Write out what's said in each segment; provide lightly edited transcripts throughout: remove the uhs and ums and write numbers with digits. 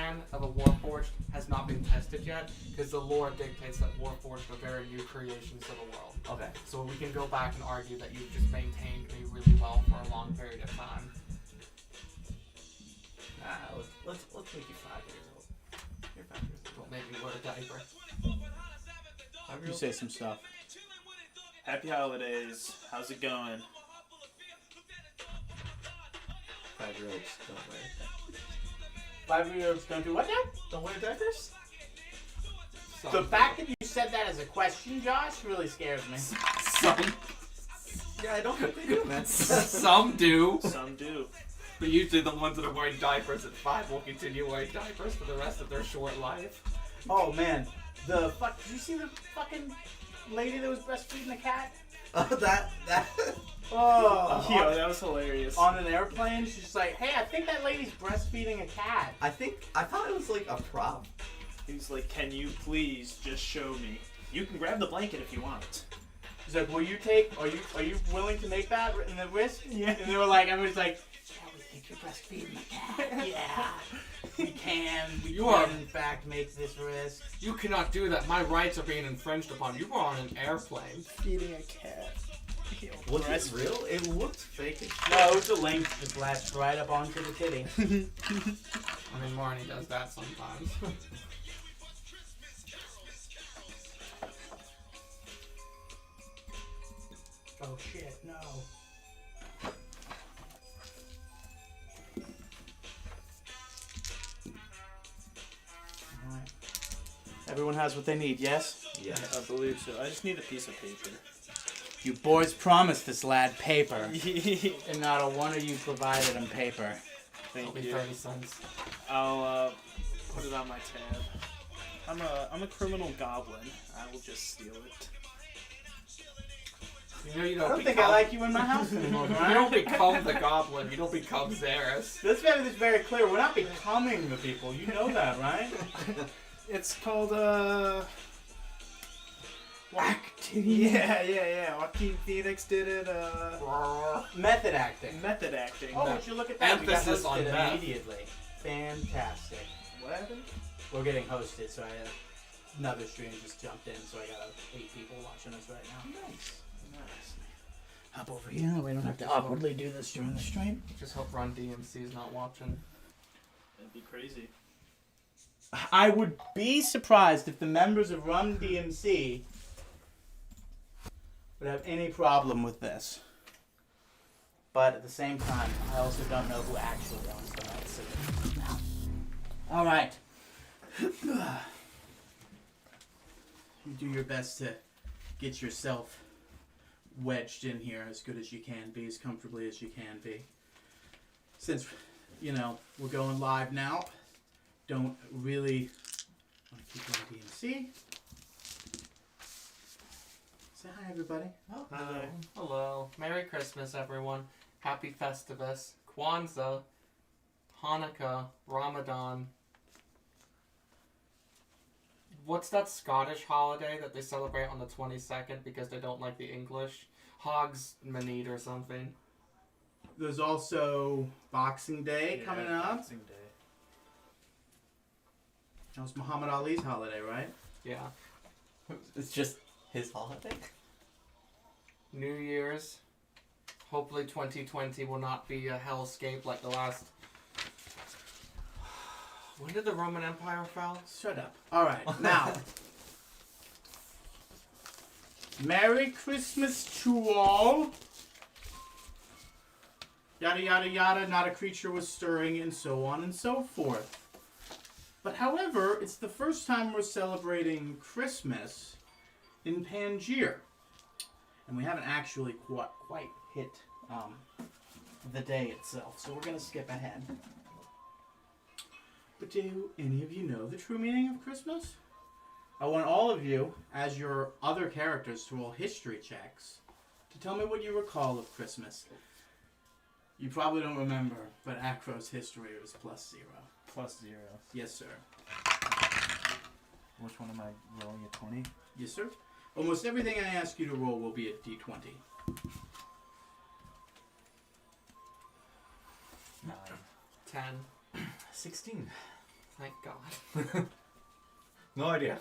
plan of a Warforged has not been tested yet, because the lore dictates that Warforged are very new creations of the world. Okay. So we can go back and argue that you've just maintained me really well for a long period of time. Let's make you 5 years old. You're 5 years old. Don't make me wear a diaper. You say some stuff. Happy holidays. How's it going? 5-year-olds don't wear. 5-year-olds don't do what now? Don't wear diapers? The fact that you said that as a question, Josh, really scares me. Some, Yeah, I don't think they do, man. some do. Some do. But usually the ones that are wearing diapers at 5 will continue wearing diapers for the rest of their short life. Oh man, did you see the fucking lady that was breastfeeding the cat? that. Oh, Yo, that was hilarious. on an airplane, she's just like, hey, I think that lady's breastfeeding a cat. I thought it was like a prop. He's like, can you please just show me? You can grab the blanket if you want. She's like, are you willing to make that in the risk? Yeah. And they were like, everybody's like, yeah, we think you're breastfeeding a cat. Yeah, we can in fact make this risk. You cannot do that. My rights are being infringed upon. You were on an airplane. Feeding a cat. Was it real? It looked fake. No, it was a link just latched right up onto the titty. I mean, Marnie does that sometimes. Oh shit, no. Alright. Everyone has what they need, yes? Yes. I believe so. I just need a piece of paper. You boys promised this lad paper, Thank and not a one of you provided him paper. It'll be you. 30 cents. I'll put it on my tab. I'm a criminal goblin. I will just steal it. You know, you I don't don't think I like you in my house anymore, You right? don't become the goblin. You don't become Xeris. Let's make this very clear. We're not becoming the people. You know that, right? It's called Acting. Yeah. Joaquin Phoenix did it. Method acting. Method acting. Oh, would you look at that? Emphasis we got on hosted meth. immediately. Fantastic. What happened? We're getting hosted, so another stream just jumped in, so I got 8 people watching us right now. Nice. Hop over here. We don't have to awkwardly do this during the stream. Just hope Run DMC is not watching. That'd be crazy. I would be surprised if the members of Run DMC would have any problem with this. But at the same time, I also don't know who actually owns the rights to it now. All right. You do your best to get yourself wedged in here as good as you can be, as comfortably as you can be. Since, we're going live now, don't really want to keep on DMC. Say hi, everybody. Oh, Hi. Hello. Merry Christmas, everyone. Happy Festivus. Kwanzaa. Hanukkah. Ramadan. What's that Scottish holiday that they celebrate on the 22nd because they don't like the English? Hogs Maneed or something. There's also Boxing Day coming up. Boxing Day. That was Muhammad Ali's holiday, right? Yeah. It's just his holiday. New Year's. Hopefully 2020 will not be a hellscape like the last... When did the Roman Empire fall? Shut up. All right, now. Merry Christmas to all. Yada, yada, yada. Not a creature was stirring, and so on and so forth. But however, it's the first time we're celebrating Christmas in Pangaea. And we haven't actually quite hit the day itself, so we're going to skip ahead. But do any of you know the true meaning of Christmas? I want all of you, as your other characters, to roll history checks to tell me what you recall of Christmas. You probably don't remember, but Acro's history was +0. +0. Yes, sir. Which one am I rolling at 20? Yes, sir. Almost everything I ask you to roll will be at D20. 9. 10. 16. Thank God. No idea.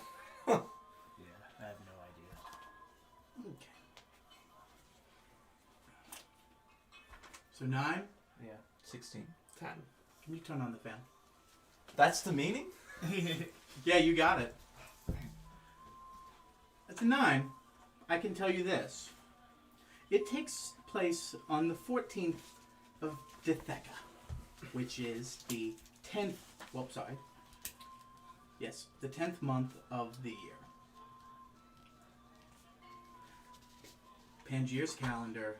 Yeah, I have no idea. Okay. So 9. Yeah, 16. 10. Can you turn on the fan? That's the meaning? Yeah, you got it. At the 9, I can tell you this. It takes place on the 14th of Ditheka, which is the 10th, Yes, the 10th month of the year. Pangier's calendar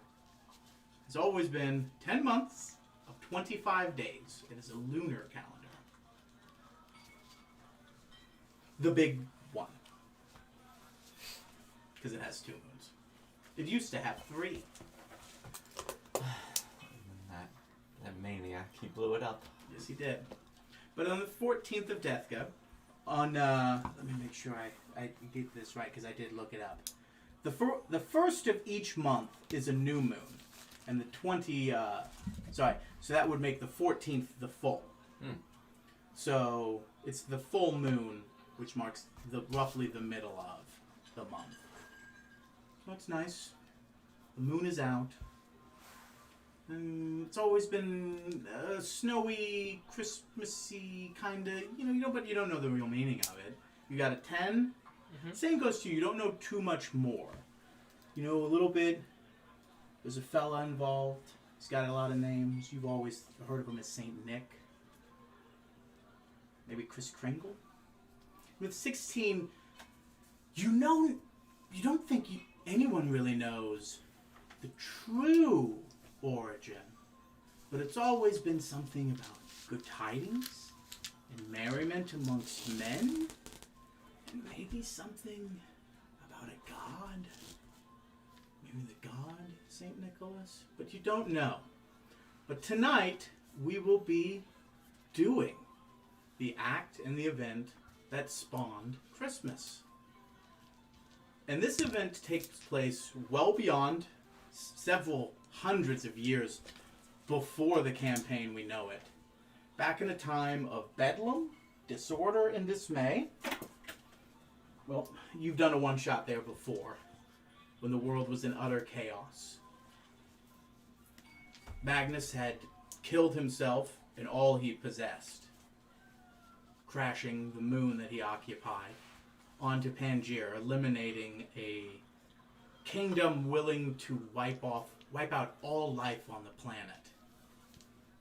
has always been 10 months of 25 days. It is a lunar calendar. The big one. Because it has 2 moons. It used to have 3. That maniac, he blew it up. Yes, he did. But on the 14th of Dethka, on, let me make sure I get this right because I did look it up. The first of each month is a new moon. And the so that would make the 14th the full. So it's the full moon, which marks roughly the middle of the month. So it's nice. The moon is out. And it's always been snowy, Christmassy kind of, but you don't know the real meaning of it. You got a 10. Mm-hmm. Same goes to you. You don't know too much more. You know a little bit. There's a fella involved. He's got a lot of names. You've always heard of him as Saint Nick. Maybe Kris Kringle. With 16, you don't think anyone really knows the true origin. But it's always been something about good tidings and merriment amongst men. And maybe something about a god. Maybe the god, St. Nicholas. But you don't know. But tonight, we will be doing the act and the event that spawned Christmas. And this event takes place well beyond several hundreds of years before the campaign we know it. Back in a time of bedlam, disorder, and dismay. Well, you've done a one-shot there before, when the world was in utter chaos. Magnus had killed himself and all he possessed, crashing the moon that he occupied onto Pangaea, eliminating a kingdom willing to wipe out all life on the planet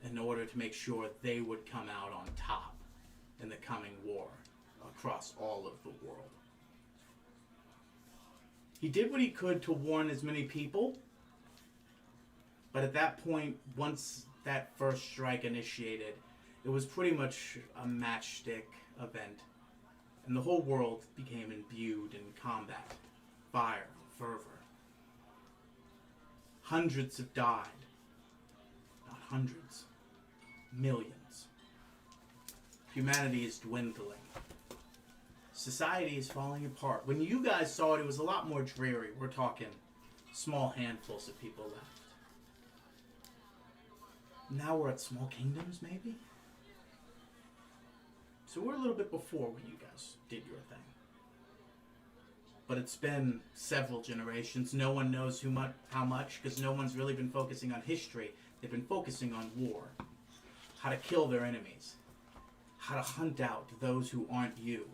in order to make sure they would come out on top in the coming war across all of the world. He did what he could to warn as many people, but at that point, once that first strike initiated, it was pretty much a matchstick event, and the whole world became imbued in combat, fire, fervor. Hundreds have died. Not hundreds. Millions. Humanity is dwindling. Society is falling apart. When you guys saw it, it was a lot more dreary. We're talking small handfuls of people left. Now we're at small kingdoms, maybe? So we're a little bit before when you guys did your thing. But it's been several generations. No one knows how much, because no one's really been focusing on history. They've been focusing on war. How to kill their enemies. How to hunt out those who aren't you.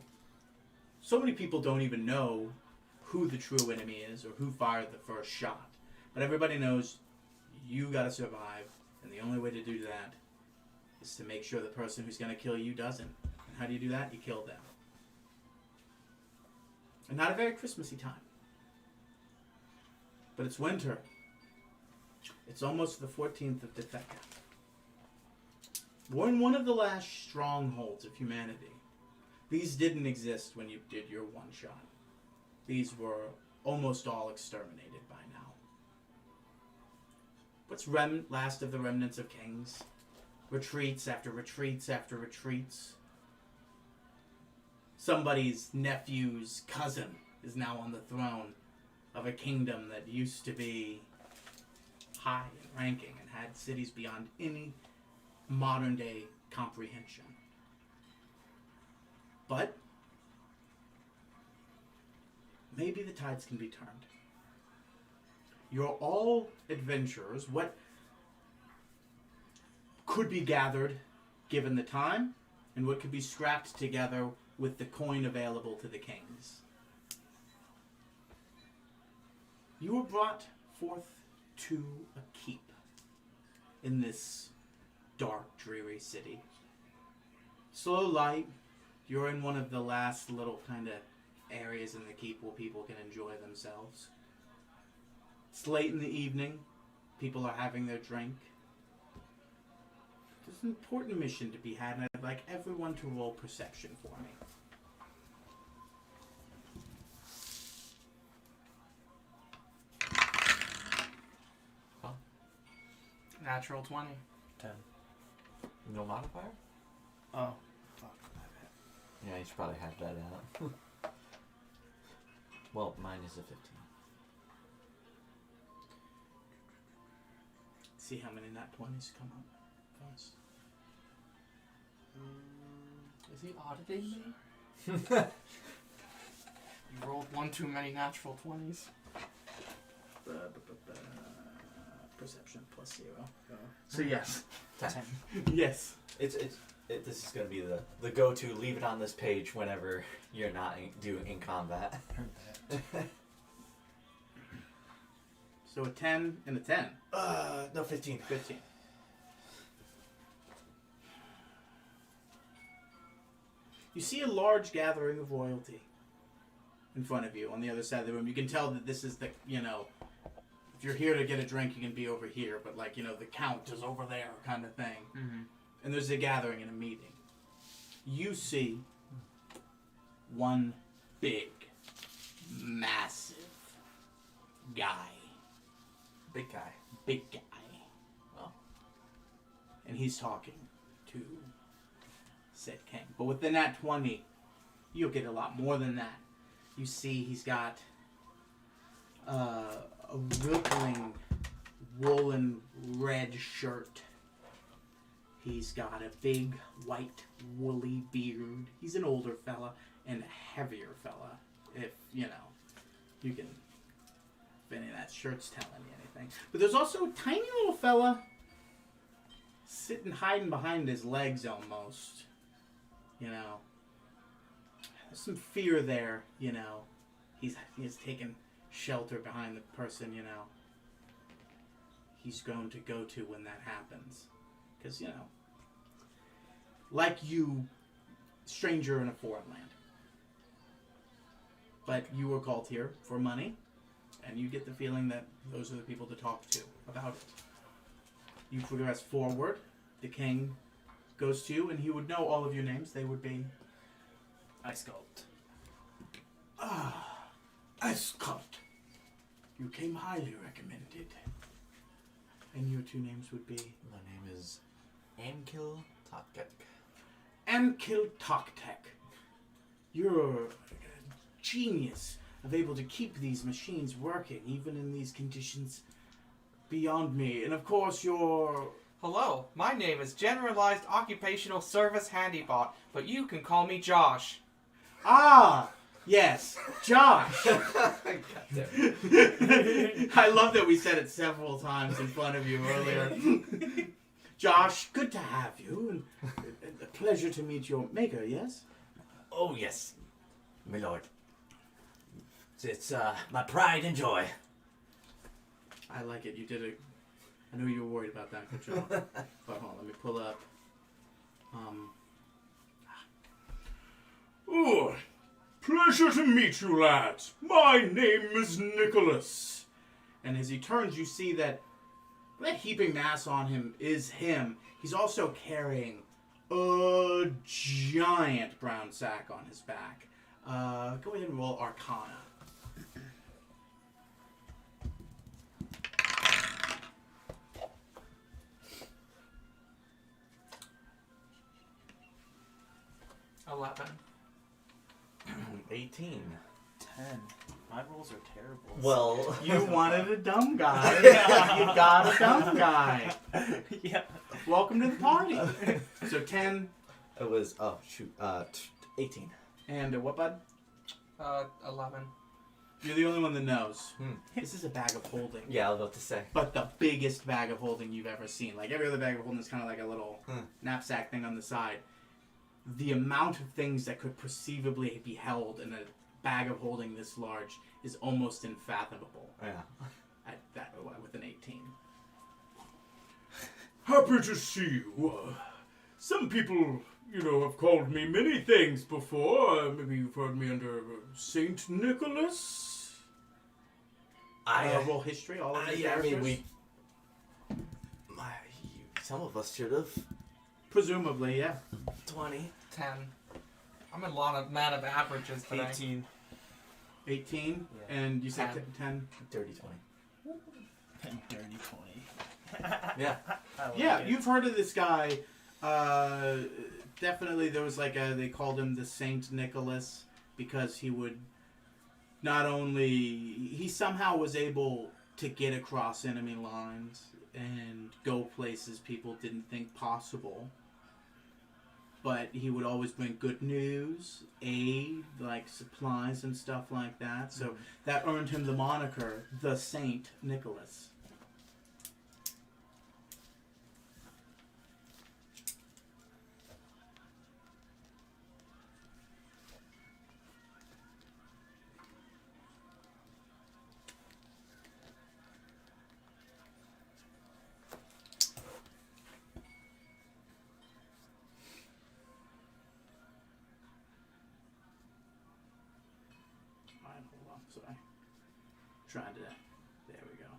So many people don't even know who the true enemy is or who fired the first shot. But everybody knows you gotta survive, and the only way to do that is to make sure the person who's gonna kill you doesn't. And how do you do that? You kill them. And not a very Christmassy time. But it's winter. It's almost the 14th of Detheka. We're in one of the last strongholds of humanity. These didn't exist when you did your one shot. These were almost all exterminated by now. What's last of the remnants of kings? Retreats after retreats after retreats. Somebody's nephew's cousin is now on the throne of a kingdom that used to be high in ranking and had cities beyond any modern day comprehension. But maybe the tides can be turned. You're all adventurers. What could be gathered given the time, and what could be scrapped together with the coin available to the kings. You were brought forth to a keep in this dark, dreary city. Slow light. You're in one of the last little kind of areas in the keep where people can enjoy themselves. It's late in the evening. People are having their drink. There's an important mission to be had, and I'd like everyone to roll perception for me. Natural 20. 10. No modifier? Oh, fuck. Yeah, you should probably have that out. Well, mine is a 15. See how many nat 20s come up first. Is he auditing me? You rolled one too many natural 20s. Perception plus 0. So yes. 10. Yes. This is gonna be the go-to. Leave it on this page whenever you're not in combat. So a 10 and a 10. No, 15. 15. You see a large gathering of royalty in front of you on the other side of the room. You can tell that this is the, if you're here to get a drink, you can be over here, but the count is over there kind of thing. Mm-hmm. And there's a gathering and a meeting. You see one big, massive guy. Big guy. Big guy. Oh. And he's talking to said king. But with the nat 20, you'll get a lot more than that. You see he's got a rippling woolen red shirt. He's got a big white woolly beard. He's an older fella and a heavier fella. If, you can, if any of that shirt's telling you anything. But there's also a tiny little fella sitting hiding behind his legs almost. There's some fear there, He's taken shelter behind the person, he's going to go to when that happens. Because, like you, stranger in a foreign land. But you were called here for money, and you get the feeling that those are the people to talk to about it. You progress forward. The king goes to you, and he would know all of your names. They would be... Ice Sculpt. Escort. You came highly recommended. And your two names would be... My name is Ankil Topkek. Ankil Toktek. You're a genius of able to keep these machines working, even in these conditions beyond me. And of course, you're... Hello, my name is Generalized Occupational Service Handybot, but you can call me Josh. Ah! Yes, Josh. God damn it. I love that we said it several times in front of you earlier. Josh, good to have you. And a pleasure to meet your maker, yes? Oh, yes, my lord. It's my pride and joy. I like it. You did it. I knew you were worried about that. Good job. But hold on, let me pull up. Ooh, pleasure to meet you, lads. My name is Nicholas. And as he turns, you see that heaping mass on him is him. He's also carrying a giant brown sack on his back. Go ahead and roll Arcana. $11. 18. 10. My rolls are terrible. Well, You wanted a dumb guy. You got a dumb guy. Yeah. Welcome to the party. So 10. it was 18. And what, bud? 11. You're the only one that knows. Hmm. This is a bag of holding. Yeah, I was about to say. But the biggest bag of holding you've ever seen. Like every other bag of holding is kind of like a little knapsack thing on the side. The amount of things that could perceivably be held in a bag of holding this large is almost unfathomable. Yeah. At that with an 18. Happy to see you. Some people, have called me many things before. Maybe you've heard me under Saint Nicholas. Roll history, all of the Yeah, I characters? mean, some of us should have. Presumably, yeah. 20. 10. I'm a man of averages today. 18. 18, Yeah. and you said 10. 10. Dirty 20. And dirty 20. Yeah. I like Yeah, it. you've heard of this guy. Definitely there was they called him the Saint Nicholas because he would he somehow was able to get across enemy lines and go places people didn't think possible. But he would always bring good news, aid, like supplies and stuff like that. So that earned him the moniker, the Saint Nicholas. Hold on, sorry. Trying to. There we go.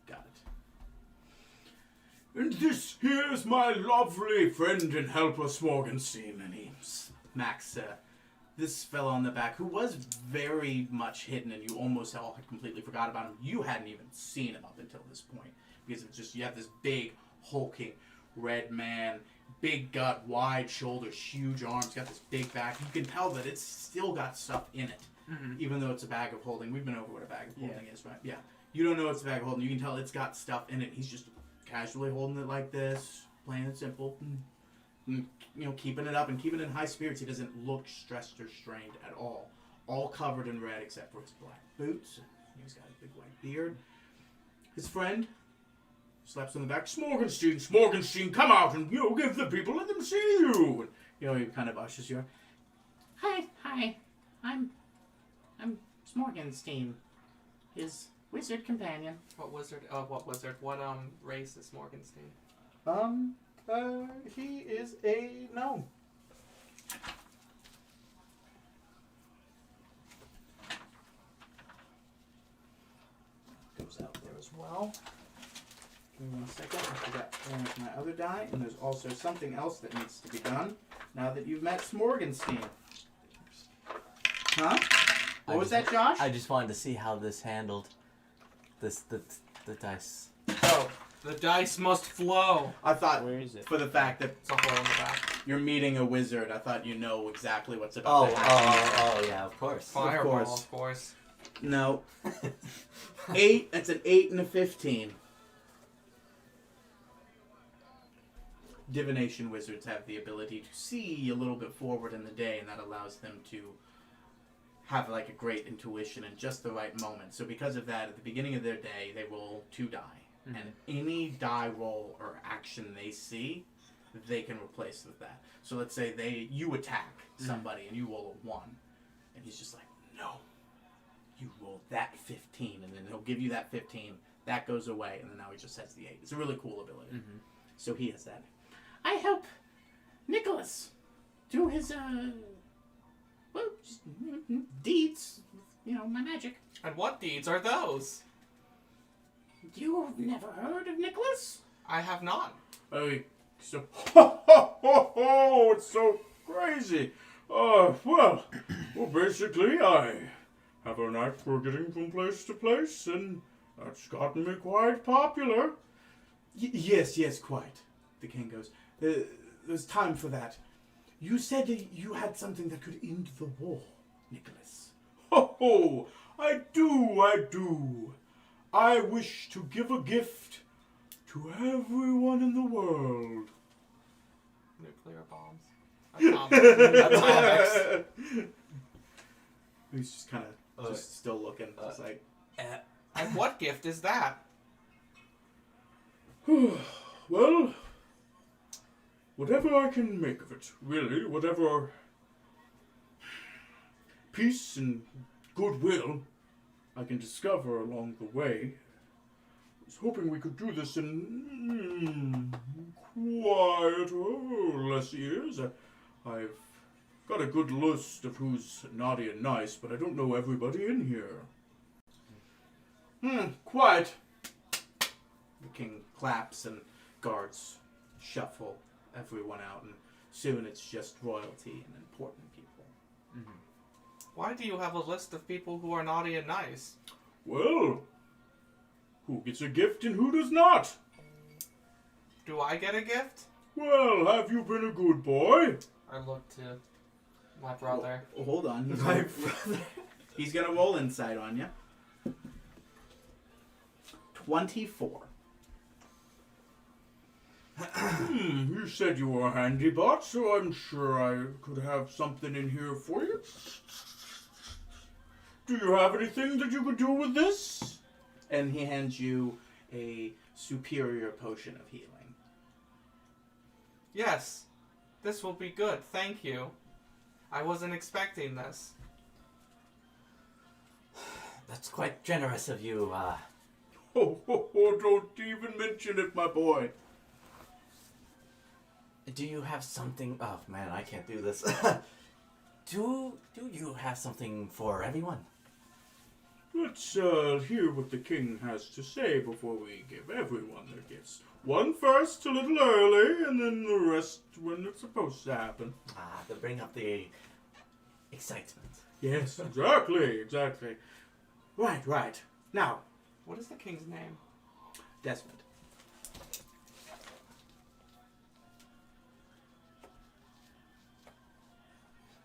Got it. And this here is my lovely friend and helper, Smorgenstein. And he smacks this fellow on the back who was very much hidden, and you almost all had completely forgot about him. You hadn't even seen him up until this point because it's just you have this big, hulking, red man, big gut, wide shoulders, huge arms, got this big back. You can tell that it's still got stuff in it. Even though it's a bag of holding. We've been over what a bag of holding is, right? Yeah. You don't know it's a bag of holding. You can tell it's got stuff in it. He's just casually holding it like this, plain and simple. Keeping it up and keeping it in high spirits. He doesn't look stressed or strained at all. All covered in red except for his black boots. He's got a big white beard. His friend slaps on the back. Smorgenstein, come out and, give the people, let them see you. And, he kind of ushers you. Hi. I'm Smorgenstein, his wizard companion. What wizard? What wizard? What race is Morgenstein? He is a gnome. Goes out there as well. Give me 1 second. I forgot one of my other die, and there's also something else that needs to be done now that you've met Smorgenstein. Huh? What was that, Josh? I just wanted to see how this handled the dice. Oh, the dice must flow. I thought Where is it? for the fact that It's a hole in the back. you're meeting a wizard, I thought you know exactly what's about to happen. Yeah, of course. Fireball, course. of course. No. 8, that's an 8 and a 15. Divination wizards have the ability to see a little bit forward in the day, and that allows them to have like a great intuition in just the right moment. So because of that, at the beginning of their day, they roll 2 die. And any die roll or action they see, they can replace with that. So let's say you attack somebody and you roll a 1. And he's just like, no. You rolled that 15, and then he'll give you that 15. That goes away, and then now he just has the 8. It's a really cool ability. So he has that. I help Nicholas do his deeds. My magic. And what deeds are those? You've never heard of Nicholas? I have not. So, it's so crazy. Well, basically, I have a knack for getting from place to place, and that's gotten me quite popular. Yes, quite. The king goes, there's time for that. You said you had something that could end the war, Nicholas. I do. I wish to give a gift to everyone in the world. Nuclear bombs. Atomics. He's just kind of just still looking. It's like, And what gift is that? Well, whatever I can make of it, really, whatever peace and goodwill I can discover along the way. I was hoping we could do this in quieter, less years. I've got a good list of who's naughty and nice, but I don't know everybody in here. quiet. The king claps and guards shuffle everyone out, and soon it's just royalty and important people. Why do you have a list of people who are naughty and nice? Well, who gets a gift and who does not? Do I get a gift? Well, have you been a good boy? I look to my brother. Oh, hold on. He's gonna roll insight on you. 24. You said you were a handy bot, so I'm sure I could have something in here for you. Do you have anything that you could do with this? And he hands you a superior potion of healing. Yes, this will be good. Thank you. I wasn't expecting this. That's quite generous of you. Oh, don't even mention it, my boy. Do you have something? Oh man, I can't do this. Do you have something for everyone? Let's hear what the king has to say before we give everyone their gifts. One first, a little early, and then the rest when it's supposed to happen. To bring up the excitement. Yes, exactly. Right. Now, What is the king's name? Desmond.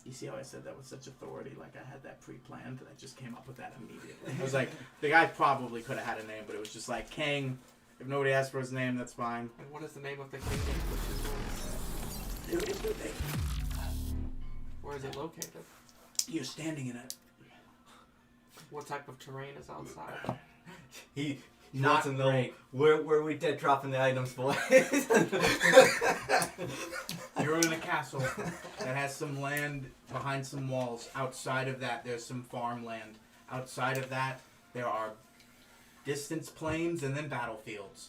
You see how I said that with such authority? Like I had that pre-planned, and I just came up with that immediately. I was like, the guy probably could have had a name, but it was just like, King. If nobody asked for his name, that's fine. And what is the name of the kingdom? Where is it located? You're standing in it. What type of terrain is outside? He Not wants to know great. where we dead dropping the items, boys. You're in a castle that has some land behind some walls. Outside of that, there's some farmland. Outside of that, there are distance plains and then battlefields.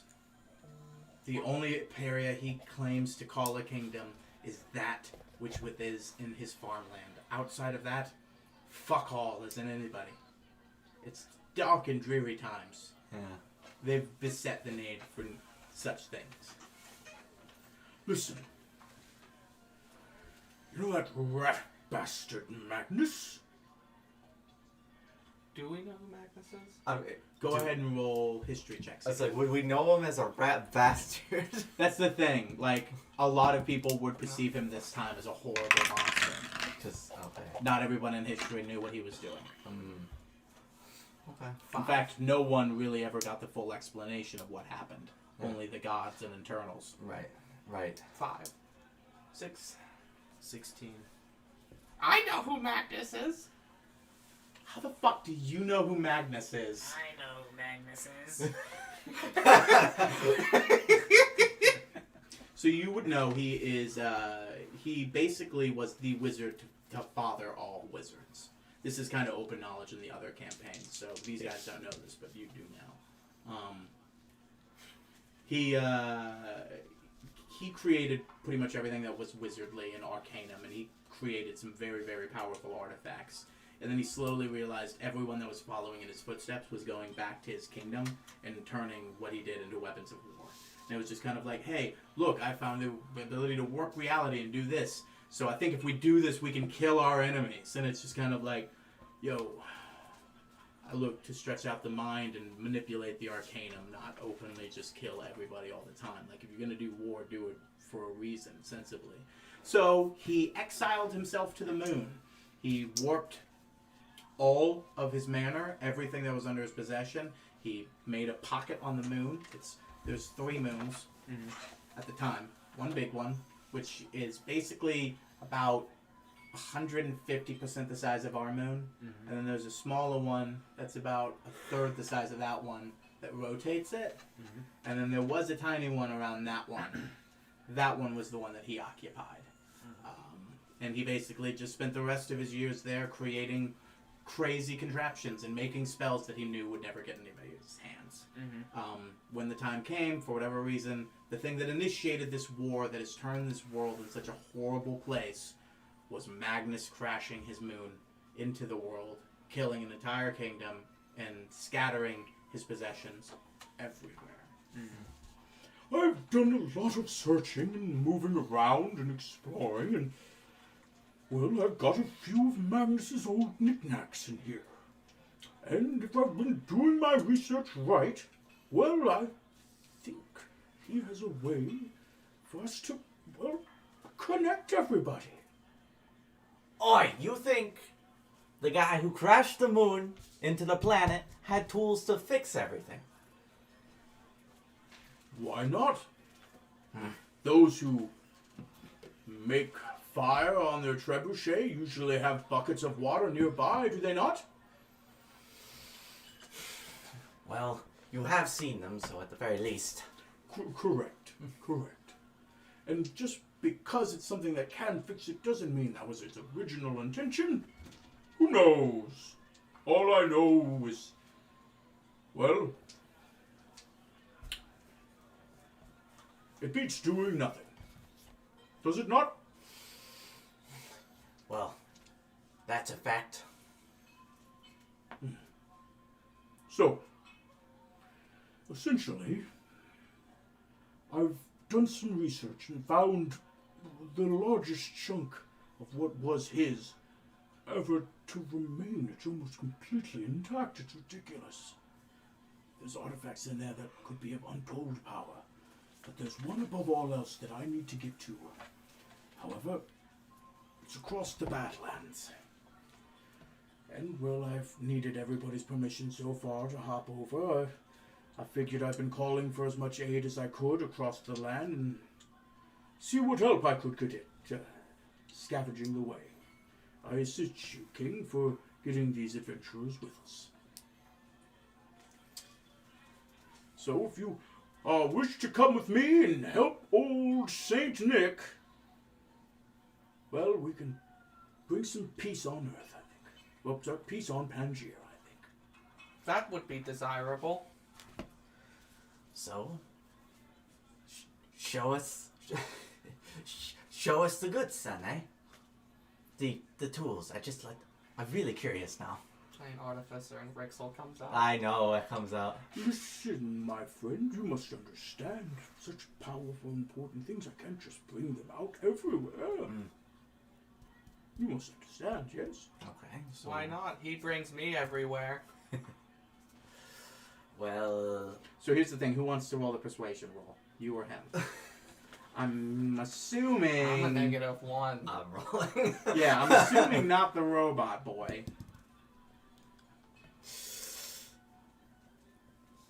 The only area he claims to call a kingdom is that which is in his farmland. Outside of that, fuck all isn't anybody. It's dark and dreary times. Yeah. They've beset the need for such things. Listen. You know that rat bastard Magnus? Do we know who Magnus is? Go ahead and roll history checks. I was like, would we know him as a rat bastard? That's the thing. Like, a lot of people would perceive him this time as a horrible monster. Okay. Not everyone in history knew what he was doing. Okay. In fact, no one really ever got the full explanation of what happened. Yeah. Only the gods and internals. Right. 5. 6. 16. I know who Magnus is. How the fuck do you know who Magnus is? I know who Magnus is. So you would know he is, he basically was the wizard to father all wizards. This is kind of open knowledge in the other campaigns, so these guys don't know this, but you do now. He created pretty much everything that was wizardly and arcanum, and he created some very, very powerful artifacts. And then he slowly realized everyone that was following in his footsteps was going back to his kingdom and turning what he did into weapons of war. And it was just kind of like, hey, look, I found the ability to warp reality and do this. So I think if we do this, we can kill our enemies. And it's just kind of like, yo, I look to stretch out the mind and manipulate the arcanum, not openly just kill everybody all the time. Like, if you're going to do war, do it for a reason, sensibly. So he exiled himself to the moon. He warped all of his manor, everything that was under his possession. He made a pocket on the moon. There's 3 moons at the time. One big one, which is basically about 150% the size of our moon. Mm-hmm. And then there's a smaller one that's about a third the size of that one that rotates it. Mhm. And then there was a tiny one around that one. That one was the one that he occupied. And he basically just spent the rest of his years there creating crazy contraptions and making spells that he knew would never get in anybody's hands. Mm-hmm. When the time came, for whatever reason, the thing that initiated this war that has turned this world in such a horrible place was Magnus crashing his moon into the world, killing an entire kingdom, and scattering his possessions everywhere. I've done a lot of searching and moving around and exploring, and well, I've got a few of Magnus's old knickknacks in here. And if I've been doing my research right, well, I think he has a way for us to, well, connect everybody. Oi, you think the guy who crashed the moon into the planet had tools to fix everything? Why not? Those who make fire on their trebuchet usually have buckets of water nearby, do they not? Well, you have seen them, so at the very least. Correct. And just because it's something that can fix it doesn't mean that was its original intention. Who knows? All I know is, well, it beats doing nothing. Does it not? Well, that's a fact. So, essentially, I've done some research and found the largest chunk of what was his ever to remain. It's almost completely intact. It's ridiculous. There's artifacts in there that could be of untold power, but there's one above all else that I need to get to. However, it's across the Badlands. And, well, I've needed everybody's permission so far to hop over. I figured I've been calling for as much aid as I could across the land and see what help I could get, scavenging the way. I assist you, King, for getting these adventurers with us. So if you wish to come with me and help old Saint Nick, well, we can bring some peace on Earth, I think. Well, sorry, peace on Pangaea, I think. That would be desirable. So, show us, show us the goods, son, eh? The tools. I'm really curious now. Giant artificer and Rixel comes out. I know it comes out. Listen, my friend, you must understand. Such powerful, important things, I can't just bring them out everywhere. You must understand, yes? Okay. So, Why not? He brings me everywhere. well, So here's the thing, who wants to roll the persuasion roll? You or him? I'm assuming... I'm a -1. I'm rolling. Yeah, I'm assuming not the robot boy.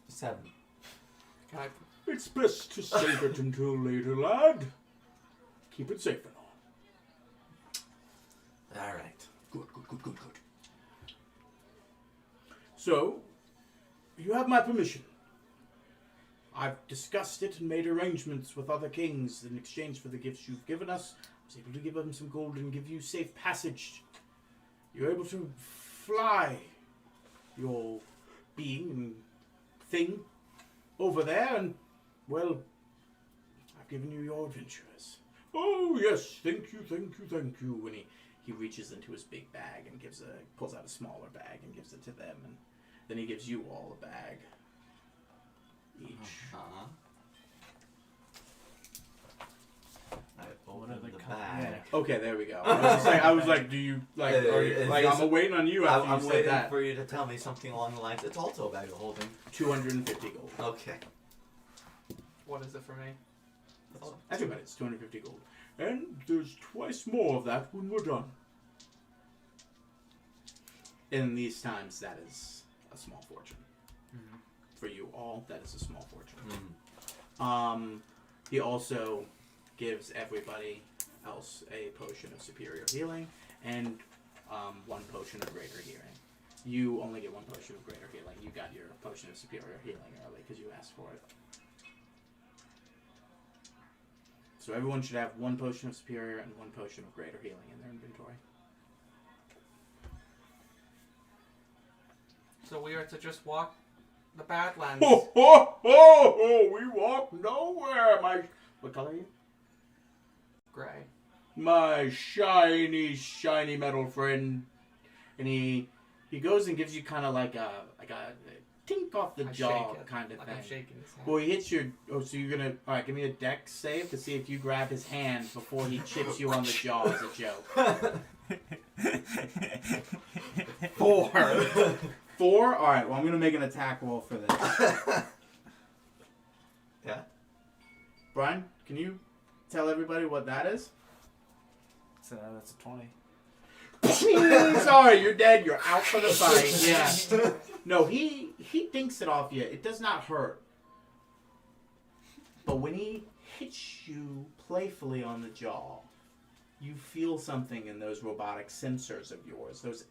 7. Can I... It's best to save it until later, lad. Keep it safe and all. All right. Good. So, you have my permission. I've discussed it and made arrangements with other kings in exchange for the gifts you've given us. I was able to give them some gold and give you safe passage. You're able to fly your being and thing over there, and, well, I've given you your adventurers. Oh, yes, thank you. When he reaches into his big bag and pulls out a smaller bag and gives it to them, and then he gives you all a bag each. I What are opened the the co- bag. Okay, there we go. I was like, do you like? Are you, Is like this- I'm waiting on you after I'm you said waiting that. for you to tell me something along the lines. It's also a bag of holding. 250 gold. Okay. What is it for me? Everybody, it's 250 gold. And there's twice more of that when we're done. In these times, that is a small fortune. For you all, that is a small fortune. He also gives everybody else a potion of superior healing and 1 potion of greater healing. You only get 1 potion of greater healing. You got your potion of superior healing early because you asked for it. So everyone should have 1 potion of superior and 1 potion of greater healing in their inventory. So we are to just walk the Badlands. Ho, ho, ho, ho, we walk nowhere. What color are you? Gray. My shiny metal friend. And he goes and gives you kind of like a tink off the I jaw shake it, kind of like thing. I'm shaking his hand. Well, he hits your... Oh, so you're going to... All right, give me a dex save to see if you grab his hand before he chips you on the jaw as a joke. 4. 4? All right, well, I'm going to make an attack roll for this. Yeah. Brian, can you tell everybody what that is? So that's a 20. Sorry, you're dead. You're out for the fight. Yeah. No, he dinks it off you. It does not hurt. But when he hits you playfully on the jaw, you feel something in those robotic sensors of yours. Those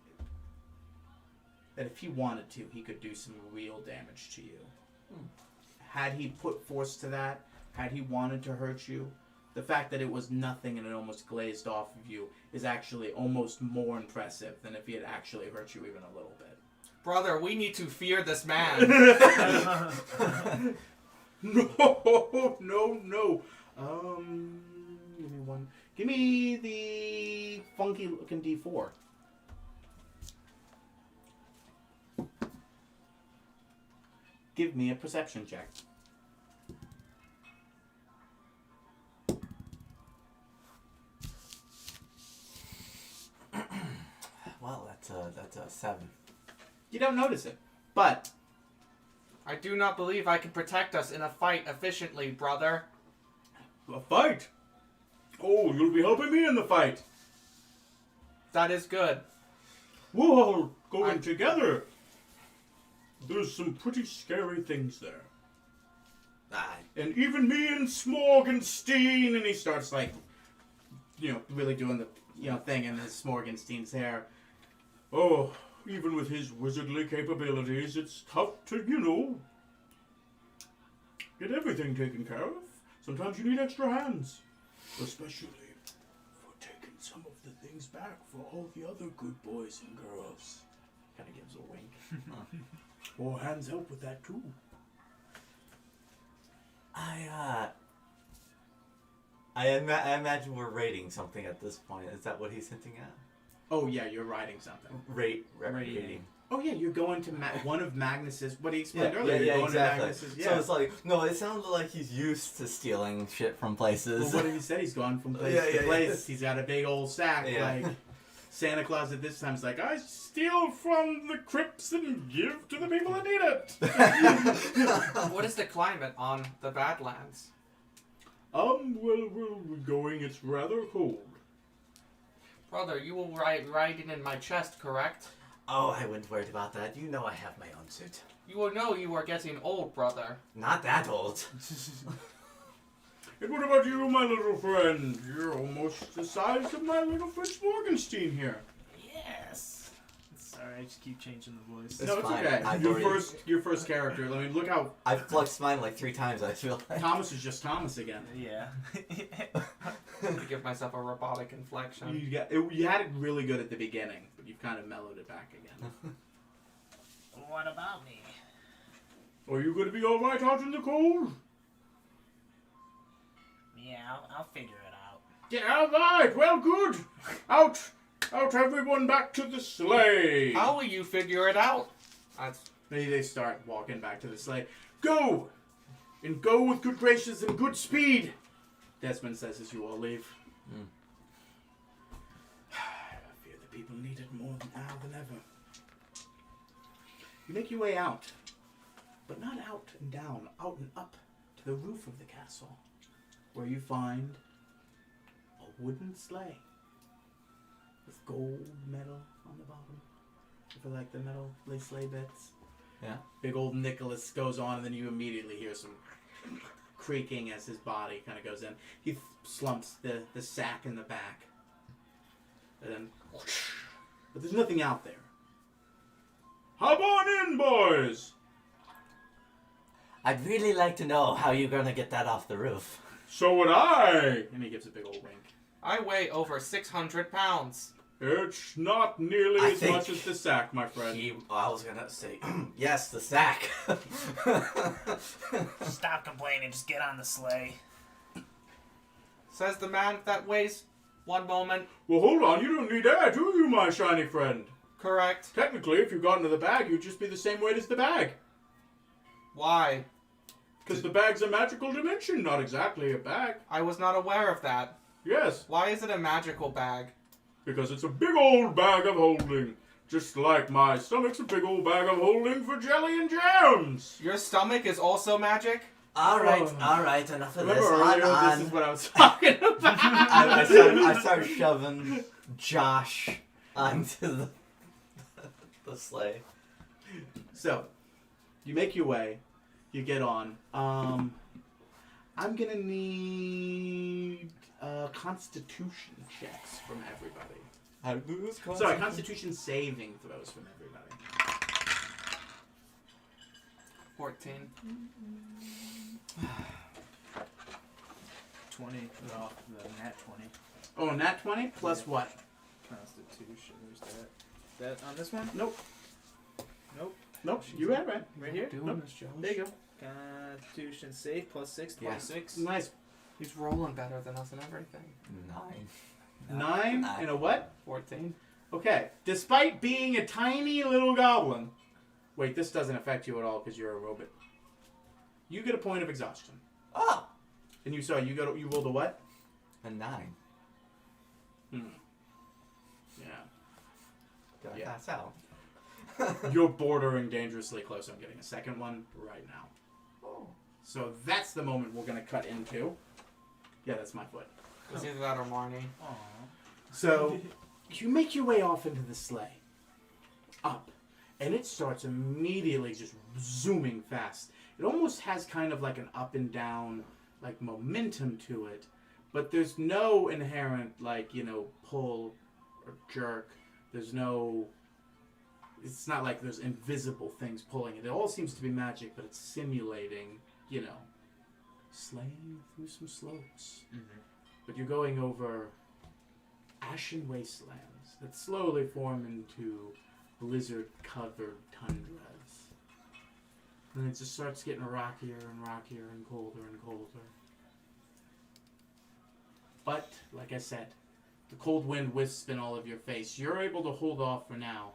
that if he wanted to, he could do some real damage to you. Had he put force to that, had he wanted to hurt you, the fact that it was nothing and it almost glazed off of you is actually almost more impressive than if he had actually hurt you even a little bit. Brother, we need to fear this man. No. Give me one. Give me the funky looking D4. Give me a perception check. Well, that's a 7. You don't notice it, but I do not believe I can protect us in a fight efficiently, brother. A fight? Oh, you'll be helping me in the fight. That is good. We'll all go in together. There's some pretty scary things there. And even me and Smorgenstein, and he starts like, really doing the, thing in his Smorgenstein's hair. Oh, even with his wizardly capabilities, it's tough to, get everything taken care of. Sometimes you need extra hands. Especially for taking some of the things back for all the other good boys and girls. Kind of gives a wink. More hands help with that too. I imagine we're rating something at this point. Is that what he's hinting at? Oh yeah, you're writing something. Rating. Oh yeah, you're going to one of Magnus's. What he explained Yeah, earlier. yeah, You're going exactly. to Magnus's. Yeah. So it's like, no, it sounded like he's used to stealing shit from places. Well, what did he say? He's gone from place Yeah, to yeah, place. He's got a big old sack. Yeah. Like Santa Claus at this time is like, I Steal from the crypts and give to the people that need it. What is the climate on the Badlands? Well, we're going. It's rather cold. Brother, you will ride it in my chest, correct? Oh, I wouldn't worry about that. You know I have my own suit. You will know you are getting old, brother. Not that old. And what about you, my little friend? You're almost the size of my little Fritz Morgenstein here. Yes. Sorry, I just keep changing the voice. It's no, it's fine. okay. I've Your already- first character. I mean, look how I've flexed mine like 3 times, I feel like. Thomas is just Thomas again. Yeah. To give myself a robotic inflection. You had it really good at the beginning, but you've kind of mellowed it back again. What about me? Are you going to be all right out in the cold? Yeah, I'll figure it out. Yeah, all right. Well, good. Out, everyone, back to the sleigh. How will you figure it out? They start walking back to the sleigh. Go! And go with good graces and good speed, Desmond says as you all leave. I fear the people need it more now than ever. You make your way out, but not out and down, out and up to the roof of the castle, where you find a wooden sleigh with gold metal on the bottom for like the metal sleigh bits. Yeah. Big old Nicholas goes on, and then you immediately hear some creaking as his body kind of goes in. He slumps the sack in the back. And then, but there's nothing out there. Hop on in, boys! I'd really like to know how you're gonna get that off the roof. So would I! And he gives a big old wink. I weigh over 600 pounds. It's not nearly I as think much as the sack, my friend. I was gonna say, yes, the sack. Stop complaining. Just get on the sleigh. Says the man that weighs... One moment. Well, hold on, you don't need air, do you, my shiny friend? Correct. Technically, if you got into the bag, you'd just be the same weight as the bag. Why? Because the bag's a magical dimension, not exactly a bag. I was not aware of that. Yes, Why is it a magical bag? because it's a big old bag of holding. Just like my stomach's a big old bag of holding for jelly and jams. Your stomach is also magic? all right, enough of this. Remember earlier, On. this is what I was talking about. I start shoving Josh onto the sleigh. So, you make your way. You get on. I'm gonna need Constitution checks from everybody. I lose Sorry, Constitution saving throws from everybody. 14. 20. Well, the nat 20. Oh, nat 20 plus what? Constitution. Where's that? That on this one? Nope. Nope. Nope. You read it right. Right here? Doing Nope. this, Josh. There you go. Constitution save plus 6, Yeah. 26. Nice. He's rolling better than us and everything. 9. 9 Nine. and a what? 14. Okay. Despite being a tiny little goblin. Wait, this doesn't affect you at all because you're a robot. You get a point of exhaustion. Oh, And you rolled a what? a 9. Hmm. Yeah. Did I Yeah. pass out? You're bordering dangerously close on getting a second one right now. Oh. So that's the moment we're going to cut into. Yeah, that's my foot. It's either that or Marnie. Aww. So you make your way off into the sleigh. Up. And it starts immediately just zooming fast. It almost has kind of like an up and down like momentum to it. But there's no inherent like, pull or jerk. There's no... It's not like there's invisible things pulling it. It all seems to be magic, but it's simulating, sleighing through some slopes. Mm-hmm. But you're going over ashen wastelands that slowly form into blizzard-covered tundras. And it just starts getting rockier and rockier and colder and colder. But, like I said, the cold wind wisps in all of your face. You're able to hold off for now,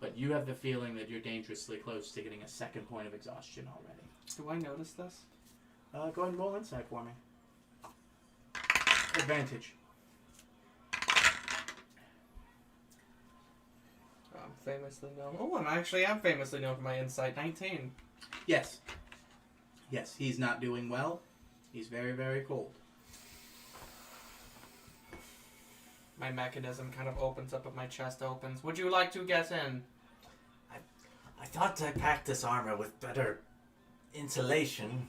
but you have the feeling that you're dangerously close to getting a second point of exhaustion already. Do I notice this? Go ahead and roll insight for me. Advantage. I'm famously known. Oh, I am famously known for my insight. 19. Yes. Yes, he's not doing well. He's very, very cold. My mechanism kind of opens up, but my chest opens. Would you like to get in? I thought I packed this armor with better insulation.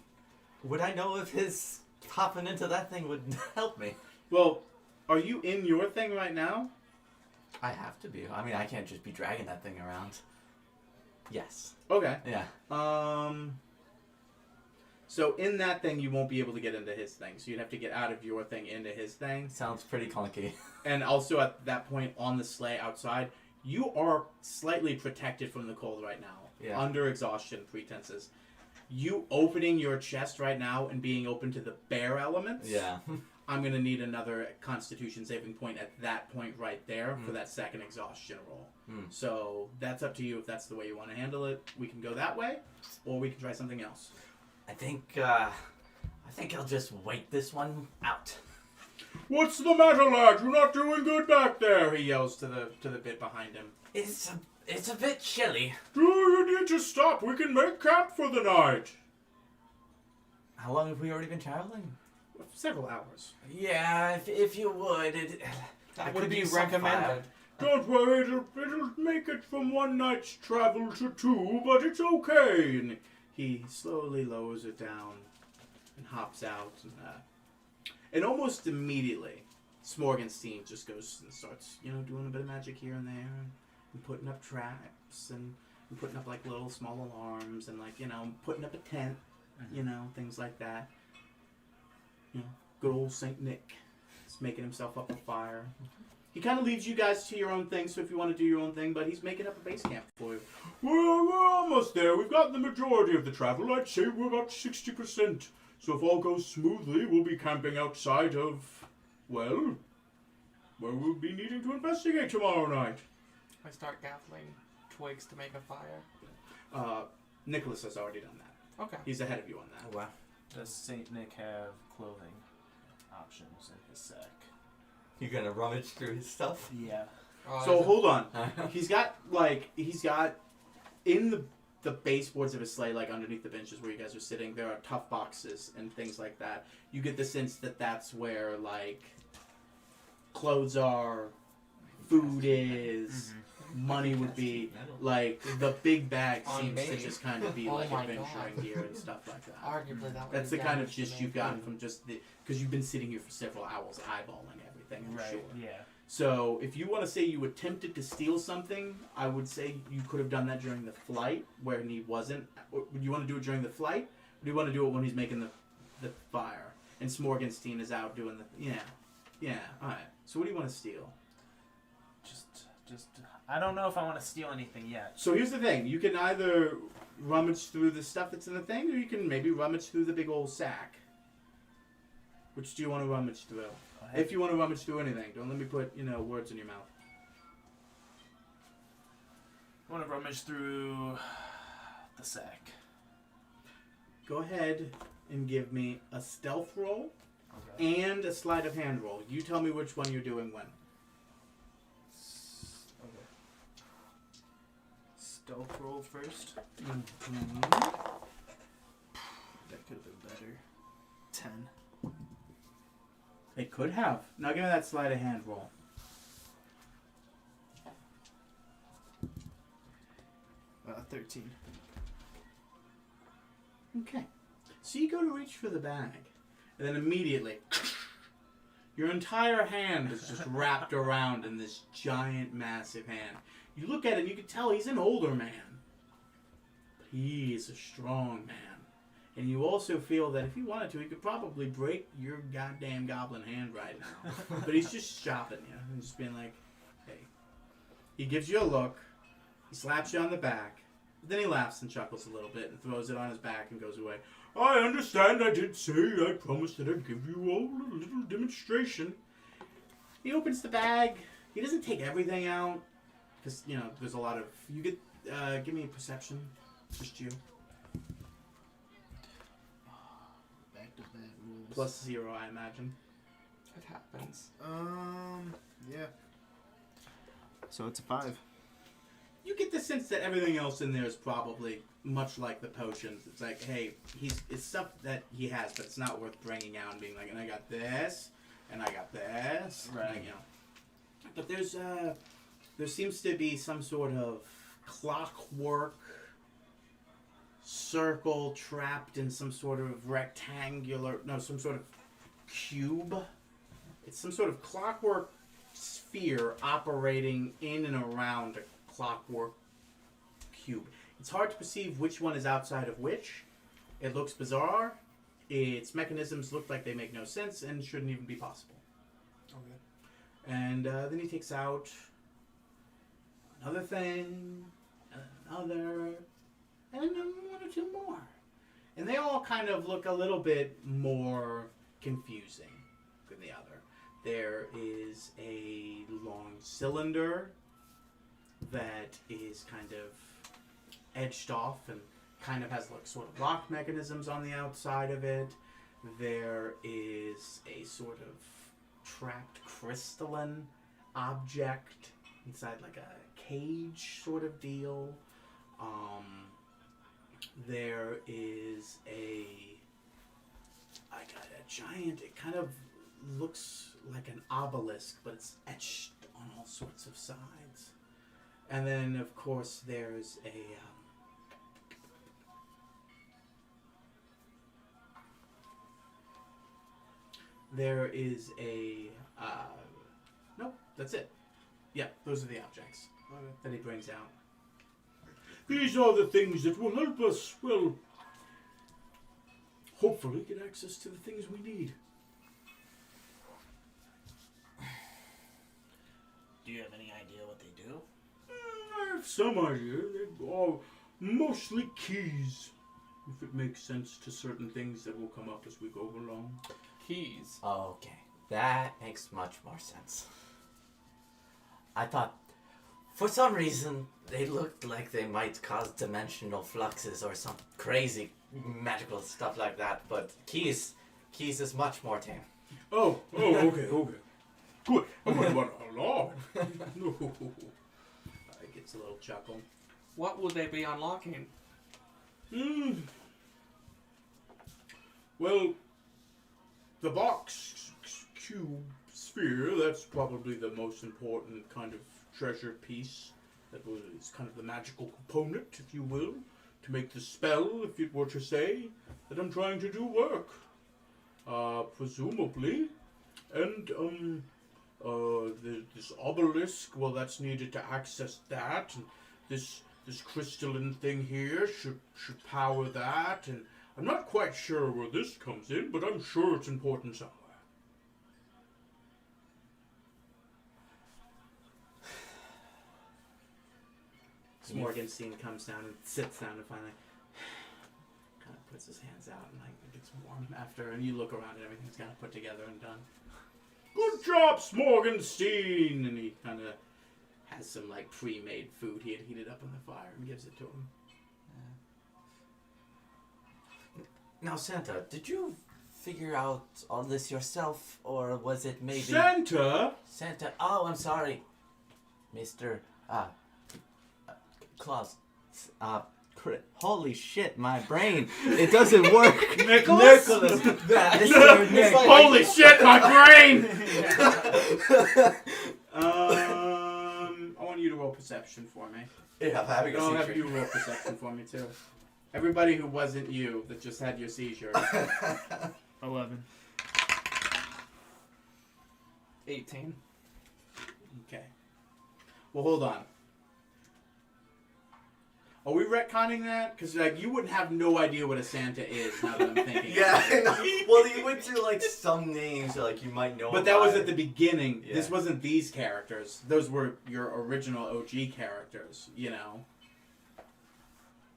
Would I know if his hopping into that thing would help me? Well, are you in your thing right now? I have to be. I mean, I can't just be dragging that thing around. Yes. Okay. Yeah. So in that thing, you won't be able to get into his thing. So you'd have to get out of your thing into his thing. Sounds pretty clunky. And also at that point on the sleigh outside, you are slightly protected from the cold right now. Yeah. Under exhaustion pretenses. You opening your chest right now and being open to the bare elements. Yeah. I'm going to need another Constitution saving point at that point right there for that second exhaustion roll. So that's up to you if that's the way you want to handle it. We can go that way, or we can try something else. I think I'll just wait this one out. What's the matter, lad? You're not doing good back there. He yells to the bit behind him. It's a bit chilly. Do you need to stop? We can make camp for the night. How long have we already been traveling? Several hours. Yeah, if you would. That I would could be use some recommended. Don't worry, it'll make it from one night's travel to two, but it's okay. He slowly lowers it down. and hops out, and almost immediately, Smorgenstein just goes and starts, doing a bit of magic here and there, and putting up traps, and putting up like little small alarms, and like putting up a tent, things like that. Good old Saint Nick is making himself up a fire. He kind of leaves you guys to your own thing, so if you want to do your own thing, but he's making up a base camp for you. We're almost there. We've got the majority of the travel. I'd say we're about 60%. So if all goes smoothly, we'll be camping outside of, well, where we'll be needing to investigate tomorrow night. I start gathering twigs to make a fire. Nicholas has already done that. Okay. He's ahead of you on that. Wow. Does Saint Nick have clothing options in his sack? You gonna rummage through his stuff? Yeah. So hold on. He's got in the baseboards of his sleigh, like underneath the benches where you guys are sitting, there are tough boxes and things like that. You get the sense that that's where like clothes are, food is, money would be. Like the big bag On seems to me. just kind of be Oh like my adventuring God. gear and stuff like that. Arguably that would That's be the kind of damage to gist me. you've gotten from just because you've been sitting here for several hours eyeballing everything. I'm Right. sure. Yeah. So, if you want to say you attempted to steal something, I would say you could have done that during the flight when he wasn't. Or would you want to do it during the flight? Or do you want to do it when he's making the fire? And Smorgenstein is out doing the. Yeah, alright. So, what do you want to steal? Just. I don't know if I want to steal anything yet. So, here's the thing you can either rummage through the stuff that's in the thing, or you can maybe rummage through the big old sack. Which do you want to rummage through? If you want to rummage through anything, don't let me put, words in your mouth. I want to rummage through the sack. Go ahead and give me a stealth roll Okay. and a sleight of hand roll. You tell me which one you're doing when. Okay. Stealth roll first. Mm-hmm. That could have been better. 10. It could have. Now give me that sleight of hand roll. 13. Okay. So you go to reach for the bag, and then immediately, your entire hand is just wrapped around in this giant, massive hand. You look at it, and you can tell he's an older man, but he is a strong man. And you also feel that if he wanted to, he could probably break your goddamn goblin hand right now. But he's just shopping you and just being like, hey. He gives you a look. He slaps you on the back. Then he laughs and chuckles a little bit and throws it on his back and goes away. I understand. I did say I promised that I'd give you all a little demonstration. He opens the bag. He doesn't take everything out. Because, there's a lot of... You get... give me a perception. Just you. Back to back rules. Plus 0, I imagine. It happens. Yeah. So it's a 5. You get the sense that everything else in there is probably much like the potions. It's like, hey, it's stuff that he has, but it's not worth bringing out and being like, and I got this, and I got this. Right. And, But there seems to be some sort of clockwork circle trapped in some sort of some sort of cube. It's some sort of clockwork sphere operating in and around a clockwork cube. It's hard to perceive which one is outside of which. It looks bizarre. Its mechanisms look like they make no sense and shouldn't even be possible. Okay. And then he takes out another thing, another, and then one or two more. And they all kind of look a little bit more confusing than the other. There is a long cylinder that is kind of edged off and kind of has like sort of lock mechanisms on the outside of it. There is a sort of trapped crystalline object inside like a cage sort of deal. There is a giant, it kind of looks like an obelisk, but it's etched on all sorts of sides. And then, of course, there's there is a nope, that's it. Yeah, those are the objects that he brings out. These are the things that will help us, well, hopefully get access to the things we need. Do you have any idea what they do? I have some idea. They are mostly keys. If it makes sense to certain things that will come up as we go along. Keys. Okay, that makes much more sense. I thought, for some reason, they looked like they might cause dimensional fluxes or some crazy magical stuff like that, but keys is much more tame. Oh, okay. Good. I wouldn't want a alarm. No. He gets a little chuckle. What would they be unlocking? Well, the box cube sphere, that's probably the most important kind of treasure piece. That is kind of the magical component, if you will, to make the spell, if it were to say, that I'm trying to do work. Presumably. And, this obelisk, well, that's needed to access that. And this crystalline thing here should power that. And I'm not quite sure where this comes in, but I'm sure it's important somewhere. Morgenstein comes down and sits down and finally kind of puts his hands out and like it gets warm after, and you look around and everything's kind of put together and done. Good job, Morgenstein! And he kind of has some like pre-made food he had heated up on the fire and gives it to him. Now, Santa, did you figure out all this yourself, or was it maybe... Santa? Santa, oh, I'm sorry. Mr. Claus. Holy shit, my brain. It doesn't work. Nicholas? Mr. Nick. Holy shit, my brain! I want you to roll perception for me. Yeah, I'm having a I'll have seizure. you roll perception for me too. Everybody who wasn't you that just had your seizure. 11. 18. Okay. Well, hold on. Are we retconning that? Because like you wouldn't have no idea what a Santa is now that I'm thinking. Yeah, I know. Well, you went through like some names like you might know. But that was by. at the beginning. Yeah. This wasn't these characters. Those were your original OG characters, you know.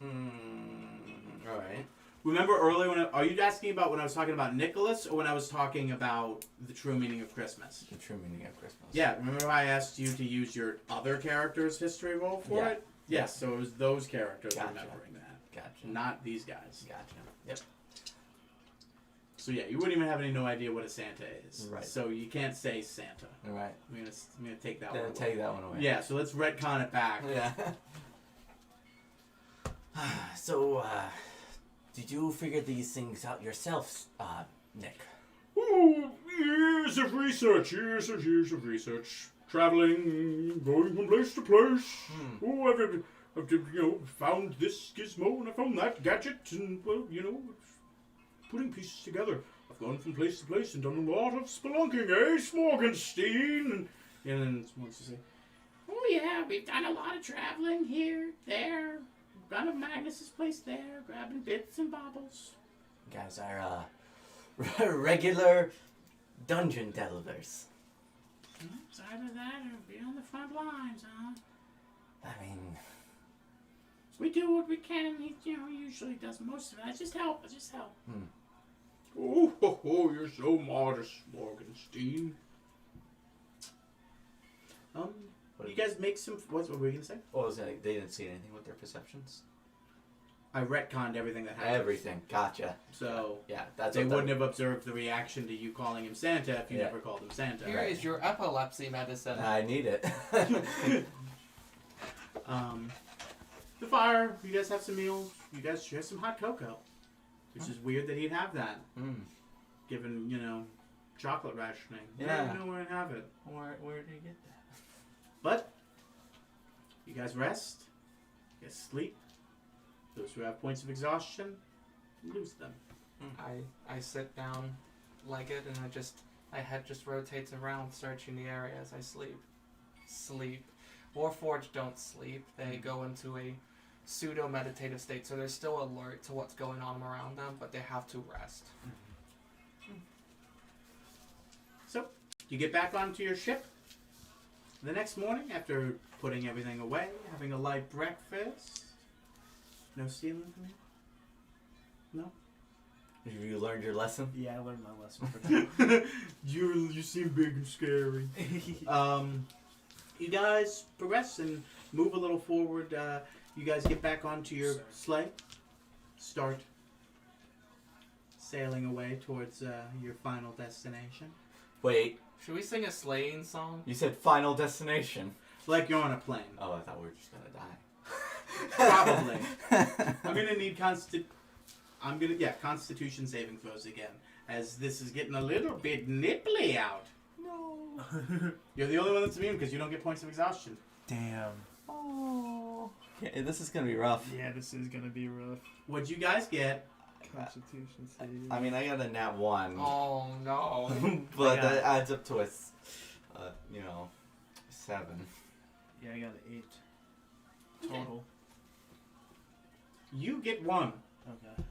Alright. Remember earlier when are you asking about when I was talking about Nicholas or when I was talking about the true meaning of Christmas? The true meaning of Christmas. Yeah, remember how I asked you to use your other character's history roll for Yeah. it? Yes, so it was those characters Gotcha. remembering that. Gotcha. Not these guys. Gotcha. Yep. So yeah, you wouldn't even have no idea what a Santa is. Right. So you can't say Santa. Alright. I'm gonna take that Then one away. take that one away. Yeah, so let's retcon it back. Yeah. So, did you figure these things out yourself, Nick? Oh, years of research. Traveling, going from place to place. Oh, I've found this gizmo and I found that gadget and, well, putting pieces together. I've gone from place to place and done a lot of spelunking, Morgenstein? And then someone wants to say, oh yeah, we've done a lot of traveling here, there. Gone to Magnus's place there, grabbing bits and baubles. You guys are, regular dungeon delvers. It's either that or be on the front lines, huh? I mean... We do what we can. He, usually does most of it. I just help. Oh, you're so modest, Morgenstein. You guys make some. What were you gonna say? What was that? They didn't see anything with their perceptions? I retconned everything that happened. Everything. Gotcha. So Yeah, that's they what wouldn't have observed the reaction to you calling him Santa if you Yeah. never called him Santa. Here is your epilepsy medicine. I need it. The fire. You guys have some meals. You guys share some hot cocoa, which is weird that he'd have that, given chocolate rationing. Yeah. I don't know where to have it. Where did you get that? But you guys rest. You guys sleep. Those who have points of exhaustion lose them. I sit down legged, and my head just rotates around, searching the area as I sleep. Warforged don't sleep. They go into a pseudo-meditative state, so they're still alert to what's going on around them, but they have to rest. So, you get back onto your ship. The next morning, after putting everything away, having a light breakfast. No stealing from you? No? You learned your lesson? Yeah, I learned my lesson for now. You seem big and scary. You guys progress and move a little forward. You guys get back onto your sleigh. Start sailing away towards your final destination. Wait, Should we sing a sleighing song? you said final destination. Like you're on a plane. Oh, I thought we were just gonna die. Probably. I'm gonna need Constitution saving throws again, as this is getting a little bit nipply out. No. You're the only one that's immune because you don't get points of exhaustion. Damn. Oh. Okay, this is gonna be rough. Yeah, this is gonna be rough. What'd you guys get? Constitution save. I mean, I got a nat 1. Oh no. But I got- that adds up to a 7. Yeah, I got an 8 total. You get 1. Okay.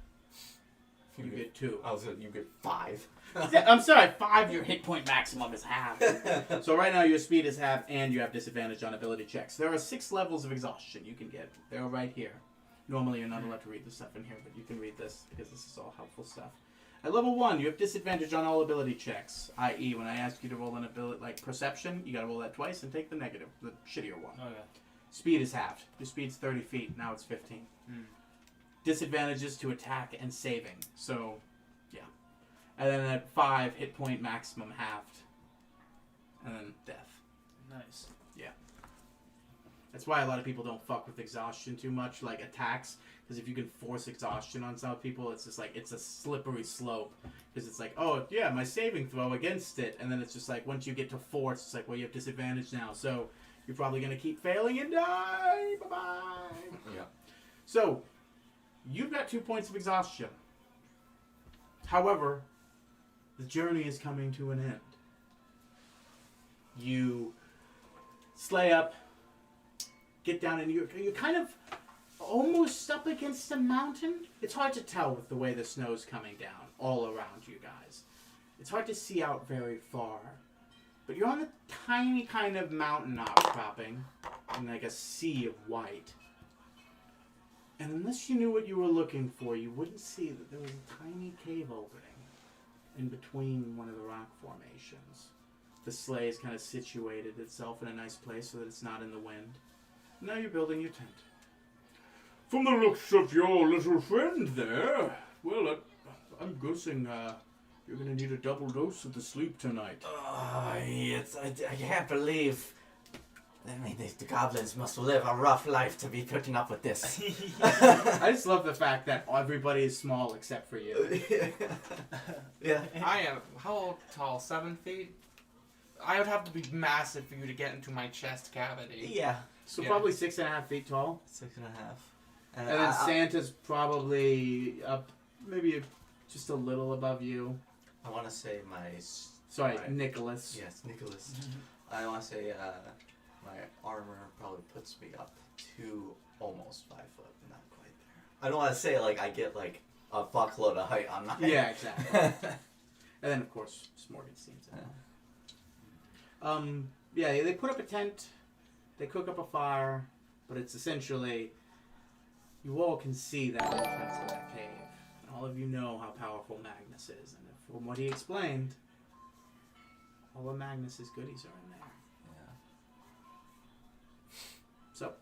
You get 2. You get 5. I'm sorry, 5. Your hit point maximum is half. So right now your speed is half, and you have disadvantage on ability checks. There are 6 levels of exhaustion you can get. They're right here. Normally you're not allowed to read the stuff in here, but you can read this because this is all helpful stuff. At level 1, you have disadvantage on all ability checks. I.e., when I ask you to roll an ability like perception, you got to roll that twice and take the negative, the shittier one. Okay. Speed is halved. Your speed's 30 feet. Now it's 15. Disadvantages to attack and saving. So, yeah. And then at 5, hit point maximum halved. And then death. Nice. That's why a lot of people don't fuck with exhaustion too much, like attacks. Because if you can force exhaustion on some people, it's just like, it's a slippery slope. Because it's like, oh, yeah, my saving throw against it. And then it's just like, once you get to force, it's like, well, you have disadvantage now. So, you're probably going to keep failing and die. Bye-bye. Yeah. So, you've got 2 points of exhaustion. However, the journey is coming to an end. You sleigh up, get down, and you're kind of almost up against a mountain. It's hard to tell with the way the snow's coming down all around you guys. It's hard to see out very far. But you're on a tiny kind of mountain outcropping in like a sea of white. And unless you knew what you were looking for, you wouldn't see that there was a tiny cave opening in between one of the rock formations. The sleigh is kind of situated itself in a nice place so that it's not in the wind. Now you're building your tent. From the looks of your little friend there, well, I'm guessing you're gonna need a double dose of the sleep tonight. I can't believe. I mean, the goblins must live a rough life to be putting up with this. I just love the fact that everybody is small except for you. Yeah. I am, how tall? 7 feet? I would have to be massive for you to get into my chest cavity. Yeah. So Yeah. probably 6.5 feet tall. 6.5. And then Santa's probably up, maybe just a little above you. I want to say Sorry, Right. Nicholas. Yes, Nicholas. I want to say my armor probably puts me up to almost 5 foot, not quite there. I don't want to say like I get like a fuckload of height on my. Yeah, exactly. And then of course Smorgasbord's in there. Yeah, they put up a tent, they cook up a fire, but it's essentially, you all can see that entrance to that cave. And all of you know how powerful Magnus is, and from what he explained, all of Magnus's goodies are in there. Yeah. So,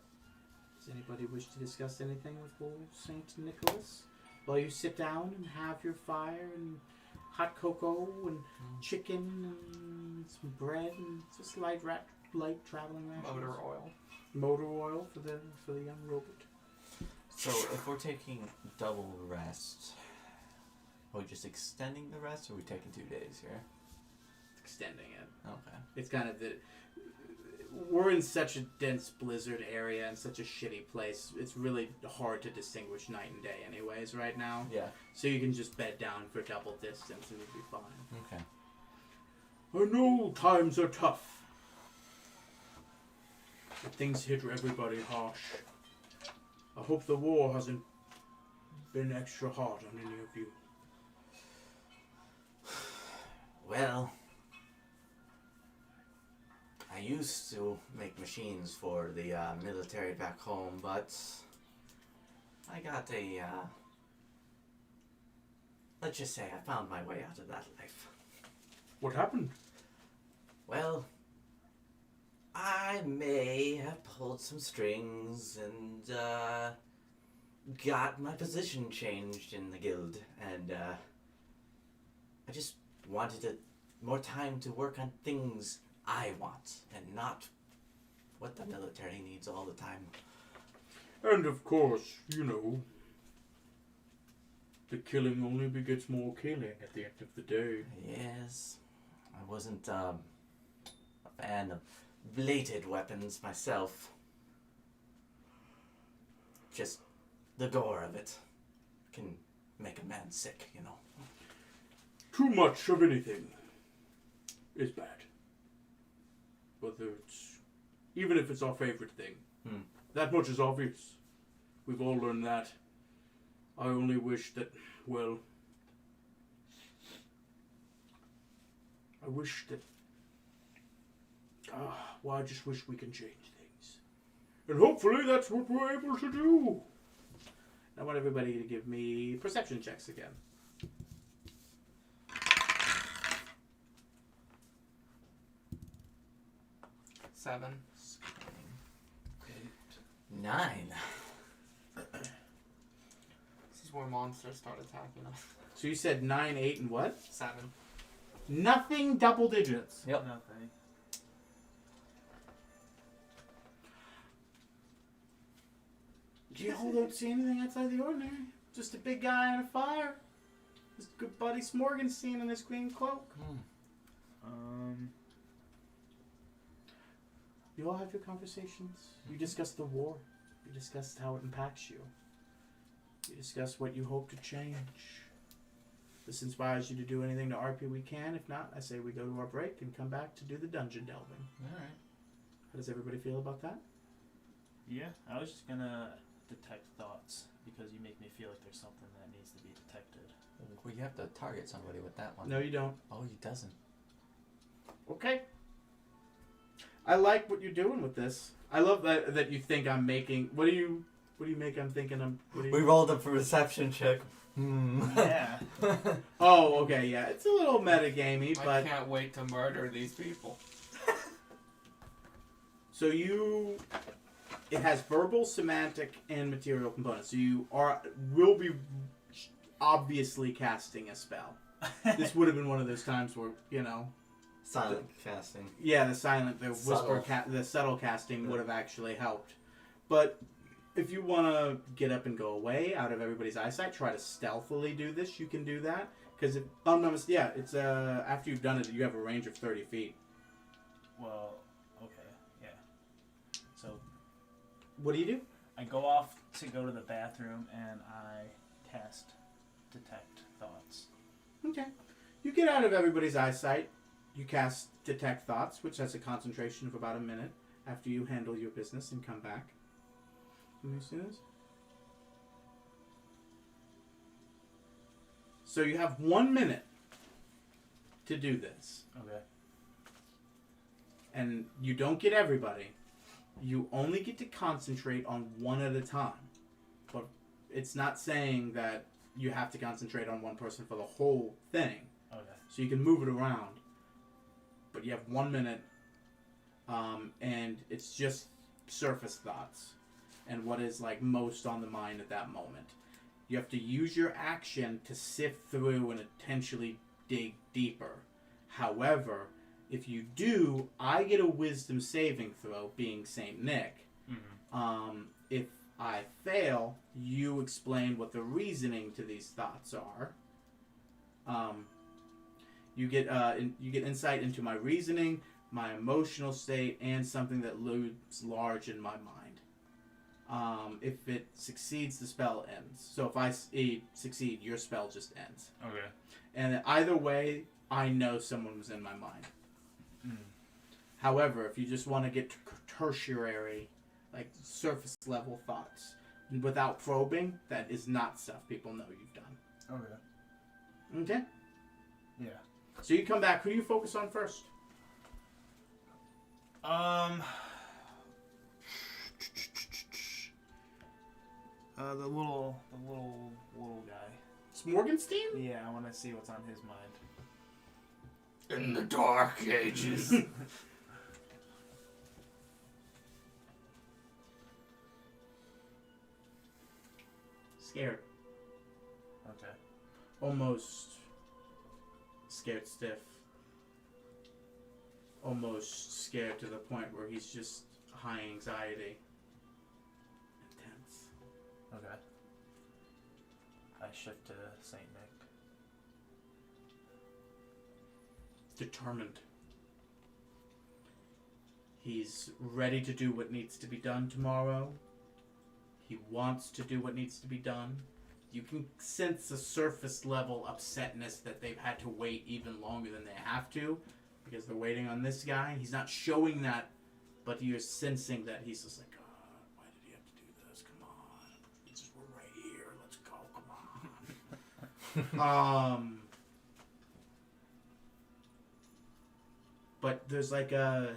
does anybody wish to discuss anything with old Saint Nicholas? While you sit down and have your fire and hot cocoa and chicken and some bread and just light traveling rations. Motor oil for the young robot. So if we're taking double rest, are we just extending the rest, or are we taking 2 days here? Extending it. Okay. It's kind of we're in such a dense blizzard area and such a shitty place. It's really hard to distinguish night and day anyways right now. Yeah. So you can just bed down for double distance and you'll be fine. Okay. I know times are tough. But things hit everybody harsh. I hope the war hasn't been extra hard on any of you. Well, I used to make machines for the military back home, but I got a, let's just say I found my way out of that life. What happened? Well, I may have pulled some strings and got my position changed in the guild, and I just wanted more time to work on things I want and not what the military needs all the time. And of course, you know, the killing only begets more killing at the end of the day. Yes, I wasn't a fan of bladed weapons myself. Just the gore of it can make a man sick, you know. Too much of anything is bad. Whether it's, even if it's our favorite thing, that much is obvious. We've all learned that. I only wish that, well, I wish that, I just wish we can change things. And hopefully that's what we're able to do. I want everybody to give me perception checks again. Seven. 9. This is where monsters start attacking us. So you said 9, 8, and what? 7. Nothing double digits. Yep. Nothing. You all don't see anything outside the ordinary. Just a big guy on a fire. His good buddy Smorgenstein in his green cloak. You all have your conversations. You discuss the war. You discuss how it impacts you. You discuss what you hope to change. This inspires you to do anything to RP we can. If not, I say we go to our break and come back to do the dungeon delving. Alright. How does everybody feel about that? Yeah, I was just gonna detect thoughts because you make me feel like there's something that needs to be detected. Well, you have to target somebody with that one. No, you don't. Oh, he doesn't. Okay. I like what you're doing with this. I love that you think I'm making. What do you make? I'm thinking I'm. We rolled a perception check. Yeah. Oh, okay, yeah. It's a little metagamey, I but can't wait to murder these people. so it has verbal, semantic, and material components. So you will be obviously casting a spell. This would have been one of those times where Silent casting. yeah, the whisper, Subtle. the subtle casting would have actually helped. But if you want to get up and go away out of everybody's eyesight, try to stealthily do this. You can do that because it's after you've done it, you have a range of 30 feet. Well, okay, yeah. So What do you do? I go off to go to the bathroom and I cast Detect Thoughts. Okay. You get out of everybody's eyesight. You cast Detect Thoughts, which has a concentration of about a minute after you handle your business and come back. Can you see this? So you have 1 minute to do this. Okay. And you don't get everybody. You only get to concentrate on one at a time. But it's not saying that you have to concentrate on one person for the whole thing. Okay. So you can move it around. But you have 1 minute, and it's just surface thoughts and what is most on the mind at that moment. You have to use your action to sift through and potentially dig deeper. However, if you do, I get a wisdom saving throw, being Saint Nick. Mm-hmm. If I fail, you explain what the reasoning to these thoughts are. You get insight into my reasoning, my emotional state, and something that looms large in my mind. If it succeeds, the spell ends. So if I succeed, your spell just ends. Okay. And either way, I know someone was in my mind. However, if you just want to get tertiary, like surface level thoughts, without probing, that is not stuff people know you've done. Okay. Okay? Yeah. So you come back. Who do you focus on first? The little guy. It's Morgenstein? Yeah, I want to see what's on his mind. In the Dark Ages. Scared. Okay. Almost scared stiff. Almost scared to the point where he's just high anxiety. Intense. Okay. I shift to Saint Nick. Determined. He's ready to do what needs to be done tomorrow. He wants to do what needs to be done. You can sense a surface level upsetness that they've had to wait even longer than they have to because they're waiting on this guy. He's not showing that, but you're sensing that he's just like, God, why did he have to do this? Come on. We're right here. Let's go. Come on. But there's like there's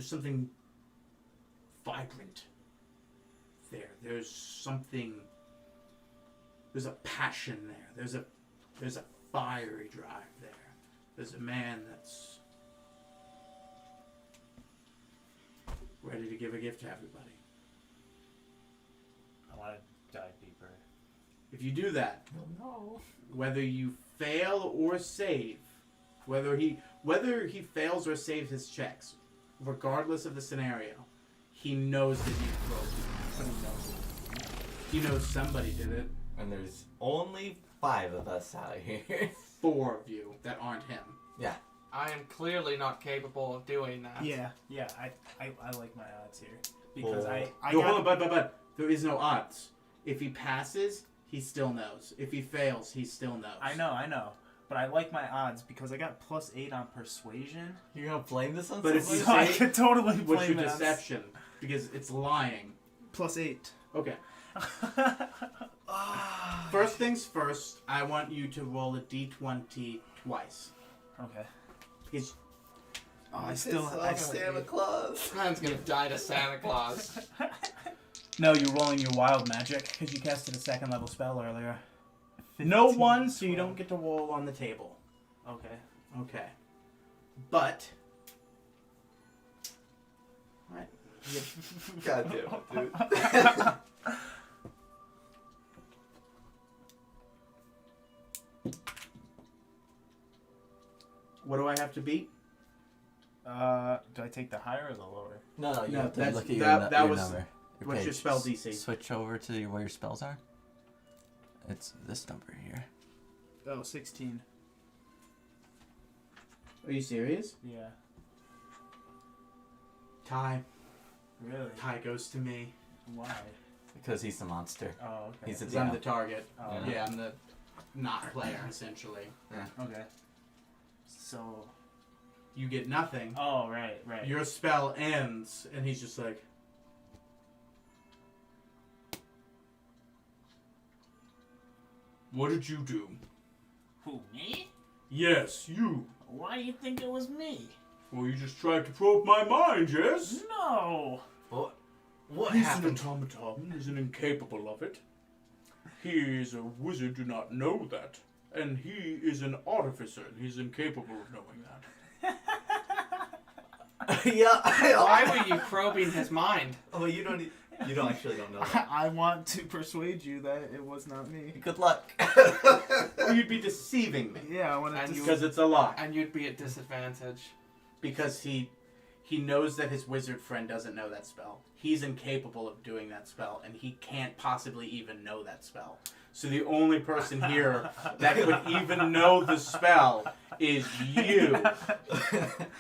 something vibrant there. There's something. There's a passion there. There's a fiery drive there. There's a man that's ready to give a gift to everybody. I want to dive deeper. If you do that, No. whether you fail or save, whether he fails or saves his checks, regardless of the scenario, he knows that you broke. But he knows it. He knows somebody did it. And there's only 5 of us out here. 4 of you that aren't him. Yeah. I am clearly not capable of doing that. Yeah, I like my odds here because Oh. I No, got hold on, but there is no odds. If he passes, he still knows. If he fails, he still knows. I know, but I like my odds because I got +8 on persuasion. You're gonna blame this on But if you somebody? So I say- could totally What's blame your it on- deception? Because it's lying. +8. Okay. First things first, I want you to roll a d20 twice. Okay. Because I still have Santa Claus. Man's gonna die to Santa Claus. no, you're rolling your wild magic because you casted a 2nd level spell earlier. No 15, one, so you 12. don't get to roll on the table. Okay. Okay. But. What? God damn it, dude. What do I have to beat? Do I take the higher or the lower? No, you No, have to that's- look at your, that your was- number. what's your spell DC? Switch over to where your spells are. It's this number here. Oh, 16. Are you serious? Yeah. Tie. Really? Tie goes to me. Why? Because he's the monster. Oh, okay. He's a Because I'm DM. the target. Oh, Yeah. Yeah, I'm the not player, essentially. okay. So. You get nothing. Oh, right. Your spell ends, and he's just like... What did you do? Who, me? Yes, you. Why do you think it was me? Well, you just tried to probe my mind, yes? No. What He's happened? an automaton. He's incapable of it. He is a wizard, do not know that. And he is an artificer, and he's incapable of knowing that. Yeah. Why were you probing his mind? Oh, you don't actually don't know that. I want to persuade you that it was not me. Good luck. Or you'd be deceiving me. Yeah, I want And to. you- Because it's a lie. And you'd be at disadvantage. Because he knows that his wizard friend doesn't know that spell. He's incapable of doing that spell, and he can't possibly even know that spell. So the only person here that could even know the spell is you.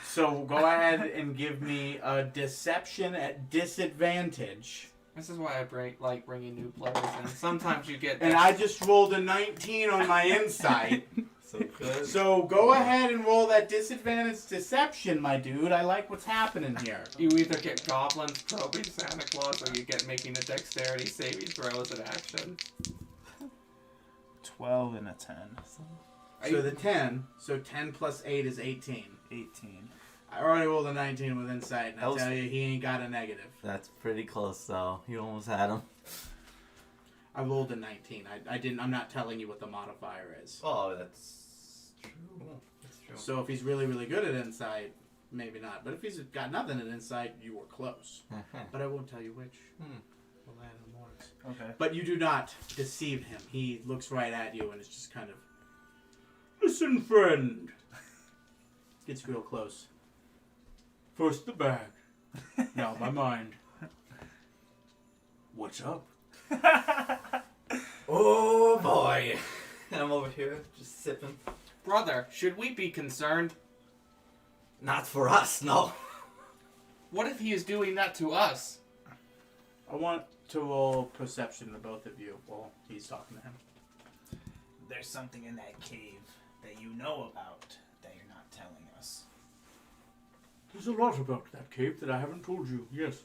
So go ahead and give me a deception at disadvantage. This is why I like bringing new players in. Sometimes you get. And I just rolled a 19 on my insight. So good. So go ahead and roll that disadvantage deception, my dude. I like what's happening here. You either get goblins probing Santa Claus, or you get making a dexterity saving throw as an action. 12 and a 10. So the 10. So 10 plus 8 is 18. 18. I already rolled a 19 with insight, and I That was- tell you, he ain't got a negative. That's pretty close, though. You almost had him. I rolled a 19. I didn't. I'm not telling you what the modifier is. Oh, that's true. That's true. So if he's really, really good at insight, maybe not. But if he's got nothing at insight, you were close. But I won't tell you which. We'll add in the mornings. Okay. But you do not deceive him. He looks right at you and is just kind of Listen, friend. gets real close. First the bag. Now my mind. What's up? Oh boy. I'm over here just sipping. Brother, should we be concerned? Not for us, no. What if he is doing that to us? I want to roll perception to both of you while he's talking to him. There's something in that cave that you know about that you're not telling us. There's a lot about that cave that I haven't told you, yes.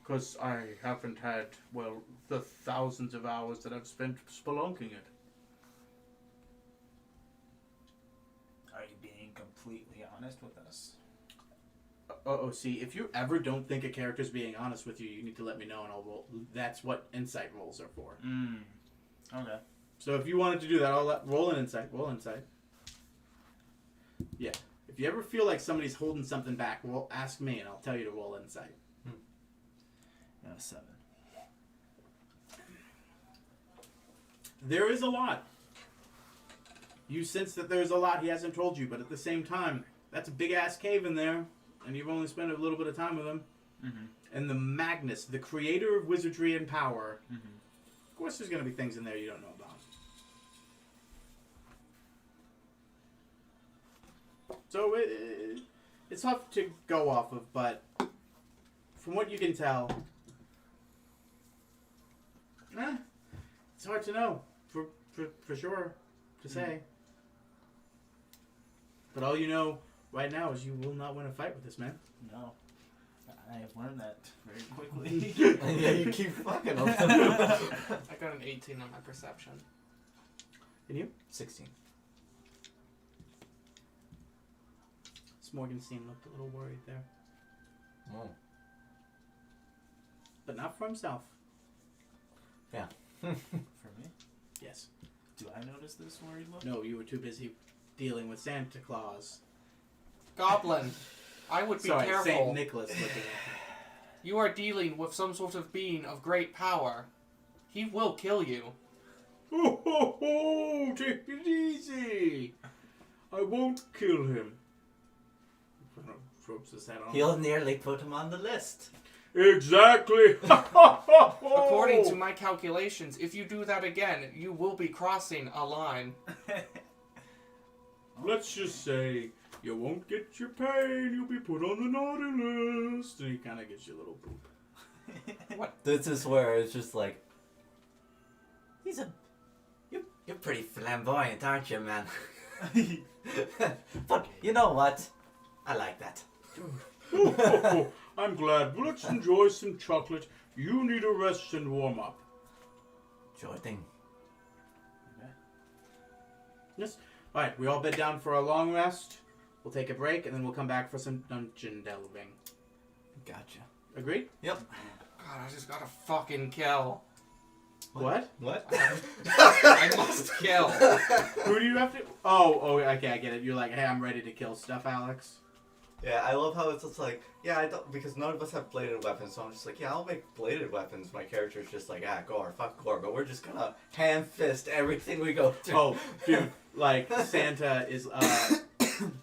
Because I haven't had, well, the thousands of hours that I've spent spelunking it. Are you being completely honest with us? See, if you ever don't think a character's being honest with you, you need to let me know and I'll roll. That's what insight rolls are for. Okay. So if you wanted to do that, I'll roll an insight. Roll insight. Yeah. If you ever feel like somebody's holding something back, well, ask me and I'll tell you to roll insight. 7. There is a lot. You sense that there's a lot he hasn't told you, but at the same time, that's a big-ass cave in there, and you've only spent a little bit of time with him. Mm-hmm. And the Magnus, the creator of wizardry and power, Mm-hmm. of course there's going to be things in there you don't know about. So it's tough to go off of, but from what you can tell, it's hard to know for sure to say. But all you know right now is you will not win a fight with this man. No. I have learned that very quickly. Yeah, you keep fucking them. I got an 18 on my perception. And you? 16. Morgenstein looked a little worried there. Oh. But not for himself. Yeah. For me? Yes. Do I notice this worried look? No, you were too busy dealing with Santa Claus. Goblin, I would be Sorry, careful. Saint Nicholas looking at You are dealing with some sort of being of great power. He will kill you. Ho ho ho! Take it easy. I won't kill him. Ropes his head on. He'll nearly put him on the list. Exactly. According to my calculations, if you do that again, you will be crossing a line. Let's just say you won't get your pay. You'll be put on the naughty list. So he kind of gives you a little poop. This is where it's just like, you're pretty flamboyant, aren't you, man? But you know what? I like that. Oh, I'm glad. Well, let's enjoy some chocolate. You need a rest and warm up. Sure thing. Yes. All right, we all bed down for a long rest. We'll take a break and then we'll come back for some dungeon delving. Gotcha. Agreed? Yep. God, I just gotta fucking kill. What? What? I must kill. Who do you have to? Oh, okay, I get it. You're like, hey, I'm ready to kill stuff, Alex. Yeah, I love how it's just like, yeah, I don't, because none of us have bladed weapons, so I'm just like, yeah, I'll make bladed weapons. My character's just like, gore, fuck gore, but we're just gonna hand fist everything we go to. Oh, dude, like Santa is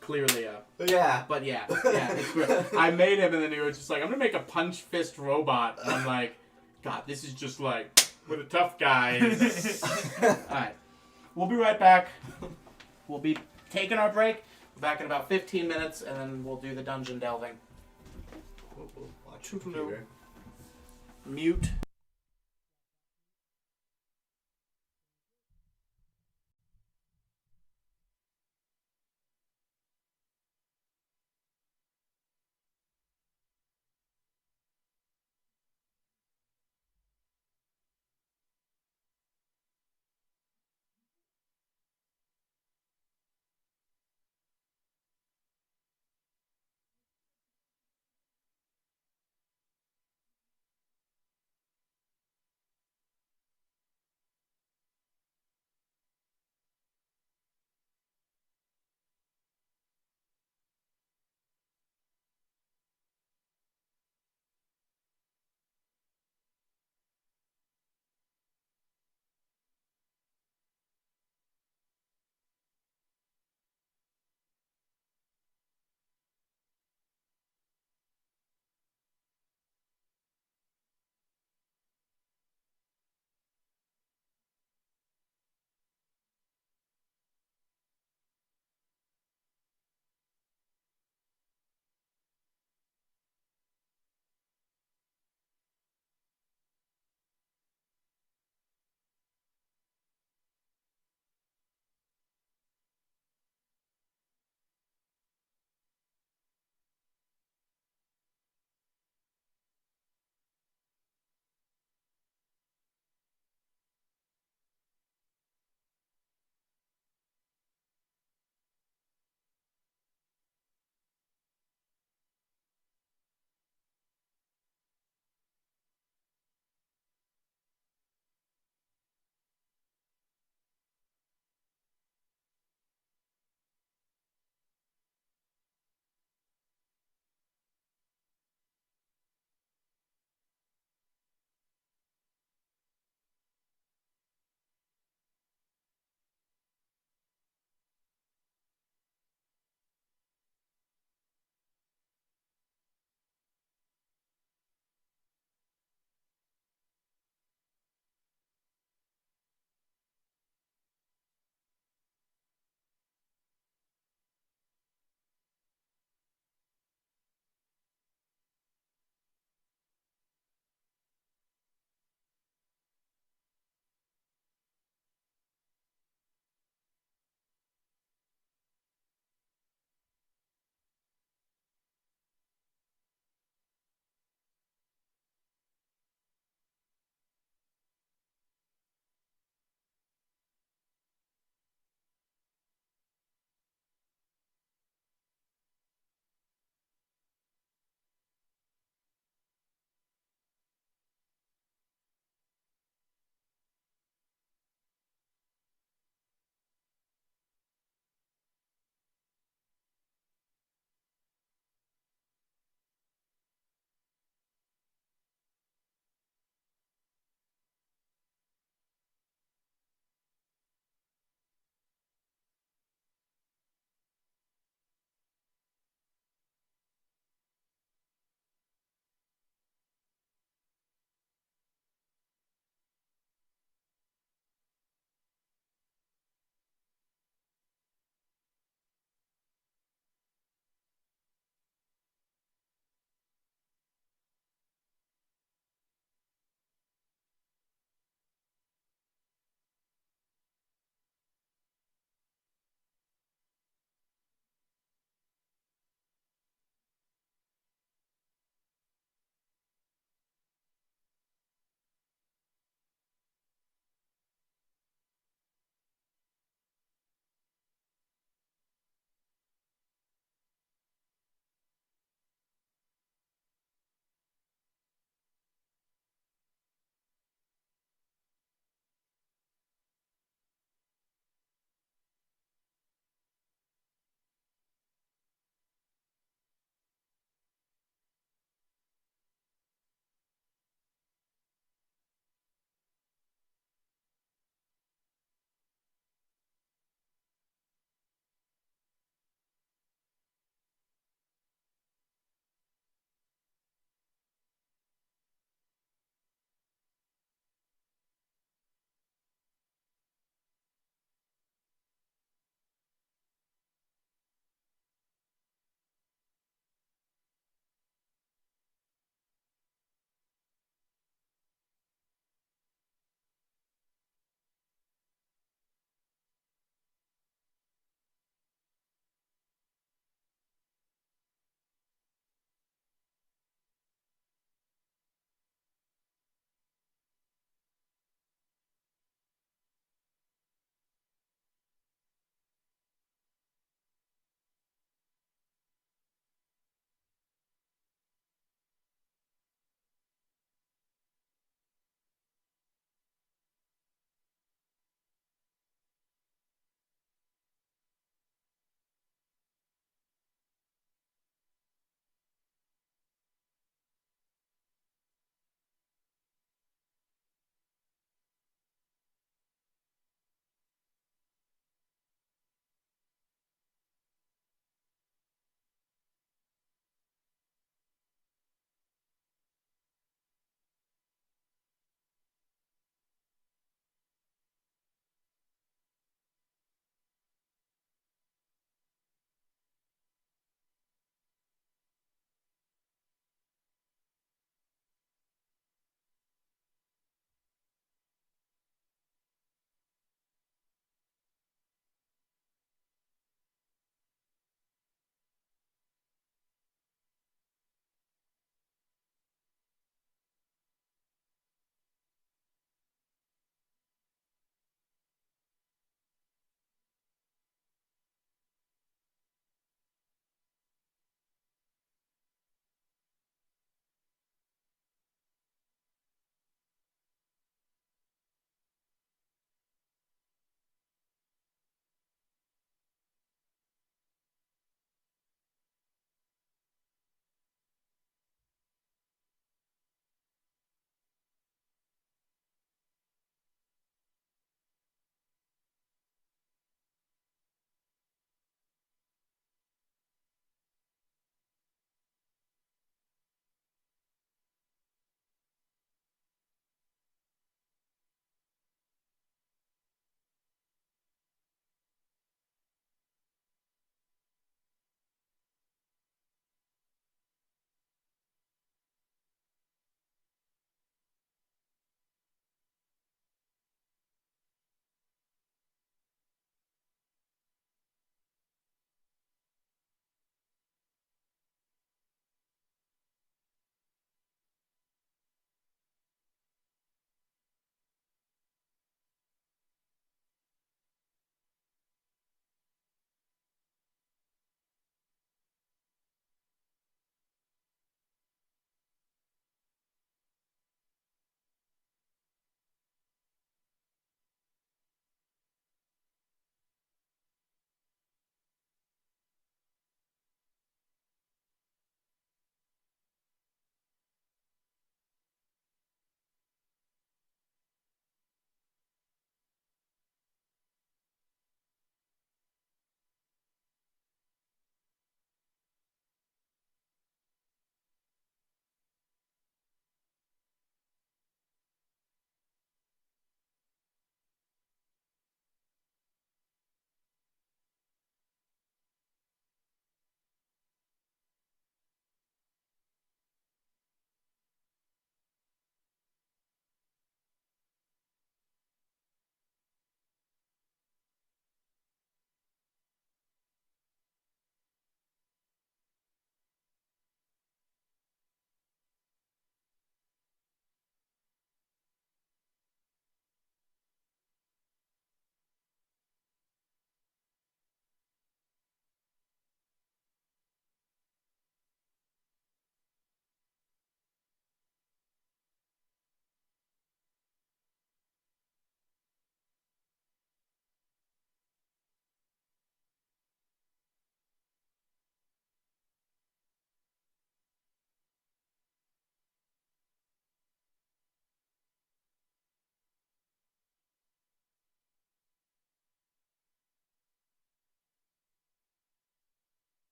clearly a. Yeah. But yeah, it's great. I made him, and then he was just like, I'm gonna make a punch fist robot. And I'm like, God, this is just like where the tough guy is. All right, we'll be right back. We'll be taking our break. Back in about 15 minutes, and then we'll do the dungeon delving. We'll watch Toodaloo. computer. Mute.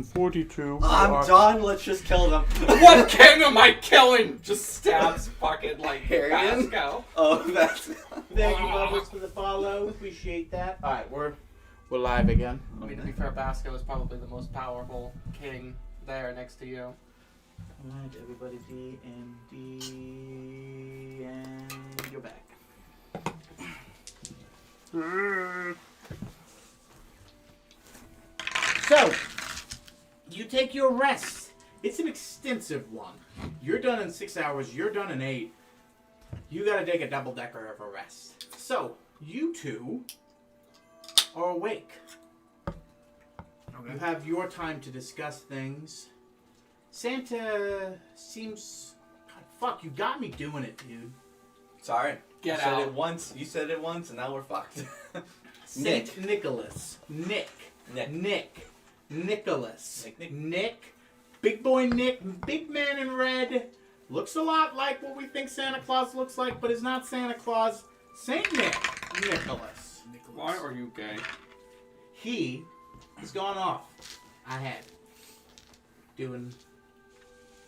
42. I'm done. Let's just kill them. What king am I killing? Just stabs fucking like Harrigan? Pascal. Oh, that's. Thank you, Bubbles, for the follow. Appreciate that. All right, we're live again. I mean, to be fair, Basco is probably the most powerful king there next to you. All right, everybody, D&D, and you're back. So, you take your rest. It's an extensive one. You're done in 6 hours. You're done in 8. You gotta take a double-decker of a rest. So, you two are awake. You have your time to discuss things. Santa seems... God, fuck, you got me doing it, dude. Sorry. Get you out. Said it once. You said it once, and now we're fucked. Saint Nicholas. Nick. Nicholas. Nick. Big boy Nick. Big man in red. Looks a lot like what we think Santa Claus looks like, but is not Santa Claus. Saint Nick. Nicholas. Why are you gay? He has gone off ahead. Doing...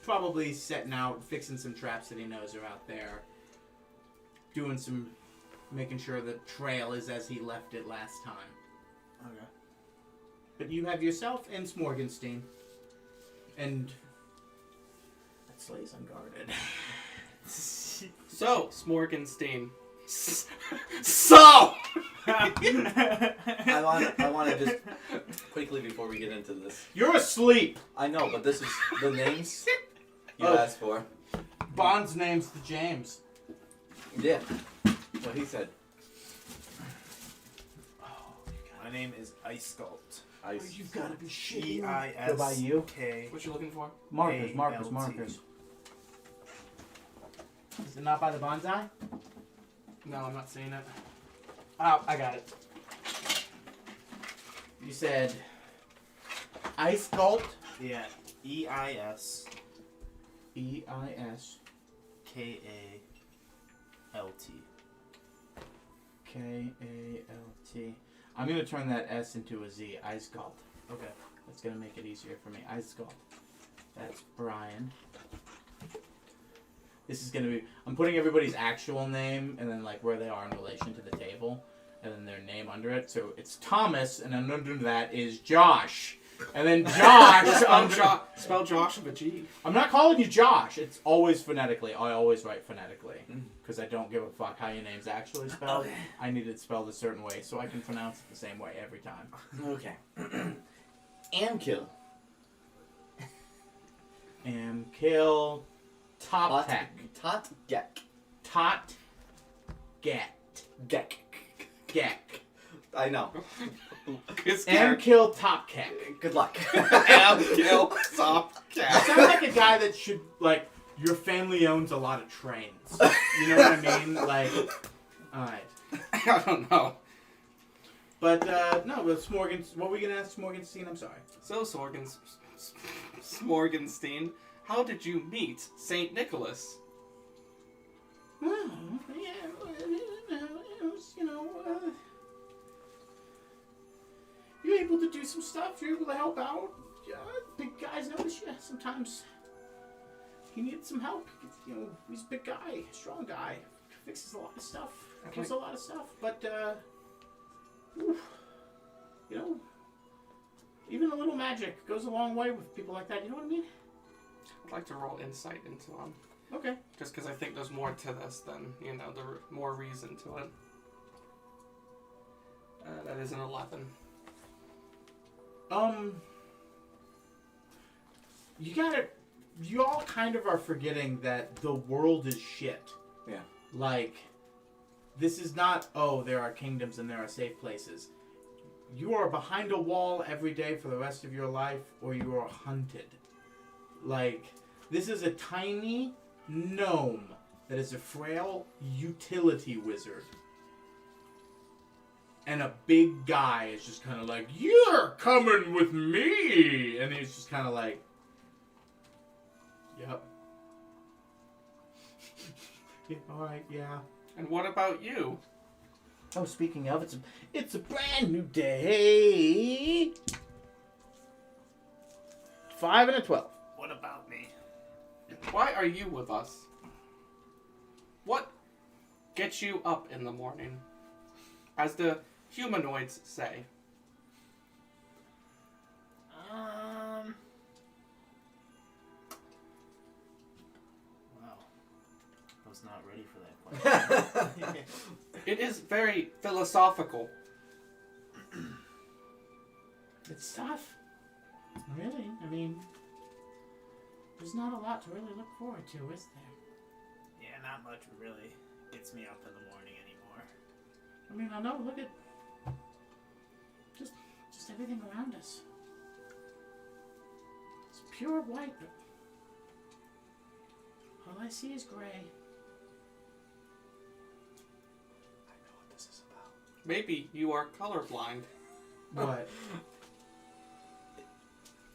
Probably setting out, fixing some traps that he knows are out there. Doing some... Making sure the trail is as he left it last time. Okay. But you have yourself and Smorgenstein. And... That sleigh's unguarded. So, Smorgenstein. So! I want to just quickly before we get into this. You're asleep! I know, but this is the names you Oh. asked for. Bond's name's the James. Yeah. What he said. My name is Ice Sculpt. Ice. You've got to be shitting. E-I-S-K. Go by you. What you looking for? Markers. A-L-T. Is it not by the bonsai? No, I'm not seeing it. Oh, I got it. You said... Ice Sculpt? Yeah. E-I-S. E-I-S... K-A-L-T. K-A-L-T. I'm going to turn that S into a Z. Ice Sculpt. Okay. That's going to make it easier for me. Ice Sculpt. That's Brian. This is going to be... I'm putting everybody's actual name and then like where they are in relation to the table. And then their name under it. So it's Thomas and then under that is Josh. And then Josh... Spell Josh with a G. I'm not calling you Josh. It's always phonetically. I always write phonetically. Because I don't give a fuck how your name's actually spelled. I need it spelled a certain way so I can pronounce it the same way every time. Okay. Amkill. Amkill Top Tech. Tot Gek. Tot Get. Gek. Gek. I know. Amkill Top Kek. Good luck. Amkill Top You Gek. sound like a guy that should, like, your family owns a lot of trains. You know what I mean? Like, alright. I don't know. But, no, but Smorgens... What were we going to ask Smorgenstein? I'm sorry. So, Smorgenstein, how did you meet Saint Nicholas? Well, yeah, it was, you're able to do some stuff, you're able to help out. Big guys notice you sometimes. He needs some help. He's a big guy, strong guy. Fixes a lot of stuff. Does a lot of stuff. But, even a little magic goes a long way with people like that. You know what I mean? I'd like to roll insight into him. Okay. Just because I think there's more to this than, the more reason to it. That is an 11. You all kind of are forgetting that the world is shit. Yeah. Like, this is not, there are kingdoms and there are safe places. You are behind a wall every day for the rest of your life, or you are hunted. Like, this is a tiny gnome that is a frail utility wizard. And a big guy is just kind of like, you're coming with me! And he's just kind of like, yep. Yeah, alright, yeah. And what about you? Oh, speaking of, it's a brand new day. 5 and a 12. What about me? Why are you with us? What gets you up in the morning? As the humanoids say. Wow. I was not ready for that question. It is very philosophical. It's tough. Really? I mean, there's not a lot to really look forward to, is there? Yeah, not much really gets me up in the morning anymore. I mean, I know, look at just everything around us. It's pure white, but all I see is gray. I know what this is about. Maybe you are colorblind. What?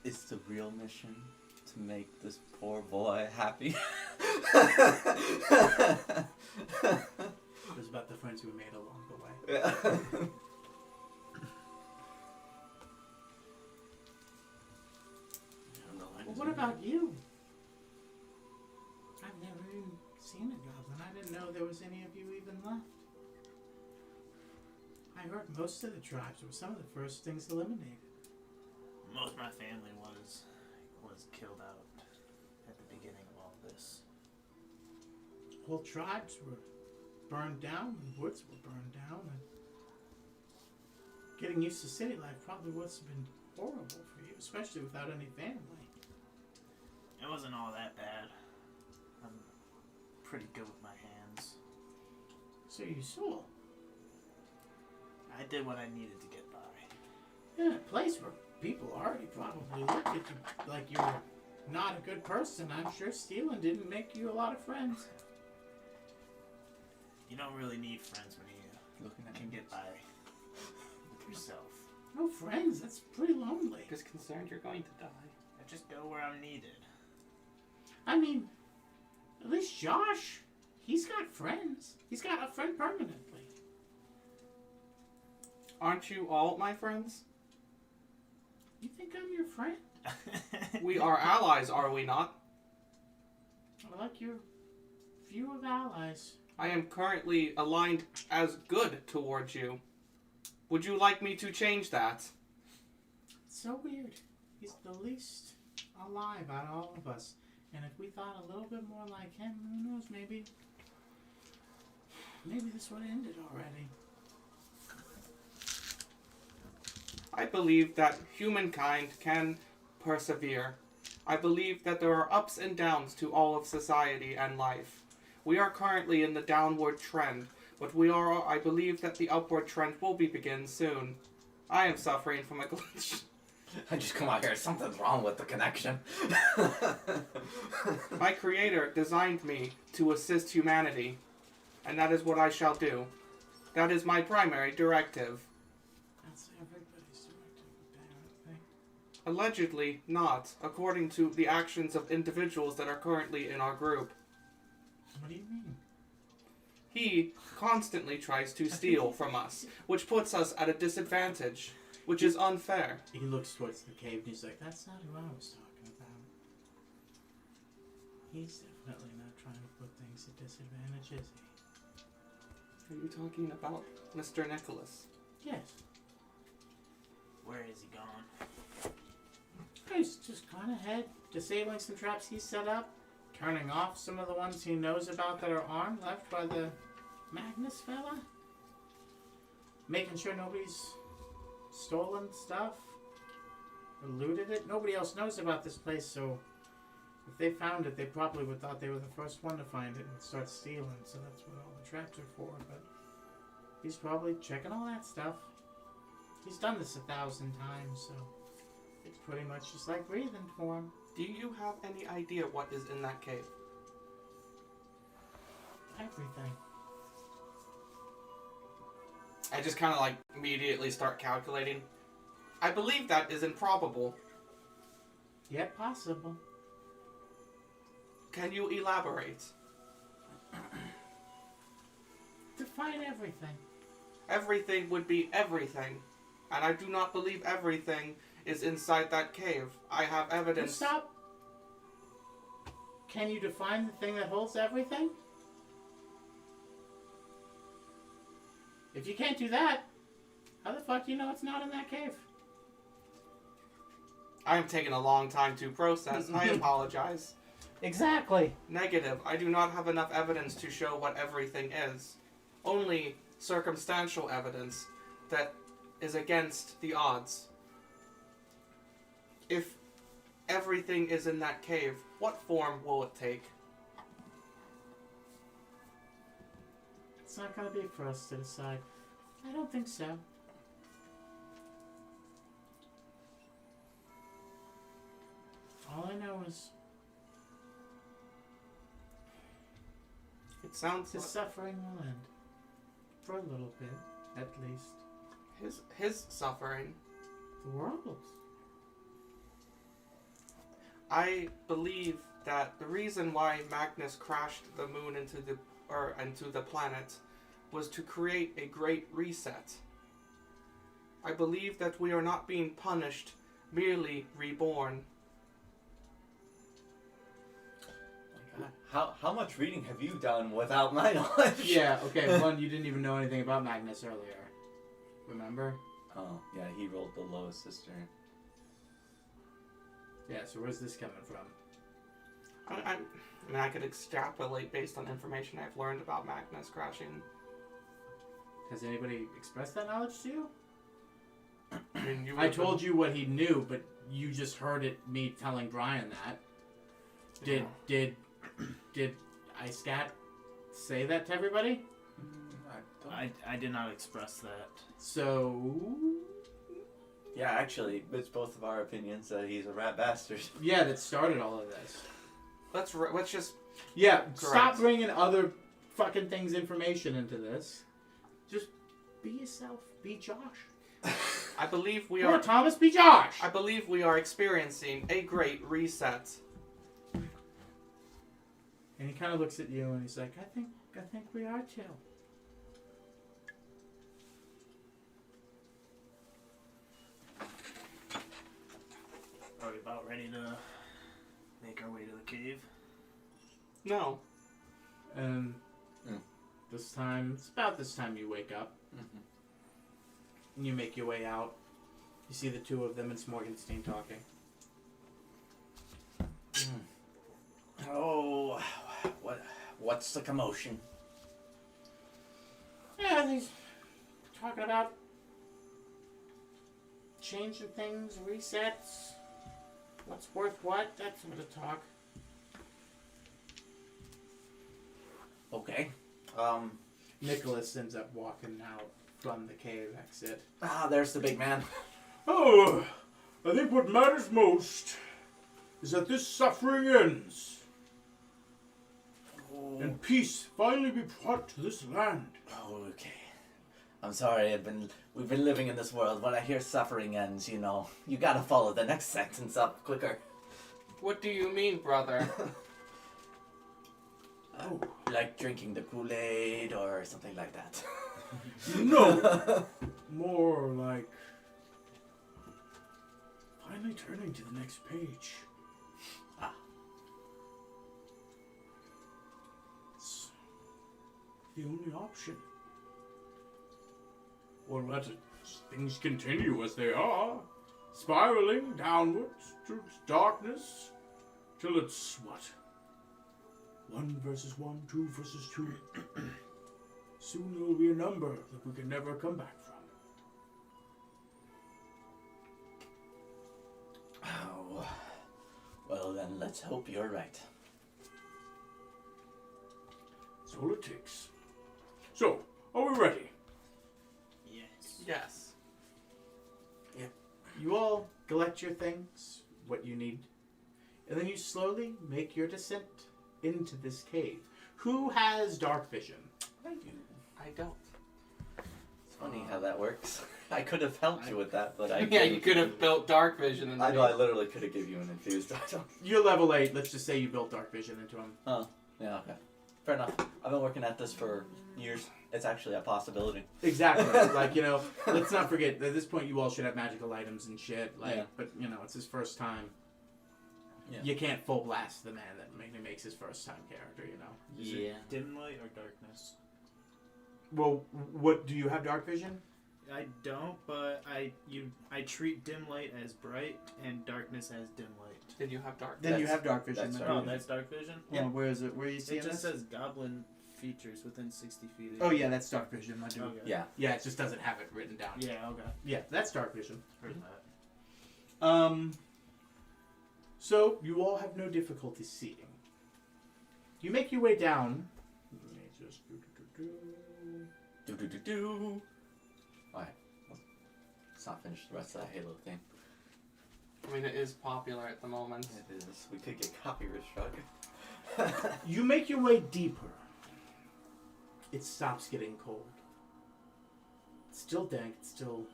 Is the real mission to make this poor boy happy? It was about the friends we made along the way. Yeah. Well, what about you? I've never even seen a goblin. I didn't know there was any of you even left. I heard most of the tribes were some of the first things eliminated. Most of my family was killed out at the beginning of all this. Whole tribes were burned down and woods were burned down, and getting used to city life probably would have been horrible for you, especially without any family. It wasn't all that bad. I'm pretty good with my hands. So you saw. I did what I needed to get by. In a place where people already probably looked at you like you were not a good person, I'm sure stealing didn't make you a lot of friends. You don't really need friends when you Looking at can me. get by with yourself. No friends, that's pretty lonely. Just concerned you're going to die. I just go where I'm needed. I mean, at least Josh, he's got friends. He's got a friend permanently. Aren't you all my friends? You think I'm your friend? We are allies, are we not? I like your view of allies. I am currently aligned as good towards you. Would you like me to change that? It's so weird. He's the least alive out of all of us. And if we thought a little bit more like him, who knows, maybe this would have ended already. I believe that humankind can persevere. I believe that there are ups and downs to all of society and life. We are currently in the downward trend, but I believe that the upward trend will begin soon. I am suffering from a glitch. I just come out here, something's wrong with the connection. My creator designed me to assist humanity, and that is what I shall do. That is my primary directive. That's everybody's directive, apparently. Allegedly not, according to the actions of individuals that are currently in our group. What do you mean? He constantly tries to steal from us, which puts us at a disadvantage, which is unfair. He looks towards the cave and he's like, that's not who I was talking about. He's definitely not trying to put things at disadvantage, is he? Are you talking about Mr. Nicholas? Yes. Where is he gone? He's just gone ahead, disabling some traps he set up, turning off some of the ones he knows about that are armed, left by the Magnus fella. Making sure nobody's stolen stuff or looted it. Nobody else knows about this place, so if they found it, they probably would thought they were the first one to find it and start stealing, so that's what all the traps are for, but he's probably checking all that stuff. He's done this 1,000 times, so it's pretty much just like breathing for him. Do you have any idea what is in that cave? Everything. I just kind of immediately start calculating. I believe that is improbable. Yet possible. Can you elaborate? Define everything. Everything would be everything, and I do not believe everything is inside that cave. I have evidence. Stop. Can you define the thing that holds everything? If you can't do that, how the fuck do you know it's not in that cave? I am taking a long time to process. I apologize. Exactly. Negative. I do not have enough evidence to show what everything is. Only circumstantial evidence that is against the odds. If everything is in that cave, what form will it take? It's not gonna be for us to decide. I don't think so. All I know is It sounds the suffering will end. For a little bit, at least. his suffering. The world's. I believe that the reason why Magnus crashed the moon into the planet was to create a great reset. I believe that we are not being punished, merely reborn. How much reading have you done without my knowledge? Yeah, okay, one, you didn't even know anything about Magnus earlier. Remember? Oh, yeah, he rolled the lowest sister. Yeah, so where's this coming from? I mean, I could extrapolate based on information I've learned about Magnus crashing. Has anybody expressed that knowledge to you? I mean, I told you what he knew, but you just heard it me telling Brian that. Did I scat say that to everybody? I did not express that. So Yeah, actually, it's both of our opinions that he's a rat bastard. yeah, that started all of this. Let's just Yeah, Correct. stop bringing other fucking things, information into this. Just be yourself. Be Josh. I believe we Poor are Thomas, be Josh. I believe we are experiencing a great reset. And he kind of looks at you and he's like, I think we are too. Are we about ready to make our way to the cave? No. And Mm. this time, it's about this time you wake up. And you make your way out. You see the two of them and Smorgenstein talking. Oh, what's the commotion? Yeah, he's talking about changing things, resets, what's worth what, that sort of talk. Okay. Nicholas ends up walking out from the cave exit. There's the big man. Oh, I think what matters most is that this suffering ends. And peace finally be brought to this land. Oh, okay. I'm sorry, we've been living in this world. When I hear suffering ends, you gotta follow the next sentence up quicker. What do you mean, brother? Like drinking the Kool-Aid or something like that. No! More like finally turning to the next page. It's the only option. Or let things continue as they are, spiraling downwards to darkness, till it's what? 1 versus 1, 2 versus 2. Soon there will be a number that we can never come back from. Oh, well then, let's hope you're right. That's all it takes. So, are we ready? Yes. Yes. You all collect your things, what you need, and then you slowly make your descent into this cave. Who has dark vision? I do. I don't. It's funny how that works. I could have helped you with that, but I Yeah, you could have built dark vision and I know, I literally could have given you an infused item. You're level 8. Let's just say you built dark vision into him. Oh, yeah, okay. Fair enough. I've been working at this for years. It's actually a possibility. Exactly. Like, you know, let's not forget, at this point you all should have magical items and shit. Like, Yeah. But, you know, it's his first time. Yeah. You can't full blast the man that makes his first time character, you know? Is it dim light or darkness? Well, what, do you have dark vision? I don't, but I treat dim light as bright and darkness as dim light. Did you have dark? Then you have dark vision. that's then. dark Oh, that's dark vision? Yeah. Where is it? Where are you seeing It just this? says goblin features within 60 feet of Oh, you. yeah, that's dark vision. I do. Okay. Yeah. Yeah, it just doesn't have it written down. Yeah, okay. Yeah, that's dark vision. Heard that. So you all have no difficulty seeing. You make your way down. Let me just Do. Alright. Let's not finish the rest of that Halo thing. I mean, it is popular at the moment. It is. We could get copyright struck. You make your way deeper. It stops getting cold. It's still dank. It's still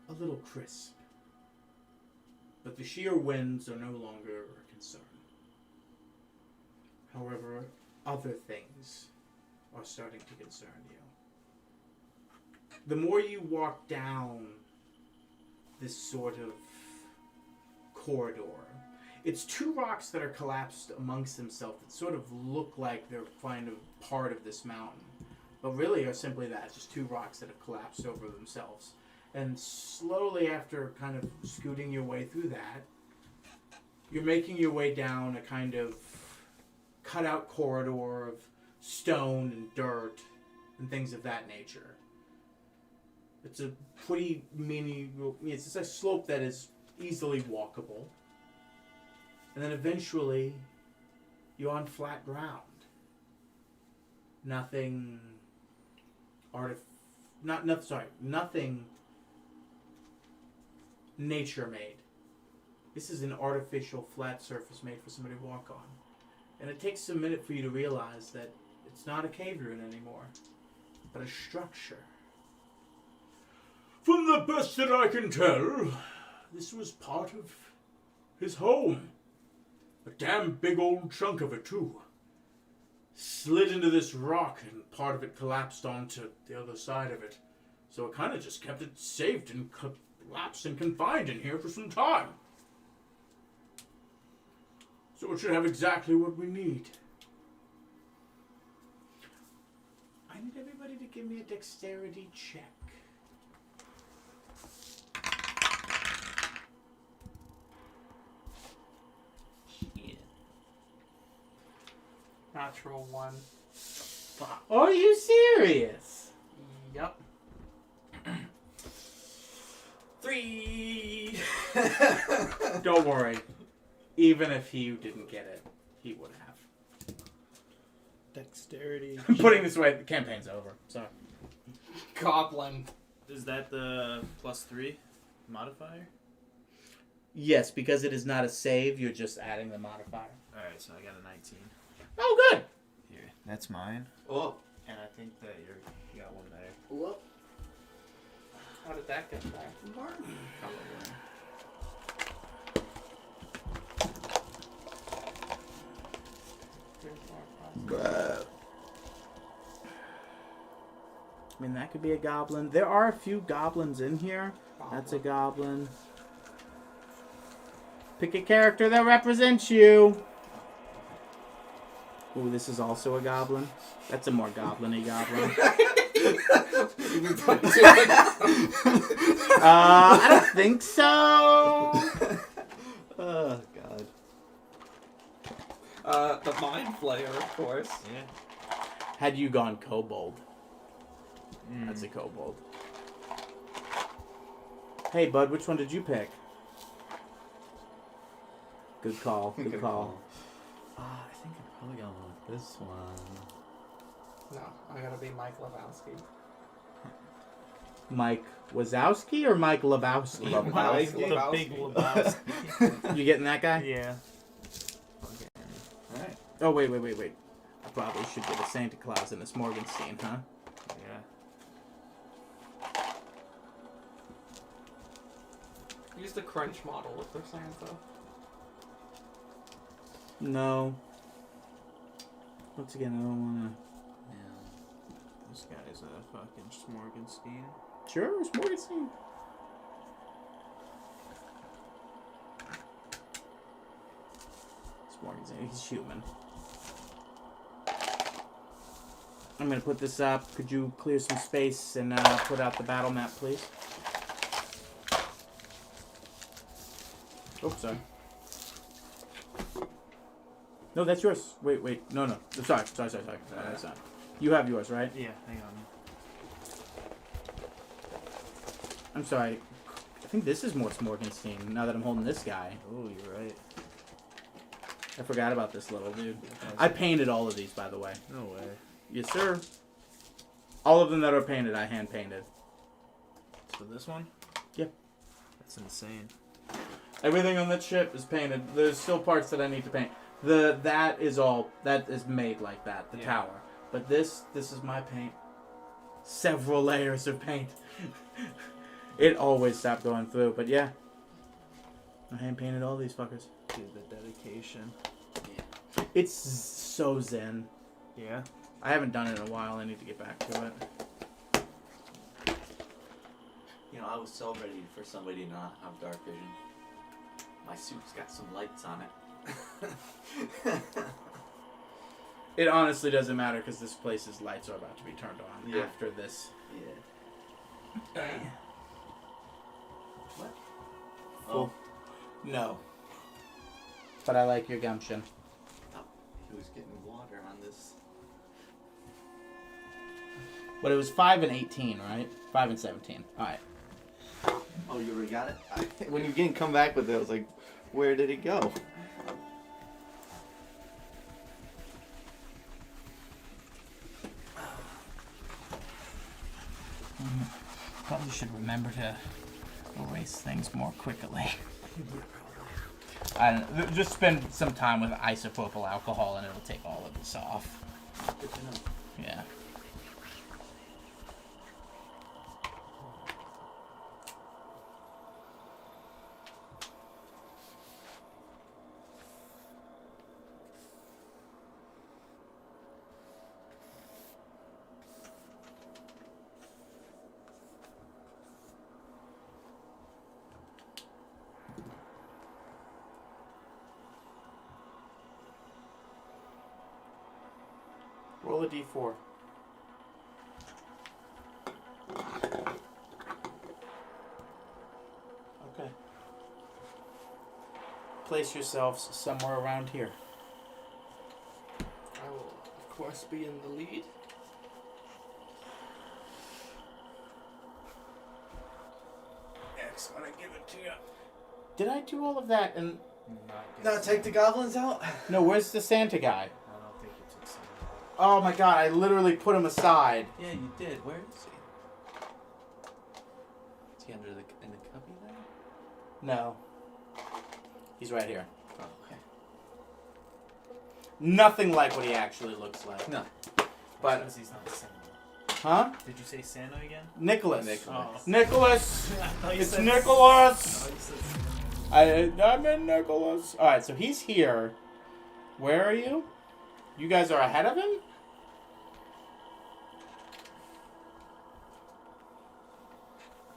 a little crisp. But the sheer winds are no longer a concern. However, other things are starting to concern you. The more you walk down this sort of corridor, it's two rocks that are collapsed amongst themselves that sort of look like they're kind of part of this mountain, but really are simply that, just two rocks that have collapsed over themselves. And slowly, after kind of scooting your way through that, you're making your way down a kind of cutout corridor of stone and dirt and things of that nature. It's a pretty it's just a slope that is easily walkable. And then eventually, you're on flat ground. Nothing nothing nature made. This is an artificial flat surface made for somebody to walk on. And it takes a minute for you to realize that it's not a cave ruin anymore, but a structure. From the best that I can tell, this was part of his home. A damn big old chunk of it, too. Slid into this rock, and part of it collapsed onto the other side of it. So it kind of just kept it safe and collapsed and confined in here for some time. So it should have exactly what we need. I need everybody to give me a dexterity check. Natural 1. Are you serious? Yep. 3. Don't worry. Even if he didn't get it, he would have. Dexterity. I'm putting this away. The campaign's over. Sorry. Goblin. Is that the +3 modifier? Yes, because it is not a save, you're just adding the modifier. Alright, so I got a 19. Oh, good. Here, that's mine. Oh. And I think that you got one there. Whoop. How did that get there? I mean, that could be a goblin. There are a few goblins in here. That's a goblin. Pick a character that represents you. Ooh, this is also a goblin. That's a more goblin-y goblin. I don't think so. Oh, God. The Mind Flayer, of course. Yeah. Had you gone kobold? That's a kobold. Hey, bud, which one did you pick? Good call. Good call. I think I'm probably going with this one. No, I gotta be Mike Lebowski. Mike Wazowski or Mike Lebowski? Mike The Lebowski. big Lebowski. You getting that guy? Yeah. Alright. Oh, wait. I probably should get a Santa Claus in this Morgenstein, huh? Yeah. Use the crunch model with their Santa. No. Once again, I don't wanna. Yeah. This guy's a fucking Smorgenstein. Sure, it's Morgenstein. It's Morgenstein. He's human. I'm gonna put this up. Could you clear some space and put out the battle map, please? Oh, sorry. No, that's yours. Wait. No. Sorry. No, that's not. You have yours, right? Yeah, hang on. I'm sorry. I think this is more Morgenstein now that I'm holding this guy. Oh, you're right. I forgot about this little dude. I painted all of these, by the way. No way. Yes, sir. All of them that are painted, I hand painted. So this one? Yep. That's insane. Everything on that ship is painted. There's still parts that I need to paint. That is made like that. The Yeah. tower. But this is my paint. Several layers of paint. It always stopped going through. But yeah, I hand painted all these fuckers. Dude, the dedication. It's so zen. Yeah. I haven't done it in a while. I need to get back to it. You know, I was so ready for somebody to not have dark vision. My suit's got some lights on it. It honestly doesn't matter because this place's lights are about to be turned on Yeah. after this. Yeah. What? Oh. No. But I like your gumption. He was getting water on this. But it was 5 and 18, right? 5 and 17. All right. Oh, you already got it? When you didn't come back with it, I was like, where did it go? Probably should remember to erase things more quickly. I don't know. Just spend some time with isopropyl alcohol and it'll take all of this off. Good to know. Yeah. Roll a d4. Okay. Place yourselves somewhere around here. I will, of course, be in the lead. X, when I give it to you. Did I do all of that? And Not take the goblins out? no, where's the Santa guy? I don't think you took some. Oh my god, I literally put him aside. Yeah, you did. Where is he? Is he under in the cubby there? No. He's right here. Oh, okay. Nothing like what he actually looks like. No. But, Because he's not Santa. huh? Did you say Santa again? Nicholas. Nicholas. Nicholas! I thought you It's said Nicholas! I thought you said Santa. I'm in Nicholas. Alright, so he's here. Where are you? You guys are ahead of him?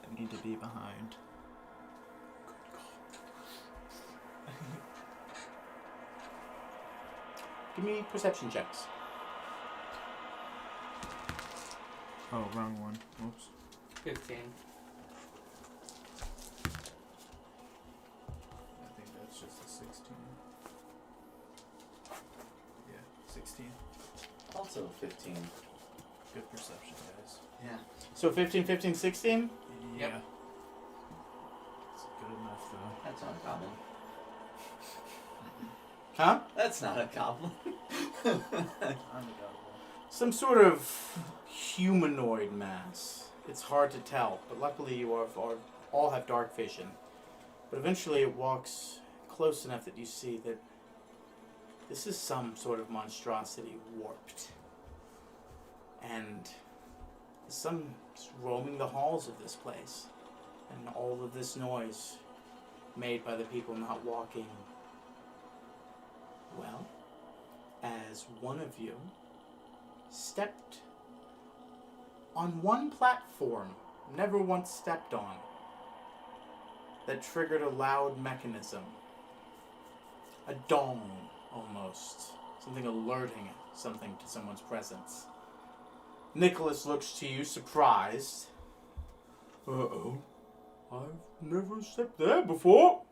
I need to be behind. Give me perception checks. Oh, wrong one. Oops. 15. I think that's just a 16. Yeah, 16. Also 15. Good perception, guys. Yeah. So 15, 15, 16? Yeah. Yep. It's good enough, though. That's not a goblin. Huh? That's not a goblin. I'm a goblin. Some sort of humanoid mass. It's hard to tell, but luckily you all have dark vision. But eventually it walks close enough that you see that this is some sort of monstrosity warped. And some roaming the halls of this place. And all of this noise made by the people not walking, well, as as one of you stepped on one platform never once stepped on that triggered a loud mechanism. A dong, almost. Something alerting something to someone's presence. Nicholas looks to you, surprised. Uh-oh. I've never stepped there before.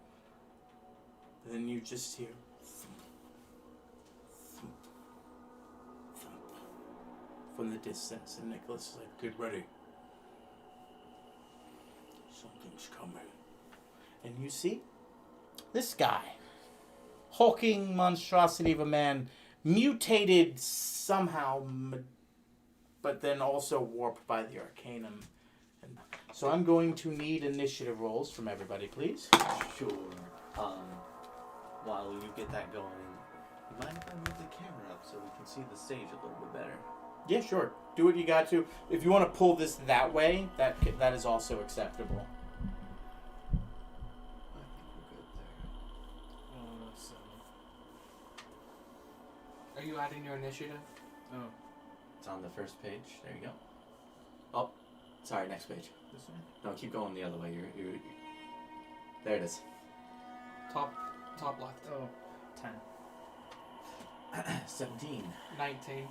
Then you just hear thump, thump, thump from the distance, and Nicholas is like, Get ready. Something's coming. and you see this guy, hulking monstrosity of a man, mutated somehow, but then also warped by the Arcanum. And so I'm going to need initiative rolls from everybody, please. Sure. While you get that going, you mind if I move the camera up so we can see the stage a little bit better? Yeah, sure. Do what you got to. If you want to pull this that way, that is also acceptable. I think we're good there. So, Are you adding your initiative? oh, It's on the first page. There you go. Oh, sorry, next page. this one? No, keep going the other way. You're there it is. Top left. Oh, 10. 17. 19.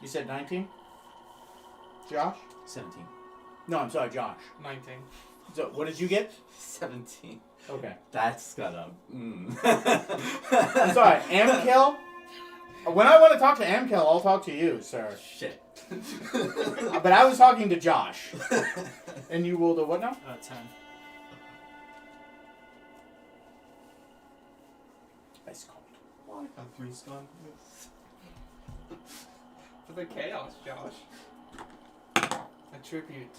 You said 19? Josh? 17. No, I'm sorry, Josh. 19. So, what did you get? 17. Okay. That's got a. I'm sorry, Amkel? When I want to talk to Amkel, I'll talk to you, sir. Shit. But I was talking to Josh. And you rolled a what now? 10. Ice cold. Why have we gone For the chaos, Josh. A tribute.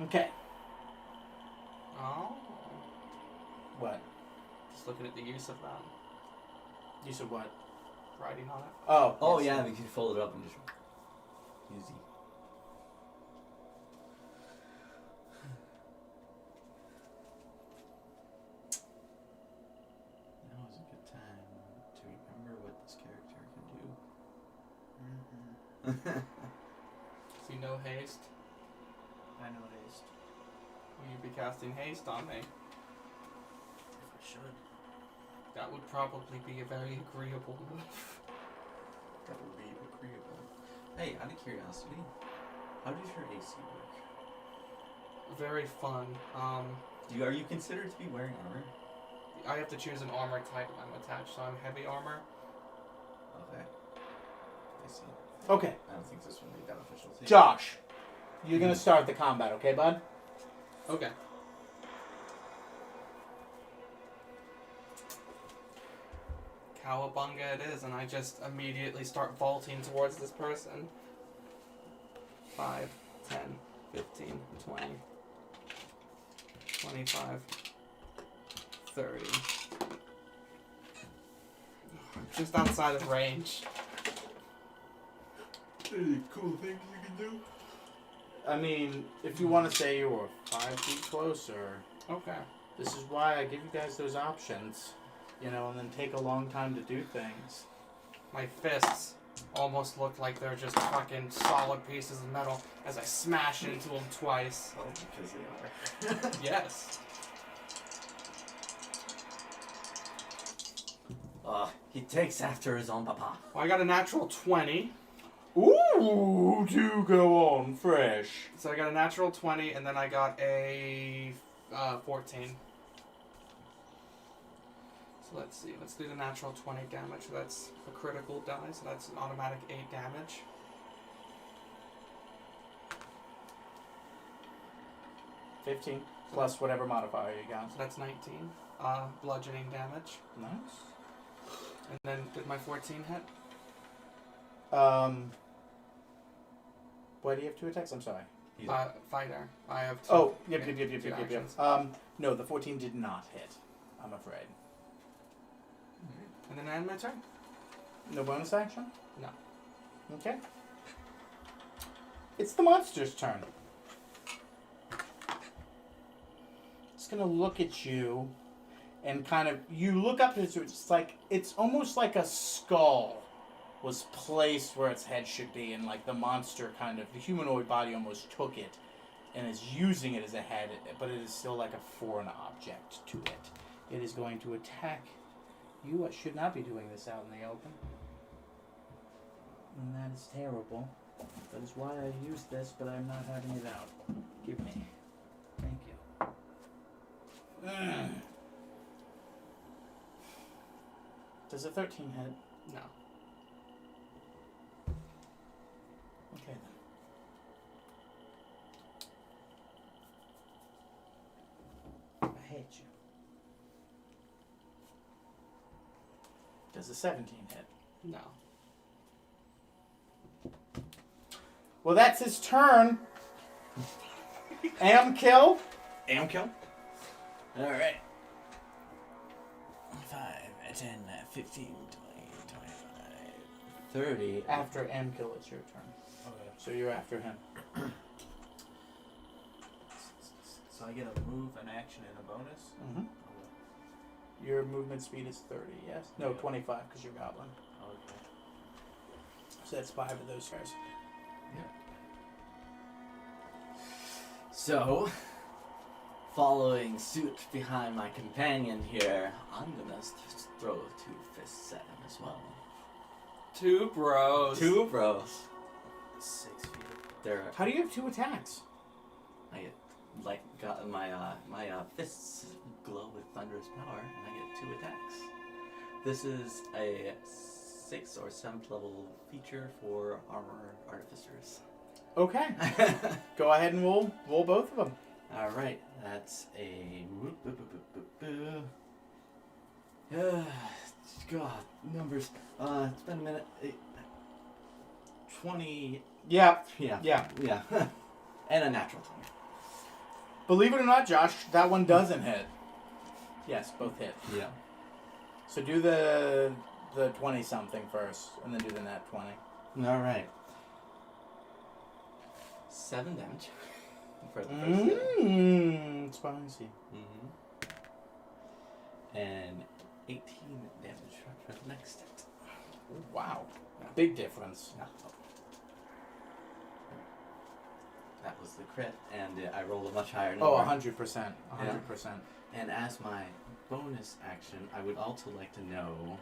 Okay. Oh. What? Just looking at the use of that. You said what? Writing on it. Oh. Oh, yes. yeah, we can fold it up and just. Easy. Now is a good time to remember what this character can do. See no haste. I know haste. Will you be casting haste on me? If I should. That would probably be a very agreeable move. That would be agreeable. Hey, out of curiosity, how does your AC work? Very fun. Are you considered to be wearing armor? I have to choose an armor type when I'm attached, so I'm heavy armor. Okay. I see. Okay. I don't think this would be beneficial to you. Josh, you're going to start the combat, okay, bud? Okay. Cowabunga it is, and I just immediately start vaulting towards this person. 5, 10, 15, 20, 25, 30. Just outside of range. Any cool things you can do? I mean, if you want to say you were 5 feet closer, Okay. this is why I give you guys those options. You know, and then take a long time to do things. My fists almost look like they're just fucking solid pieces of metal as I smash into them twice. Oh, because they are. Yes. He takes after his own papa. Well, I got a natural 20. Ooh, do go on fresh. So I got a natural 20, and then I got a 14. So let's see. Let's do the natural 20 damage. So that's a critical die, so that's an automatic 8 damage. $15 plus whatever modifier you got. So that's 19. Bludgeoning damage. Nice. And then did my 14 hit? Why do you have 2 attacks? I'm sorry. Fighter. I have 2. Oh, yep. two actions. No, the 14 did not hit. I'm afraid. And then I end my turn. No bonus action? No. Okay. It's the monster's turn. It's gonna look at you, and kind of you look up. It's almost like a skull was placed where its head should be, and like the monster the humanoid body almost took it, and is using it as a head, but it is still like a foreign object to it. It is going to attack you. I should not be doing this out in the open, and that is terrible. That is why I used this, but I'm not having it out. Give me. Thank you. Does a 13 hit? No. Okay then. I hate you. Does a 17 hit? No. Well, that's his turn. Am kill. Am kill? Alright. 5, 10, 15, 20, 25, 30. After Am kill, it's your turn. Okay. So you're after him. So I get a move, an action, and a bonus. Mm-hmm. Your movement speed is 30, yes? No, 25 because you're goblin. Okay. So that's 5 of those guys. So, following suit behind my companion here, I'm gonna throw 2 fists at him as well. 2 bros. 2 bros. 6 feet. They're How do you have 2 attacks? I get got my fists glow with thunderous power, and I get 2 attacks. This is a 6th or 7th level feature for armor artificers. Okay. Go ahead and roll both of them. All right, that's a God numbers. It's been a minute. 20. Yeah. Yeah. And a natural 20. Believe it or not, Josh, that one doesn't hit. Yes, both hit. Yeah. So do the 20 something first, and then do the nat 20. All right. 7 damage for the first hit. Spicy. Mm-hmm. And 18 damage for the next hit. Wow. Big difference. Yeah. That was the crit, and I rolled a much higher number. Oh, 100%. 100%. And as my bonus action, I would also like to know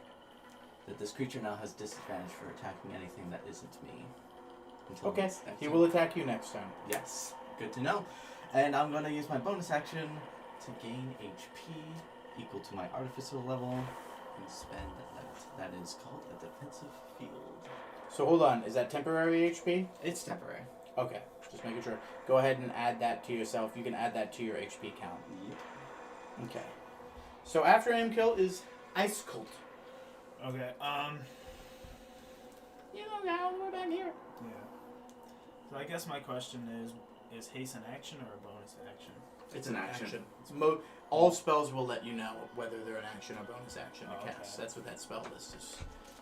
that this creature now has disadvantage for attacking anything that isn't me. Until Okay, next he action. will attack you next time. Yes, good to know. And I'm going to use my bonus action to gain HP equal to my artificer level and spend that is called a defensive field. So hold on, is that temporary HP? It's temporary. Okay, just making sure. Go ahead and add that to yourself. You can add that to your HP count. Yep. Okay. So after aim kill is Ice Cult. Okay, You know now, we're back here. yeah. So I guess my question is haste an action or a bonus action? It's an action. It's all spells will let you know whether they're an action or bonus action to cast. Okay. That's what that spell list is.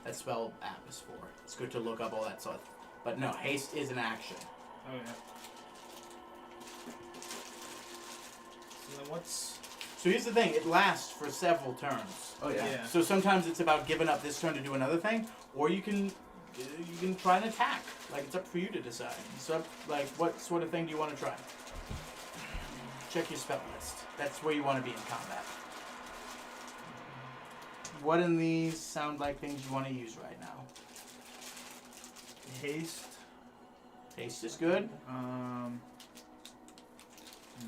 That spell app is for. It's good to look up all that stuff. But no, haste is an action. Okay. So then what's... So here's the thing, it lasts for several turns. Oh, yeah. Yeah. So sometimes it's about giving up this turn to do another thing, or you can try an attack. Like, it's up for you to decide. So, like, what sort of thing do you want to try? Check your spell list. That's where you want to be in combat. What in these sound like things you want to use right now? Haste. Haste is good.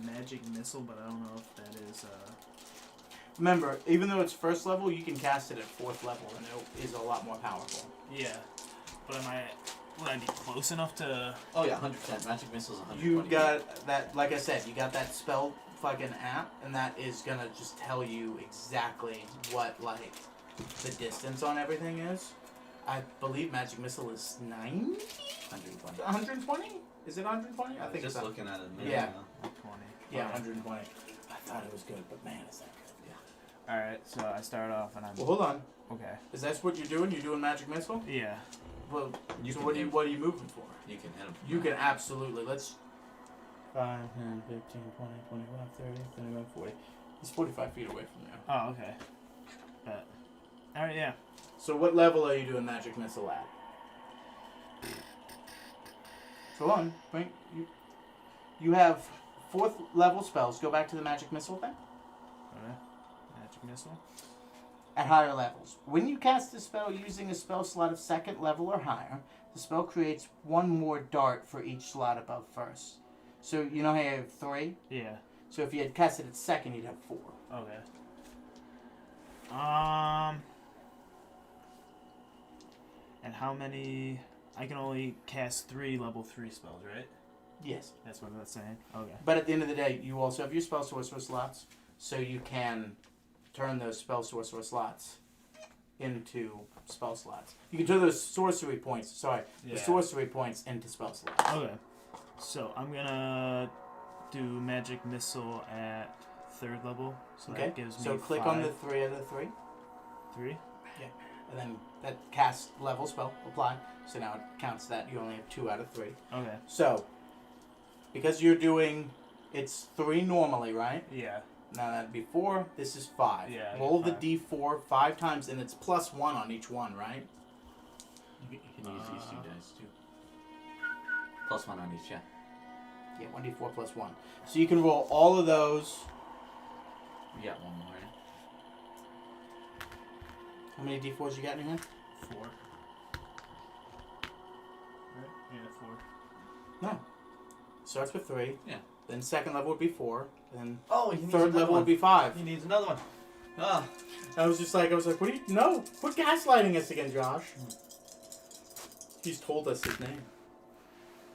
Magic missile, but I don't know if that is, Remember, even though it's first level, you can cast it at 4th level, and it is a lot more powerful. yeah. But would I be close enough to... Oh, yeah, 100%. Magic missile's 120. You got that, like I said, you got that spell fucking app, and that is gonna just tell you exactly what, like, the distance on everything is. I believe Magic Missile is 90? 120. 120? Is it 120? I think just it's looking at it. Yeah. 20. Yeah, Okay. 120. I thought it was good, but man, is that good. Yeah. Alright, so I start off and I'm... Well, hold on. Okay. Is that what you're doing? You're doing Magic Missile? Yeah. Well, You so can what are hit you moving for? You can hit him. You can absolutely. 5, 10, 15, 20, 25, 30, 31, 40. He's 45 feet away from you. Oh, okay. Alright, yeah. So what level are you doing magic missile at? Go on. Wait. You have 4th level spells. Go back to the magic missile thing. Okay. Magic missile. At higher levels. When you cast a spell using a spell slot of 2nd level or higher, the spell creates 1 more dart for each slot above first. So you know how you have 3? Yeah. So if you had cast it at 2nd, you'd have 4. Okay. And how many? I can only cast 3 level 3 spells, right? Yes. That's what that's saying. Okay. But at the end of the day, you also have your spell sorcerer slots, so you can turn those spell sorcerer slots into spell slots. You can turn those sorcery points, the sorcery points into spell slots. Okay. So I'm gonna do magic missile at 3rd level. So Okay. that gives me So click 5. on the 3 of the 3, 3. and then that cast level spell apply. So now it counts that you only have 2 out of 3. Okay. So because you're doing, it's 3 normally, right? Yeah. Now that'd be 4. This is 5. Yeah, I Roll get the d4 5 times, and it's +1 on each one, right? You can use these 2 dice too. +1 on each, yeah. Yeah, 1d4 + 1. So you can roll all of those. We got 1 more. Yeah? How many d4s you got in your hand? 4. Right? Yeah, 4. No. Starts with 3. Yeah. Then 2nd level would be 4. Then Oh, he needs 3rd another level one. would be 5. He needs another one. Ah. I was like, what do you? No, quit gaslighting us again, Josh. He's told us his name.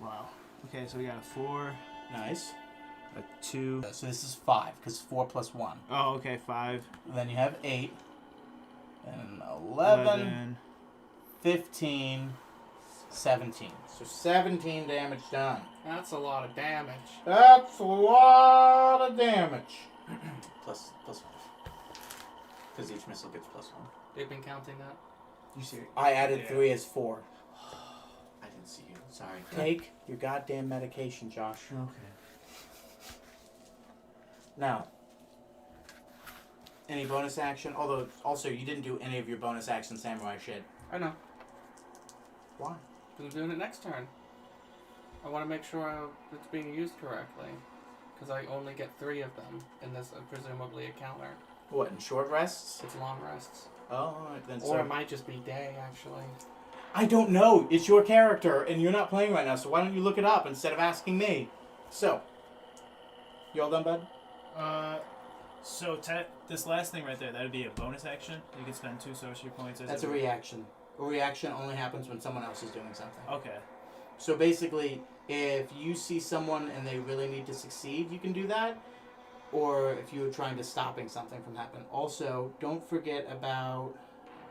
Wow. Okay, so we got a 4, Nice. a 2. So this is 5 because 4 + 1. Oh, okay, 5. Then you have 8. And 11, 11. 15, 17. So 17 damage done. That's a lot of damage. That's a lot of damage. +5. Because each missile gets +1. They've been counting that. You serious? I added Yeah. 3 as 4. I didn't see you. Sorry. Take your goddamn medication, Josh. Okay. Now, any bonus action? Although, also, you didn't do any of your bonus action samurai shit. I know. Why? I'm doing it next turn. I want to make sure it's being used correctly. Because I only get 3 of them. And there's presumably a counter. What, in short rests? It's long rests. Oh, alright, then Or sorry. it might just be day, actually. I don't know. It's your character, and you're not playing right now, so why don't you look it up instead of asking me? So, you all done, bud? So this last thing right there, that would be a bonus action. You can spend 2 sorcery points as That's a reaction. A reaction only happens when someone else is doing something. Okay. So basically, if you see someone and they really need to succeed, you can do that. Or if you're trying to stopping something from happening. Also, don't forget about...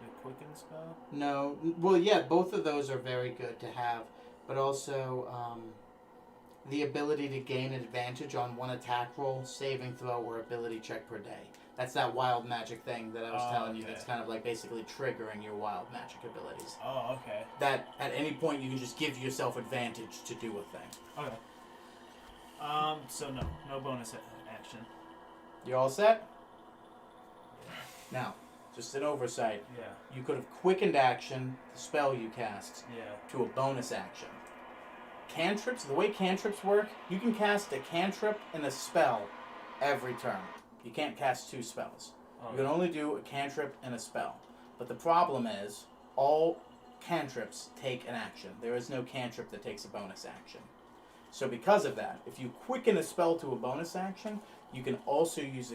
The quicken spell? No. Well, yeah, both of those are very good to have. But also, the ability to gain advantage on one attack roll, saving throw, or ability check per day. That's that wild magic thing that I was telling you. Okay. That's kind of like basically triggering your wild magic abilities. Oh, okay. That at any point you can just give yourself advantage to do a thing. Okay. So no bonus action. You all set? Now, just an oversight. Yeah. You could have quickened action the spell you cast Yeah. to a bonus action. Cantrips, the way cantrips work, you can cast a cantrip and a spell every turn. You can't cast 2 spells. You can only do a cantrip and a spell. But the problem is, all cantrips take an action. There is no cantrip that takes a bonus action. So because of that, if you quicken a spell to a bonus action, you can also use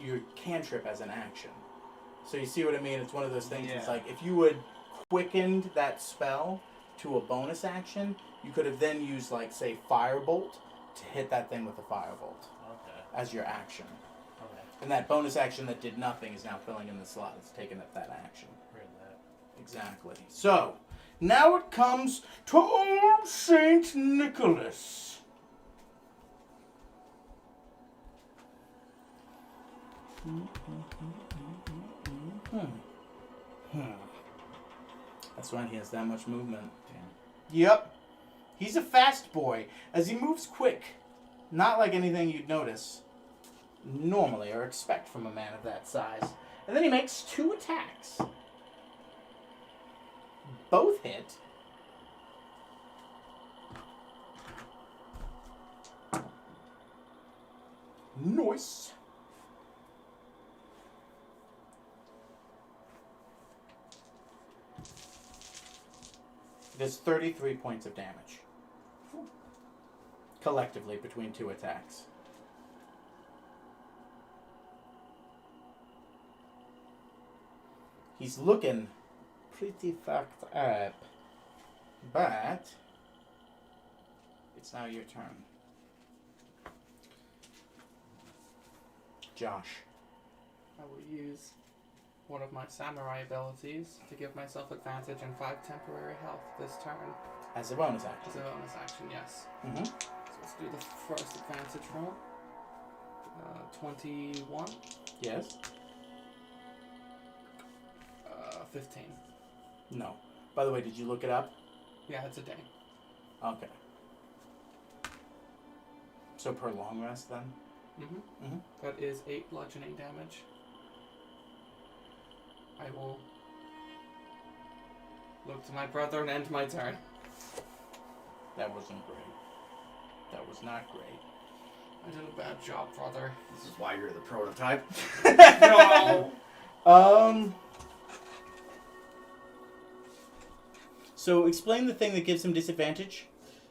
your cantrip as an action. So you see what I mean? It's one of those things. It's Yeah. like if you would quickened that spell to a bonus action, you could have then used, like, say, Firebolt to hit that thing with a Firebolt Okay. as your action. Okay. And that bonus action that did nothing is now filling in the slot. It's taking up that action. Read that. Exactly. So, now it comes to old Saint Nicholas. That's why he has that much movement. Damn. Yep. He's a fast boy, as he moves quick. Not like anything you'd notice normally or expect from a man of that size. And then he makes 2 attacks. Both hit. Nice. There's 33 points of damage. Collectively between 2 attacks. He's looking pretty fucked up. But it's now your turn. Josh. I will use one of my samurai abilities to give myself advantage and 5 temporary health this turn. As a bonus action. As a bonus action, yes. Mm-hmm. So let's do the first advantage roll. 21. Yes. 15. No. By the way, did you look it up? Yeah, it's a day. Okay. So per long rest then? Mm-hmm. Mm-hmm. That is 8 bludgeoning damage. I will look to my brother and end my turn. That wasn't great. That was not great. I did a bad job, brother. This is why you're the prototype. No! So explain the thing that gives him disadvantage.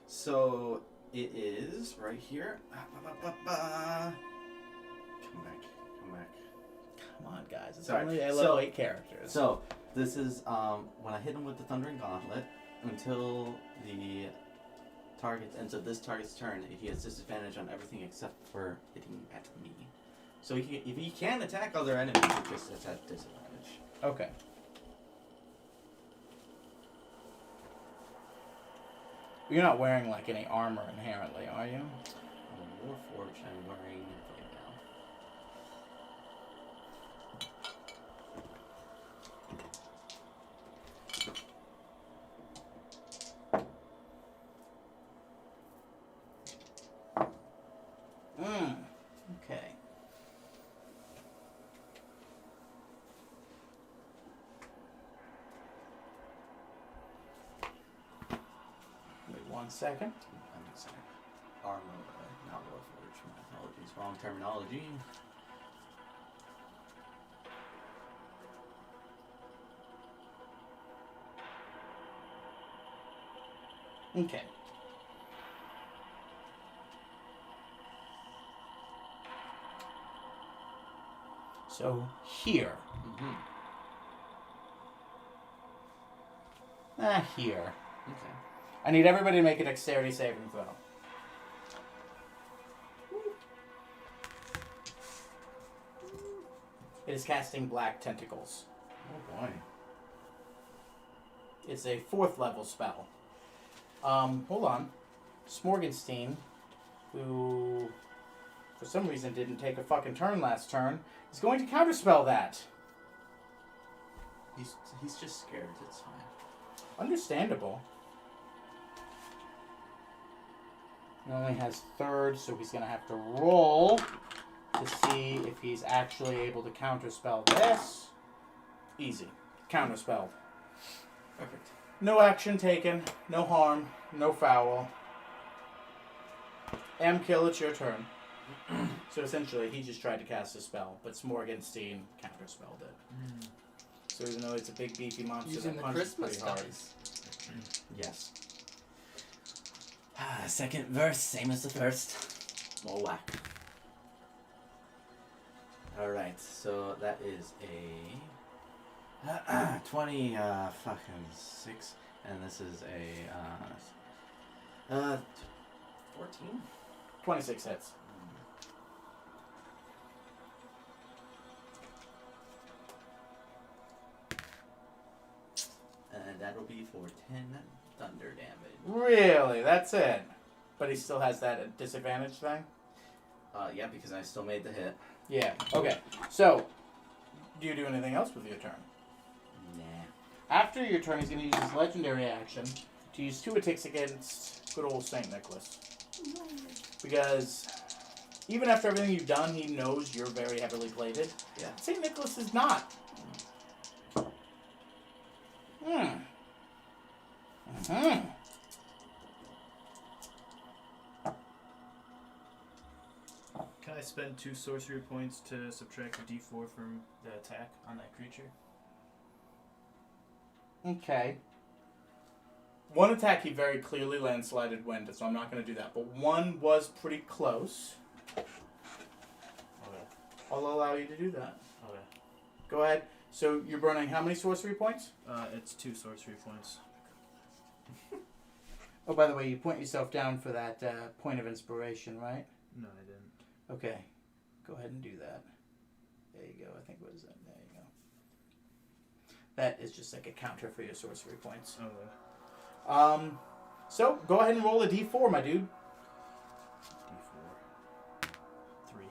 So it is right here. Come back. Come on, guys. It's Sorry. only a So- level 8 characters. So this is when I hit him with the Thundering Gauntlet until the target ends of this target's turn. He has disadvantage on everything except for hitting at me. So if he can attack other enemies, it just is at disadvantage. Okay. You're not wearing like any armor inherently, are you? On Warforged, I'm wearing blade now. Okay. Wait 1 second. I'm sorry. Armor, not Warforged. My apologies. Wrong terminology. Okay. So here. Mm-hmm. Here. Okay. I need everybody to make a dexterity saving throw. It is casting black tentacles. Oh boy. It's a 4th level spell. Hold on. Smorgenstein, who for some reason didn't take a fucking turn last turn, is going to counterspell that. He's just scared. It's fine. Understandable. He only has 3rd, so he's going to have to roll to see if he's actually able to counterspell this. Easy. Counterspelled. Perfect. No action taken, no harm, no foul. Kill, it's your turn. So essentially, he just tried to cast a spell, but Smorgenstein counterspelled it. So even though it's a big beefy monster Using that the punches Christmas pretty hard. dice. Yes. Second verse, same as the first. More whack. Alright, so that is a 20 fucking 6, and this is a 14. 26 hits. And that'll be for 10 thunder damage. Really? That's it? But he still has that disadvantage thing? Yeah, because I still made the hit. Yeah. Okay. So, do you do anything else with your turn? Nah. After your turn, he's going to use his legendary action to to use 2 attacks against good old St. Nicholas. Because even after everything you've done, he knows you're very heavily plated. Yeah. St. Nicholas is not. Can I spend 2 sorcery points to subtract a d4 from the attack on that creature? Okay. One attack he very clearly landslided wind, so I'm not going to do that. But one was pretty close. Okay. I'll allow you to do that. Okay. Go ahead. So you're burning how many sorcery points? It's 2 sorcery points. Oh, by the way, you point yourself down for that point of inspiration, right? No, I didn't. Okay. Go ahead and do that. There you go. I think, what is that? There you go. That is just like a counter for your sorcery points. Okay. So go ahead and roll a d4, my dude. d4. 3.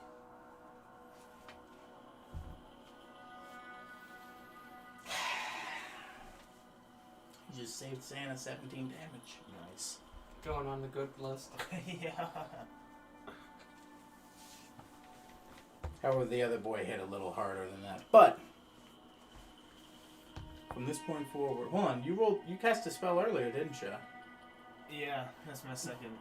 You just saved Santa 17 damage. Nice. Going on the good list. Yeah. However, the other boy hit a little harder than that. But from this point forward, hold on. You cast a spell earlier, didn't you? Yeah, that's my second.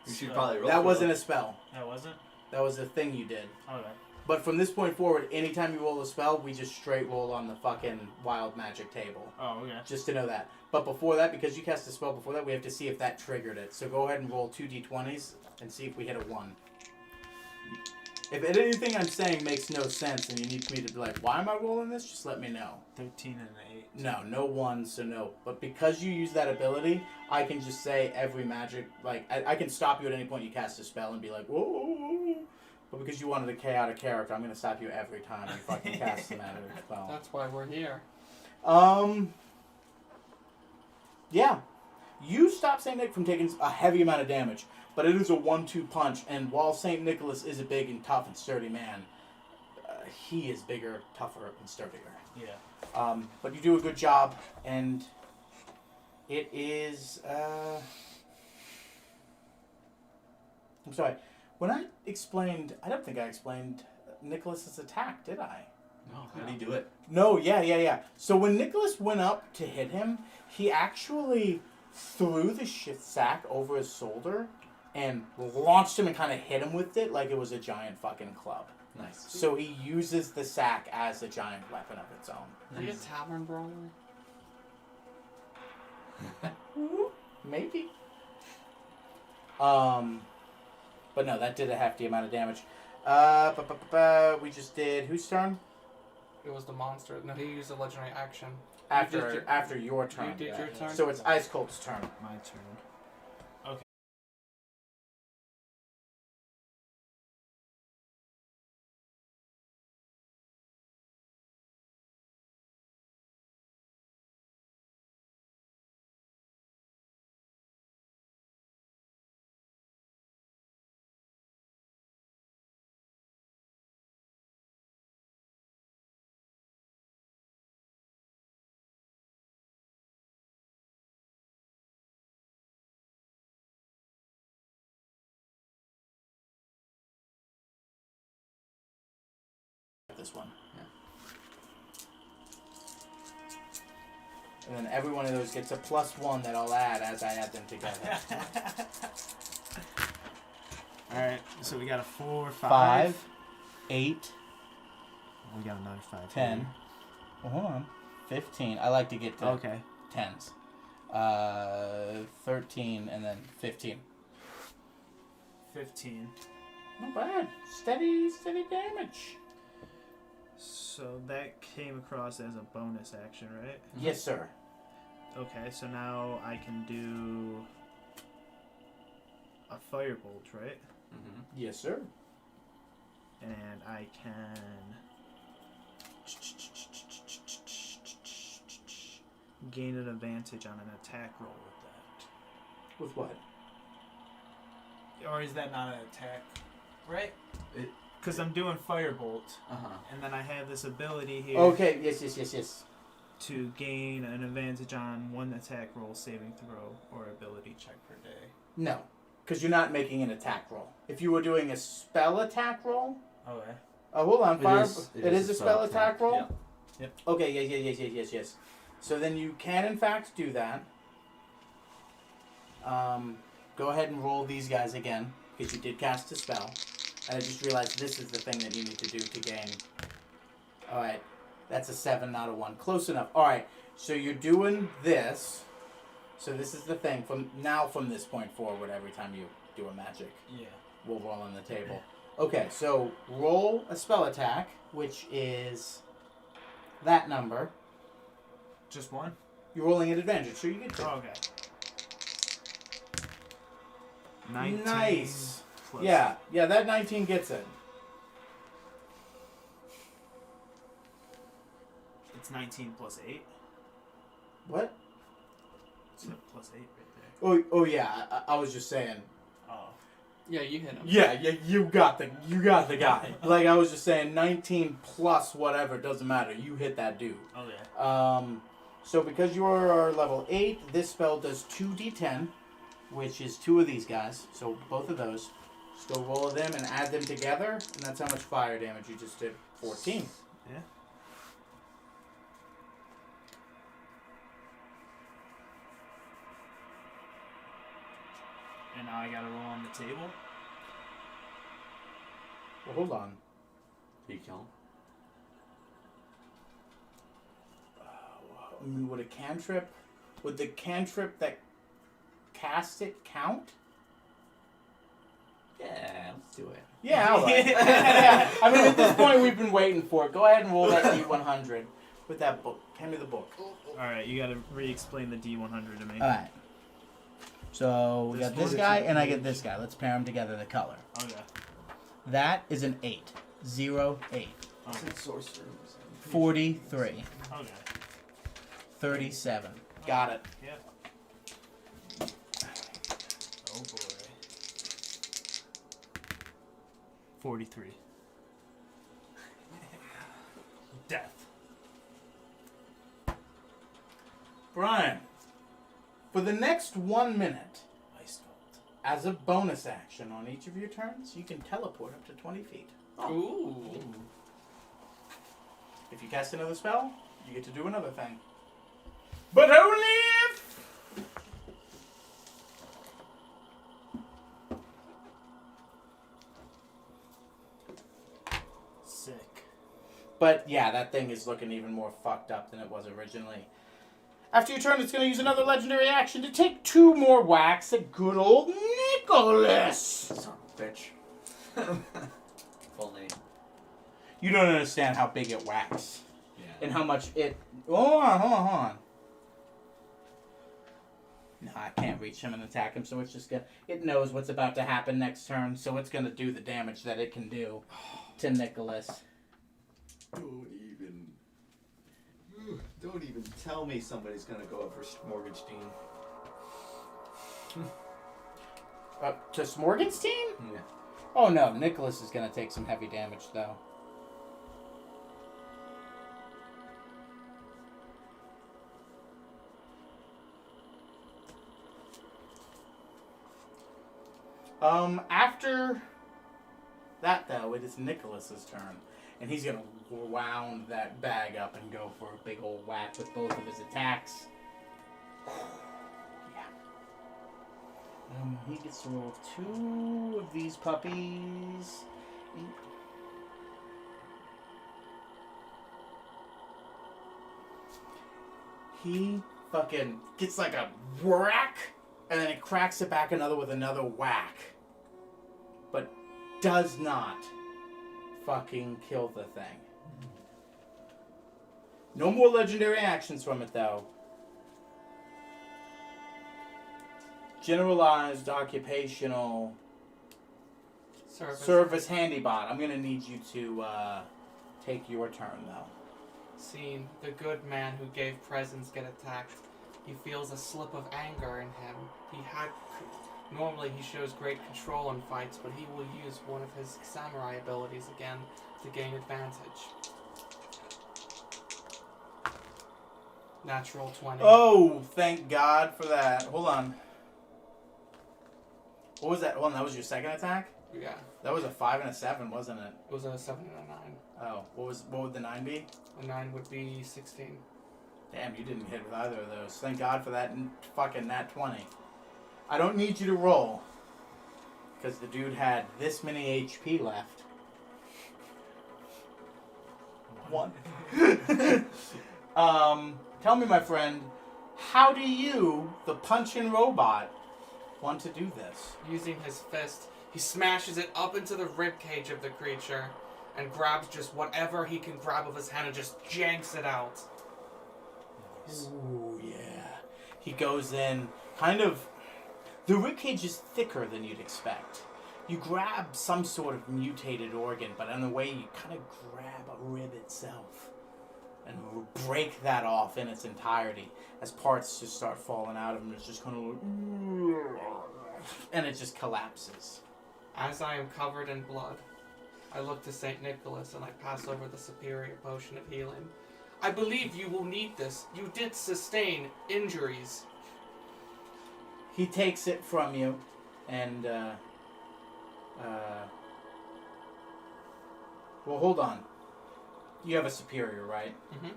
You should spell. probably roll. That for wasn't it. a spell. That wasn't? That was a thing you did. Okay. But from this point forward, anytime you roll a spell, we just straight roll on the fucking wild magic table. Oh, okay. Just to know that. But before that, because you cast a spell before that, we have to see if that triggered it. So go ahead and roll 2 d20s and see if we hit a 1. If anything I'm saying makes no sense and you need me to be like, why am I rolling this? Just let me know. 13 and an 8. No 1, so no. But because you use that ability, I can just say every magic, like, I can stop you at any point you cast a spell and be like, whoa, whoa, whoa. But because you wanted a chaotic character, I'm going to stop you every time you fucking cast the magic spell. That's why we're here. Yeah. You stop St. Nick from taking a heavy amount of damage, but it is a 1-2 punch, and while St. Nicholas is a big and tough and sturdy man, he is bigger, tougher, and sturdier. Yeah. But you do a good job, and it is, I'm sorry. When I don't think I explained Nicholas's attack, did I? No, how did he do it? No, yeah. So when Nicholas went up to hit him, he actually threw the shit sack over his shoulder and launched him and kind of hit him with it like it was a giant fucking club. Nice. So he uses the sack as a giant weapon of its own. Is he a tavern brawler? Maybe. But no, that did a hefty amount of damage. We just did whose turn? It was the monster. No, he used a legendary action. After your turn. You did your turn? So it's Ice Cold's turn. My turn. Okay. This one. Yeah. And then every one of those gets a +1 that I'll add as I add them together. Alright, so we got a 4, 5, 8, We got another 5. 10. Well, hold on. 15. I like to get to Okay. 10s. 13 and then 15. 15. Not bad. Steady damage. So that came across as a bonus action, right? Yes, sir. Okay, so now I can do a firebolt, right? Mm-hmm. Yes, sir. And I can gain an advantage on an attack roll with With what? that. Or is that not an attack? Right? Because I'm doing firebolt, Uh-huh. and then I have this ability here. Okay, yes. to gain an advantage on one attack roll, saving throw, or ability check per day. No, because you're not making an attack roll. If you were doing a spell attack roll... Okay. Oh, hold on. It is a spell attack roll? Yeah. Yep. Okay, yes. So then you can, in fact, do that. Go ahead and roll these guys again, because you did cast a spell. And I just realized this is the thing that you need to do to gain. Alright. That's a 7, not a 1. Close enough. Alright. So you're doing this. So this is the thing. From this point forward, every time you do a magic, Yeah. we'll roll on the table. Okay, so roll a spell attack, which is that number. Just one? You're rolling at advantage, so you get 2. Oh, okay. 19 Nice. plus- Yeah, that 19 gets it. It's 19 plus 8. What? It's a plus 8 right there. Oh yeah. I was just saying. Oh. Yeah, you hit him. Yeah. You got the guy. Like I was just saying, 19 plus whatever doesn't matter. You hit that dude. Okay. So because you are level 8, this spell does 2d10, which is 2 of these guys. So both of those. Just go roll them and add them together, and that's how much fire damage you just did. 14. Yeah. And now I gotta roll on the table. Well, hold on. You kill him. I mean, would the cantrip that cast it count? Yeah, let's do it. Yeah, all right. Yeah, I mean, at this point, we've been waiting for it. Go ahead and roll that D100 with that book. Hand me the book. Alright, you gotta re-explain the D100 to me. All right. So we This got this one? guy, and I get this guy. Let's pair them together, the color. Okay. That is an 8. 0, 8. Okay. 43. Okay. 37. Got it. Yep. Oh boy. 43. Death. Brian, for the next 1 minute, Ice Gold. as a bonus action on each of your turns, you can teleport up to 20 feet. Ooh. If you cast another spell, you get to do another thing. But only if. Sick. But yeah, that thing is looking even more fucked up than it was originally. After your turn, it's going to use another legendary action to take 2 more whacks at good old Nicholas. Son of a bitch. Full name. You don't understand how big it whacks. Yeah. And how much it... Hold on. No, I can't reach him and attack him, so it's just gonna... It knows what's about to happen next turn, so it's going to do the damage that it can do to Nicholas. Don't even tell me somebody's gonna go up for Morgenstein. To Smorgenstein? Yeah. Oh no, Nicholas is going to take some heavy damage, though. After that, though, it is Nicholas's turn. And he's going to wound that bag up and go for a big old whack with both of his attacks. Yeah. He gets to roll 2 of these puppies. He fucking gets like a whack, and then it cracks it back another with another whack. But does not fucking kill the thing. No more legendary actions from it, though. Generalized occupational service handybot. I'm gonna need you to take your turn, though. Seeing the good man who gave presents get attacked, he feels a slip of anger in him. Normally he shows great control in fights, but he will use one of his samurai abilities again to gain advantage. Natural 20. Oh, thank God for that. Hold on. What was that? Hold on, that was your second attack? Yeah. That was a 5 and a 7, wasn't it? It was a 7 and a 9. Oh, what would the 9 be? A 9 would be 16. Damn, you didn't hit with either of those. Thank God for that fucking nat 20. I don't need you to roll. Because the dude had this many HP left. 1. Tell me, my friend, how do you, the punching robot, want to do this? Using his fist, he smashes it up into the ribcage of the creature and grabs just whatever he can grab with his hand and just janks it out. Ooh, yeah. He goes in, kind of... The ribcage is thicker than you'd expect. You grab some sort of mutated organ, but in a way you kind of grab a rib itself and break that off in its entirety as parts just start falling out of him. It's just kind of like... And it just collapses. As I am covered in blood, I look to St. Nicholas and I pass over the superior potion of healing. I believe you will need this. You did sustain injuries. He takes it from you, and, well, hold on. You have a superior, right? Mm-hmm.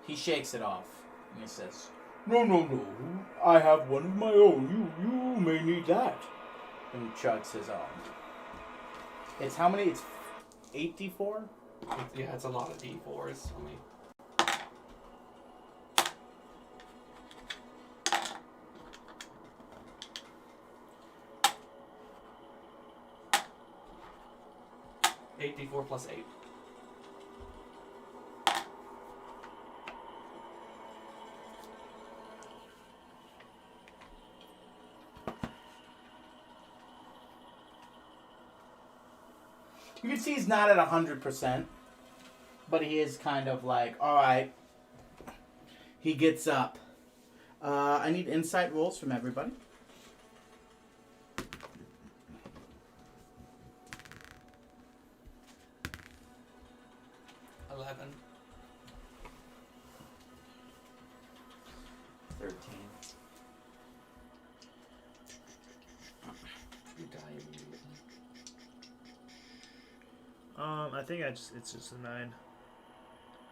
He shakes it off, and he says, No, no, no. I have one of my own. You may need that. and chugs his own. It's how many? It's 8d4? Yeah, it's a lot of D4s. I mean, D4 plus 8. You can see he's not at 100%, but he is kind of like, alright. He gets up. I need insight rolls from everybody. I think it's just a 9.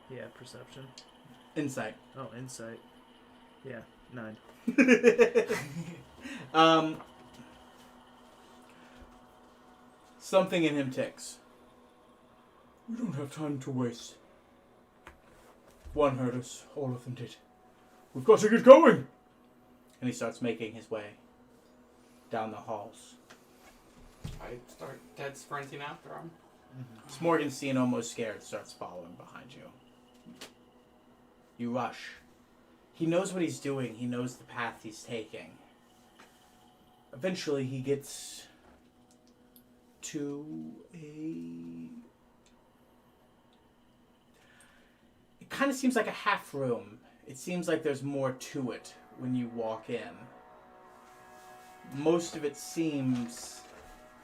Yeah, perception. Insight. Oh, insight. Yeah, 9. Something in him ticks. We don't have time to waste. One hurt us. All of them did. We've got to get going. And he starts making his way down the halls. I start dead sprinting after him. Smorgenstein, almost scared, starts following behind you. You rush. He knows what he's doing. He knows the path he's taking. Eventually, he gets to a... It kind of seems like a half room. It seems like there's more to it when you walk in. Most of it seems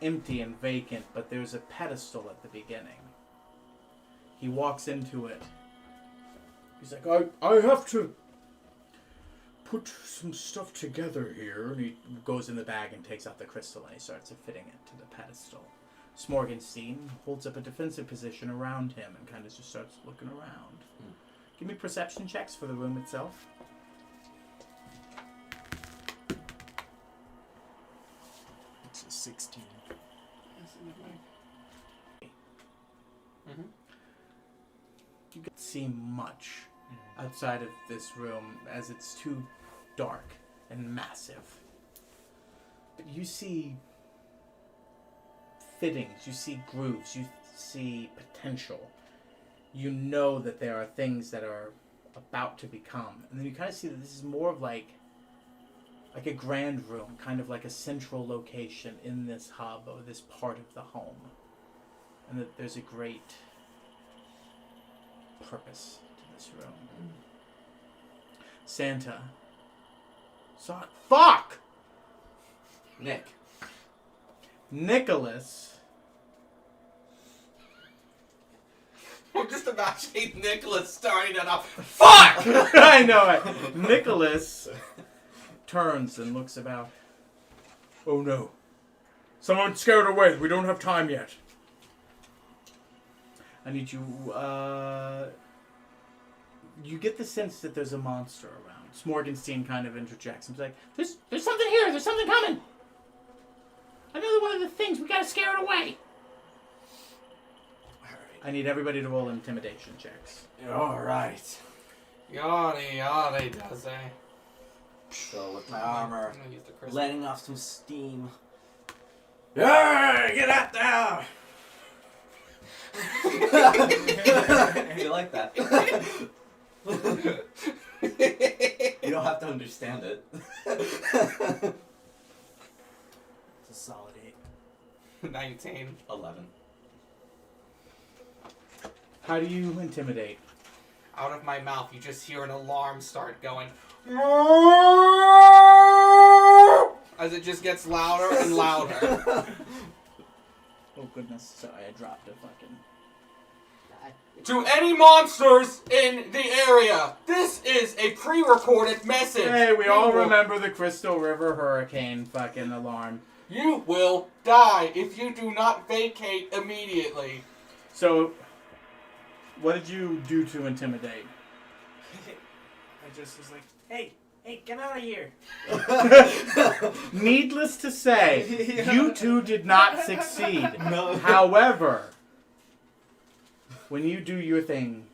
empty and vacant, but there's a pedestal at the beginning. He walks into it. He's like, I have to put some stuff together here. And he goes in the bag and takes out the crystal and he starts fitting it to the pedestal. Smorgenstein holds up a defensive position around him and kind of just starts looking around. Give me perception checks for the room itself. It's a 16. Mm-hmm. You can't see much outside of this room as it's too dark and massive. But you see fittings, you see grooves, you see potential. You know that there are things that are about to become. And then you kind of see that this is more of like a grand room, kind of like a central location in this hub or this part of the home. And that there's a great purpose to this room. Santa. Fuck! Nick. Nicholas. Well, just a imagining Nicholas starting it off. Fuck! I know it. Nicholas turns and looks about. Oh no. Someone scared away. We don't have time yet. I need you, you get the sense that there's a monster around. Morgenstein kind of interjects. He's like, there's something here. There's something coming. Another one of the things. We gotta scare it away. I need everybody to roll intimidation checks. Alright. Yada does eh? So with my armor, I'm gonna use the Christmas. letting off some steam. Yeah, get out there! You like that? You don't have to understand it. It's a solid 8. 19. 11. How do you intimidate? Out of my mouth, you just hear an alarm start going. As it just gets louder and louder. Oh goodness, sorry, I dropped a fucking... To any monsters in the area, this is a pre-recorded message. Hey, we all You will- remember the Crystal River Hurricane fucking alarm. You will die if you do not vacate immediately. So, what did you do to intimidate? I just was like, hey, get out of here. Needless to say, you two did not succeed. No. However, when you do your thing,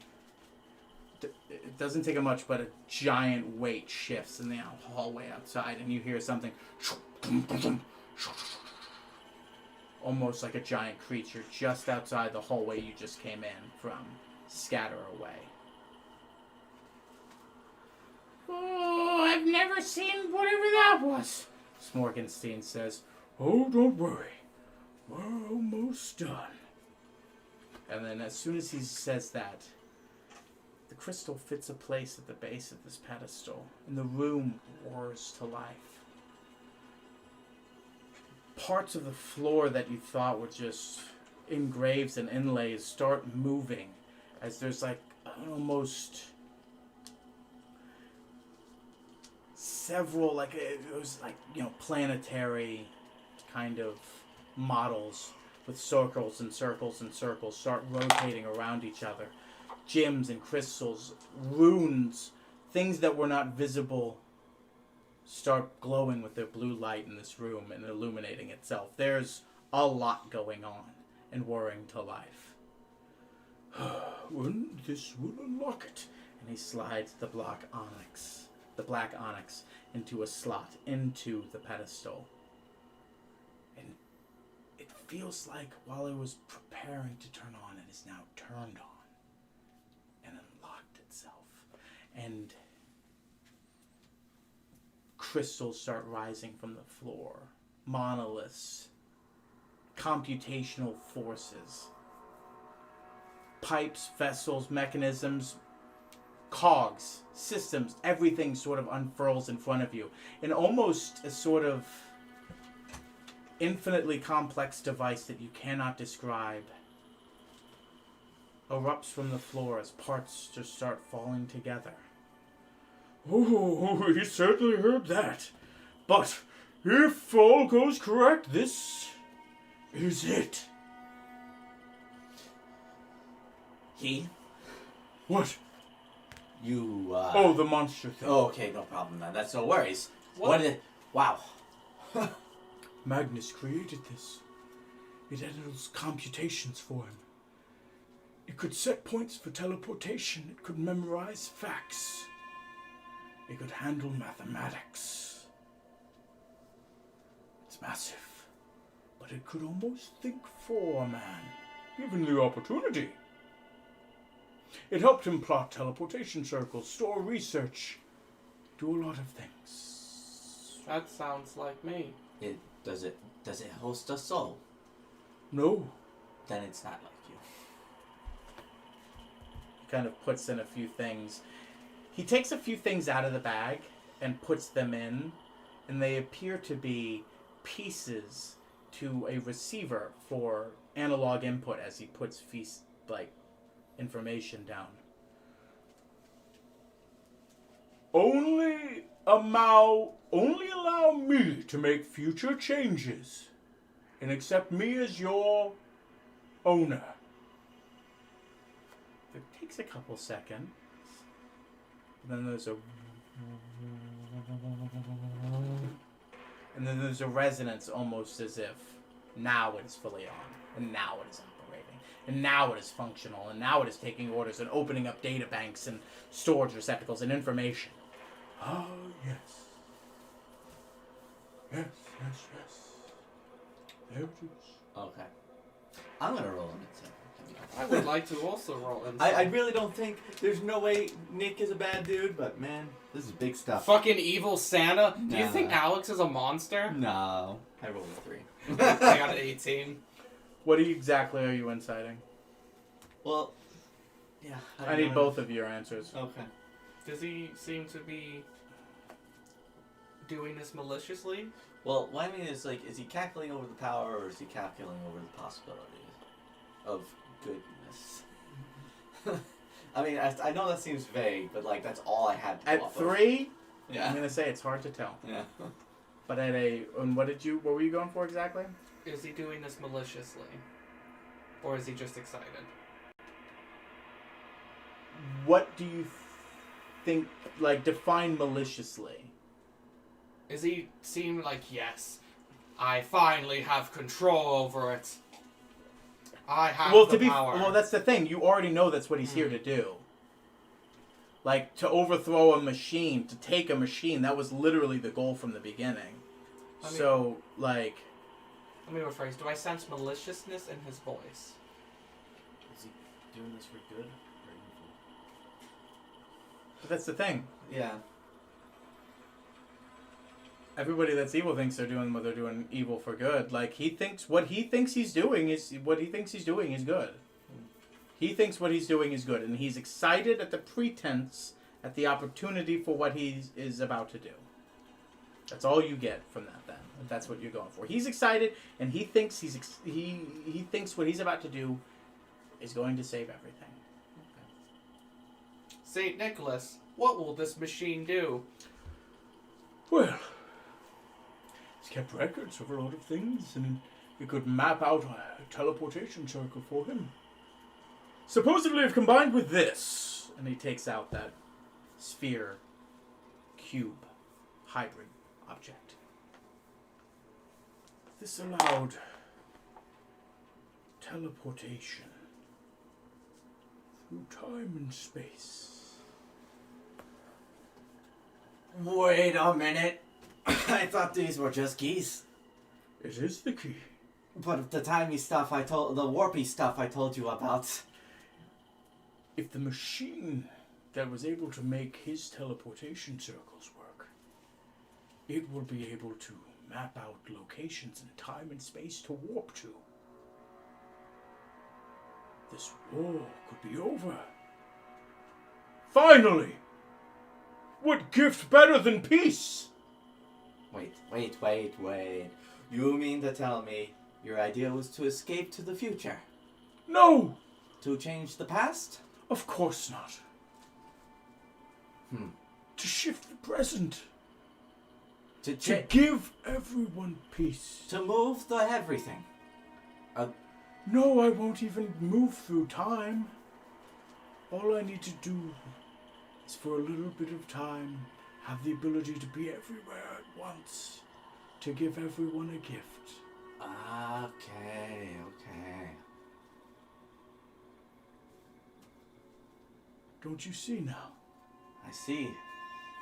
it doesn't take a much, but a giant weight shifts in the hallway outside, and you hear something almost like a giant creature just outside the hallway you just came in from scatter away. Oh, I've never seen whatever that was, Morgenstein says. Oh, don't worry. We're almost done. And then as soon as he says that, the crystal fits a place at the base of this pedestal, and the room roars to life. Parts of the floor that you thought were just engraves and inlays start moving as there's like almost several, like it was like, you know, planetary kind of models with circles and circles and circles start rotating around each other. Gems and crystals, runes, things that were not visible start glowing with their blue light in this room and illuminating itself. There's a lot going on and whirring to life. Well, this will unlock it. And he slides the black onyx, into a slot, into the pedestal. And it feels like while it was preparing to turn on, it is now turned on and unlocked itself. And crystals start rising from the floor. Monoliths. Computational forces. Pipes, vessels, mechanisms, cogs, systems, everything sort of unfurls in front of you. And almost a sort of infinitely complex device that you cannot describe erupts from the floor as parts just start falling together. Oh, he certainly heard that. But if all goes correct, this is it. He? What? You, Oh, the monster thing. Oh, okay, no problem then. That's no worries. Wow. Magnus created this. It handles computations for him. It could set points for teleportation. It could memorize facts. It could handle mathematics. It's massive. But it could almost think for a man, given the opportunity. It helped him plot teleportation circles, store research, do a lot of things. That sounds like me. Does it host a soul? No. Then it's not like you. He kind of puts in a few things. He takes a few things out of the bag and puts them in, and they appear to be pieces to a receiver for analog input as he puts information down. Only allow me to make future changes and accept me as your owner. It takes a couple seconds. Then there's a resonance, almost as if now it is fully on, and now it is operating, and now it is functional, and now it is taking orders and opening up data banks and storage receptacles and information. Ah, yes. Yes. There it is. Okay. I'm gonna roll an insight. I would like to also roll in. I really don't think there's no way Nick is a bad dude, but man, this is big stuff. Fucking evil Santa. Do you Nah. think Alex is a monster? No. I rolled a 3. I got an 18. What exactly are you inciting? Well, yeah. I need both of your answers. Okay. Does he seem to be doing this maliciously? Well, what I mean is, like, is he calculating over the power, or is he calculating over the possibility of goodness? I mean, I know that seems vague, but, like, that's all I had to go At off 3, of. Yeah. I'm gonna say it's hard to tell. Yeah. But at and what were you going for exactly? Is he doing this maliciously? Or is he just excited? What do you think, like, define maliciously? Is he seem like, yes, I finally have control over it. I have the power. Well, that's the thing. You already know that's what he's here to do. Like, to overthrow a machine, to take a machine, that was literally the goal from the beginning. I mean- So, like, Let me rephrase. Do I sense maliciousness in his voice? Is he doing this for good or evil? but that's the thing. Yeah. Everybody that's evil thinks they're doing what they're doing evil for good. Like, what he thinks he's doing is good. He thinks what he's doing is good, and he's excited at the pretense, at the opportunity for what he is about to do. That's all you get from that, then. If that's what you're going for. He's excited, and he thinks he thinks what he's about to do is going to save everything. St. Nicholas, what will this machine do? Well, he's kept records of a lot of things, and you could map out a teleportation circle for him. Supposedly, if combined with this, And he takes out that sphere, cube, hybrid object. this allowed teleportation through time and space. Wait a minute. I thought these were just keys. It is the key. But the timey stuff the warpy stuff I told you about. If the machine that was able to make his teleportation circles work, it will be able to map out locations in time and space to warp to. This war could be over. Finally! What gift better than peace? Wait. You mean to tell me your idea was to escape to the future? No! To change the past? Of course not. To shift the present. To To give everyone peace. to move the everything? No, I won't even move through time. All I need to do is for a little bit of time have the ability to be everywhere at once. To give everyone a gift. Okay. Don't you see now? I see.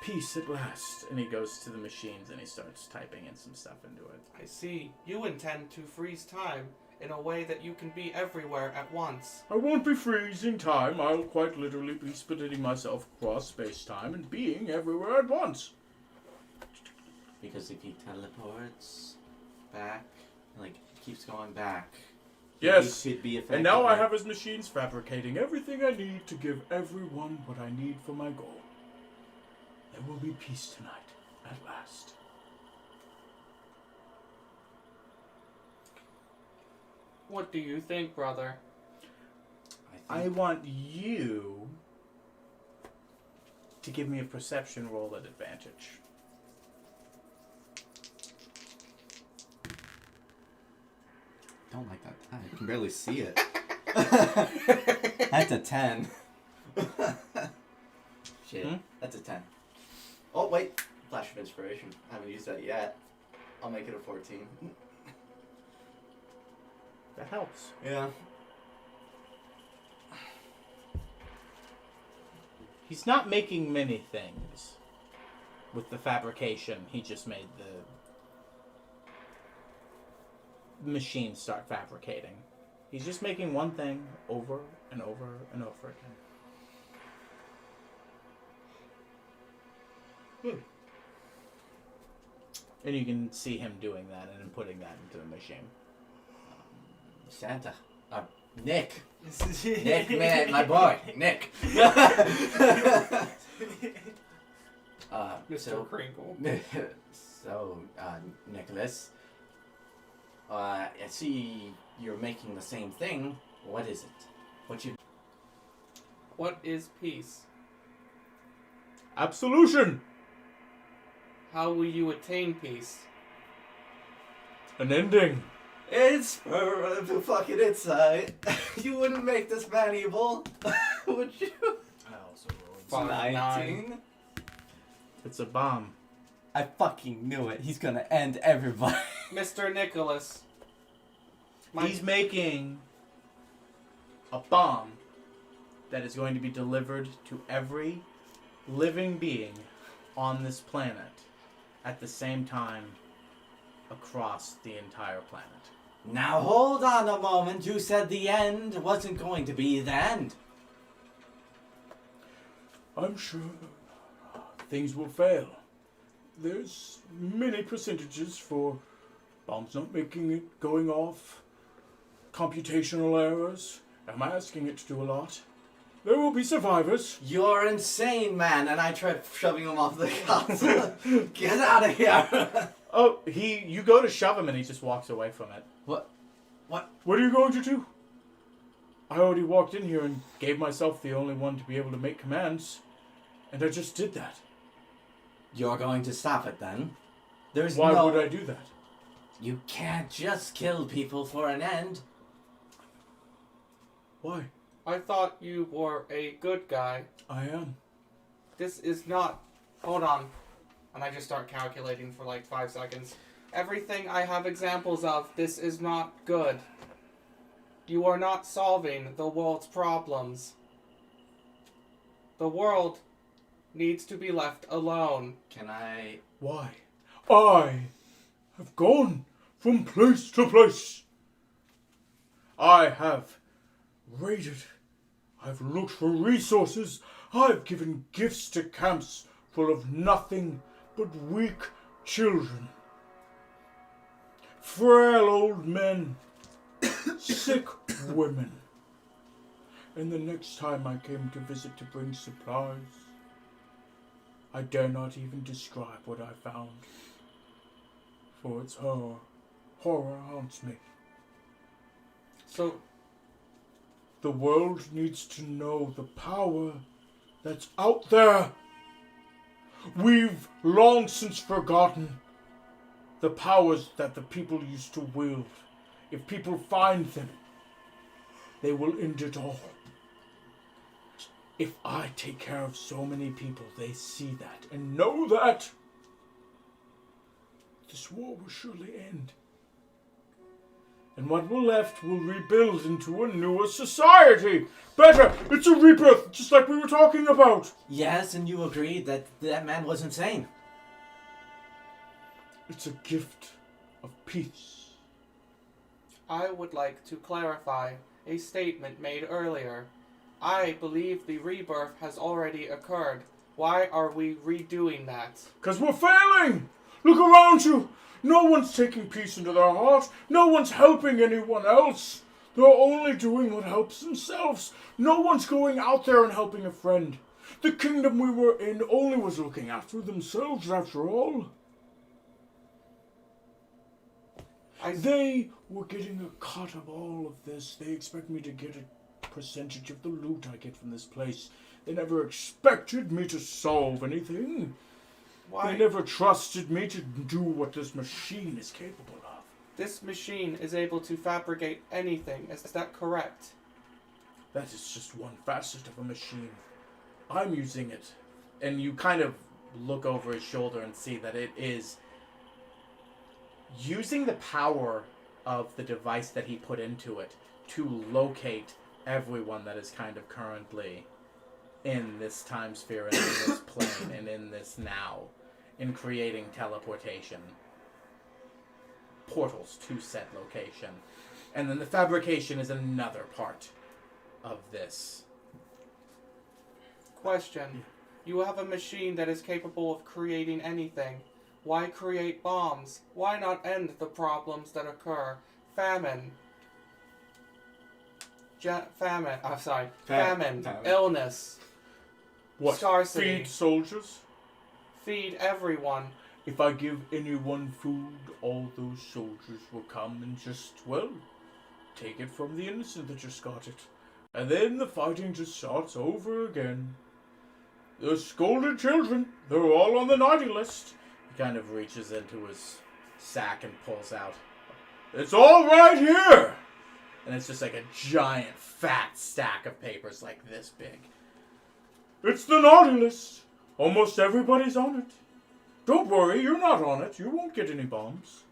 Peace at last. And he goes to the machines and he starts typing in some stuff into it. I see. You intend to freeze time in a way that you can be everywhere at once. I won't be freezing time. I'll quite literally be splitting myself across space-time and being everywhere at once. Because if he teleports back, like, keeps going back. Yes. He could be affected. And now I by- have his machines fabricating everything I need to give everyone what I need for my goal. There will be peace tonight, at last. What do you think, brother? I want you to give me a perception roll at advantage. Don't like that. I can barely see it. That's a 10. Shit. That's a 10. Oh, wait. Flash of inspiration. I haven't used that yet. I'll make it a 14. That helps. Yeah. He's not making many things with the fabrication. He just made the machine start fabricating. He's just making one thing over and over and over again. And you can see him doing that and then putting that into the machine. Santa. Nick. Nick, man, my boy. Nick. Mr. Crinkle. So, Nicholas, I see you're making the same thing. What is it? What is peace? Absolution! How will you attain peace? An ending. It's for the fucking insight. You wouldn't make this man evil, would you? I also rolled. 19. It's a bomb. I fucking knew it. He's gonna end everybody. Mr. Nicholas. He's making a bomb that is going to be delivered to every living being on this planet at the same time across the entire planet. Now hold on a moment. You said the end wasn't going to be the end. I'm sure things will fail. There's many percentages for bombs not making it, going off, computational errors. I'm asking it to do a lot. There will be survivors. You're insane, man. And I tried shoving him off the console. Get out of here. Oh, you go to shove him and he just walks away from it. What are you going to do? I already walked in here and gave myself the only one to be able to make commands, and I just did that. You're going to stop it then? There's Why no... would I do that? You can't just kill people for an end. Why? I thought you were a good guy. I am. This is not... Hold on. And I just start calculating for like 5 seconds. Everything I have examples of, this is not good. You are not solving the world's problems. The world needs to be left alone. Can I... Why? I have gone from place to place. I have raided. I've looked for resources. I've given gifts to camps full of nothing but weak children. Frail old men. Sick women. And the next time I came to visit to bring supplies, I dare not even describe what I found. For its horror. Horror haunts me. So, The world needs to know the power that's out there. We've long since forgotten the powers that the people used to wield. If people find them, they will end it all. If I take care of so many people, they see that and know that this war will surely end. And what we're left will rebuild into a newer society. Better! It's a rebirth, just like we were talking about. Yes, and you agreed that that man was insane. It's a gift of peace. I would like to clarify a statement made earlier. I believe the rebirth has already occurred. Why are we redoing that? 'Cause we're failing! Look around you! No one's taking peace into their heart. No one's helping anyone else. They're only doing what helps themselves. No one's going out there and helping a friend. The kingdom we were in only was looking after themselves, after all. They were getting a cut of all of this. They expect me to get it percentage of the loot I get from this place. They never expected me to solve anything. Why? They never trusted me to do what this machine is capable of. This machine is able to fabricate anything. Is that correct? That is just one facet of a machine. I'm using it. And you kind of look over his shoulder and see that it is using the power of the device that he put into it to locate everyone that is kind of currently in this time sphere and in this plane and in this now, in creating teleportation portals to said location. And then the fabrication is another part of this. Question. You have a machine that is capable of creating anything. Why create bombs? Why not end the problems that occur? Famine. Famine. Famine. Illness. What? Scarcity. Feed soldiers? Feed everyone. If I give anyone food, all those soldiers will come and just, well, take it from the innocent that just got it. And then the fighting just starts over again. The scolded children, they're all on the naughty list. He kind of reaches into his sack and pulls out. It's all right here! And it's just like a giant, fat stack of papers like this big. It's the naughty list. Almost everybody's on it. Don't worry, you're not on it. You won't get any bombs.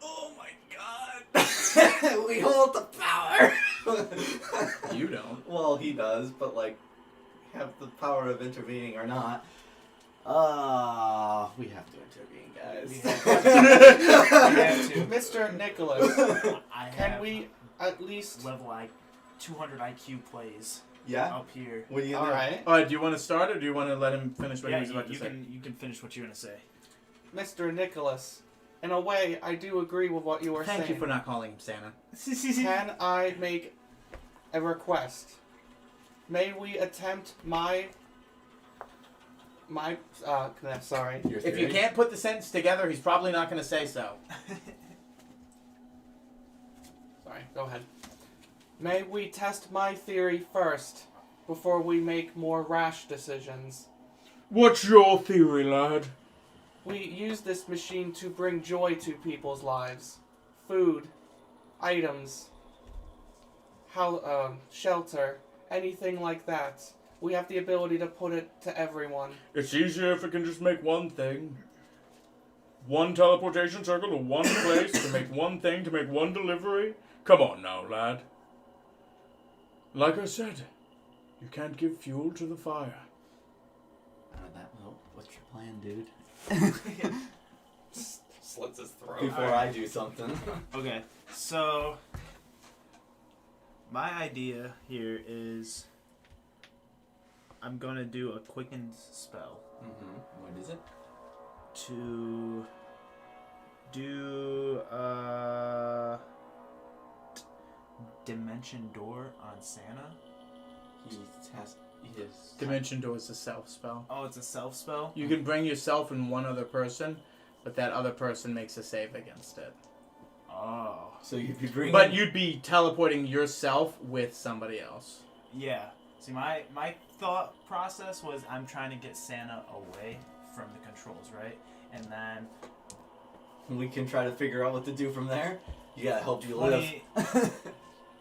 Oh my god. We hold the power. You don't. Well, he does, but like, have the power of intervening or not. We have to intervene, guys. We have to. Mr. Nicholas, I can have we at least... level 200 IQ plays Yeah. up here. What are you gonna do? Alright. Do you want to start, or do you want to let him finish what Yeah, he was about to you say? can finish what you're gonna say. Mr. Nicholas, in a way, I do agree with what you were saying. Thank you for not calling him Santa. Can I make a request? May we attempt sorry. If you can't put the sentence together, he's probably not going to say so. Sorry, go ahead. May we test my theory first, before we make more rash decisions? What's your theory, lad? We use this machine to bring joy to people's lives. Food, items, shelter, anything like that. We have the ability to put it to everyone. It's easier if it can just make one thing. One teleportation circle to one place to make one thing, to make one delivery. Come on now, lad. Like I said, you can't give fuel to the fire. What's your plan, dude? Slits his throat. Before I do something. Okay, so my idea here is I'm gonna do a quicken spell Mm-hmm. What is it? to do dimension door on Santa. Dimension Door is a self spell. Oh, it's a self spell? You can bring yourself and one other person, but that other person makes a save against it. Oh. So you'd be bringing. But you'd be teleporting yourself with somebody else. Yeah. See, my thought process was I'm trying to get Santa away from the controls, right? And then we can try to figure out what to do from there. You gotta help you live.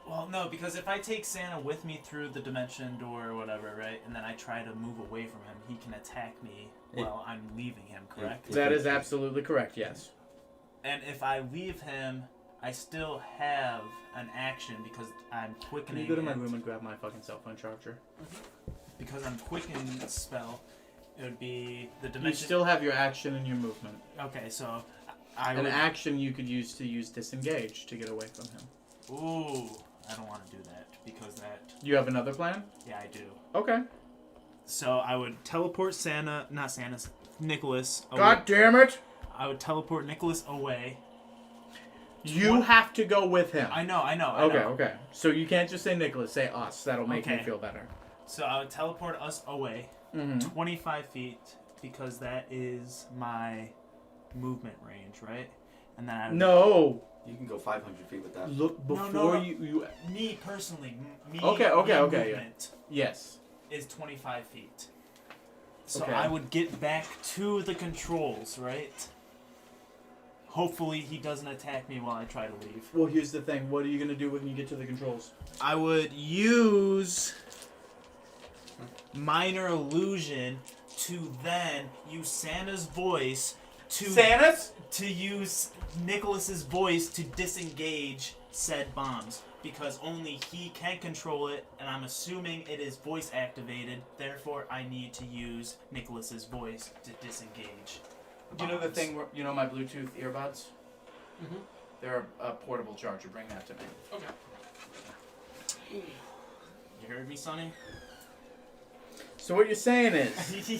Well, no, because if I take Santa with me through the dimension door or whatever, right, and then I try to move away from him, he can attack me while I'm leaving him, correct? That is absolutely correct, yes. And if I leave him, I still have an action because I'm Can quickening. you go to my it. room and grab my fucking cell phone charger? Because I'm quickening the spell, it would be the You dimension. still have your action and your movement. Okay, so I An would. action you could use to use disengage to get away from him. Ooh, I don't want to do that because that. You have another plan? Yeah, I do. Okay. So I would teleport Nicholas. Away. God damn it! I would teleport Nicholas away. You have to go with him. I know. Okay. So you can't just say Nicholas, say us. That'll make me Okay. feel better. So I would teleport us away 25 feet because that is my movement range, right? And then I would, No. You can go 500 feet with that. Look before no. you. Me personally, me. Okay, me yeah. movement Yes. is 25 feet. So Okay. I would get back to the controls, right? Hopefully he doesn't attack me while I try to leave. Well, here's the thing. What are you gonna do when you get to the controls? I would use minor illusion to then use Santa's voice to use Nicholas's voice to disengage said bombs, because only he can control it, and I'm assuming it is voice activated. Therefore, I need to use Nicholas's voice to disengage. You know the bombs. thing where you know my Bluetooth earbuds? Mm-hmm. They're a portable charger. Bring that to me. Okay. You heard me, Sonny? So what you're saying is,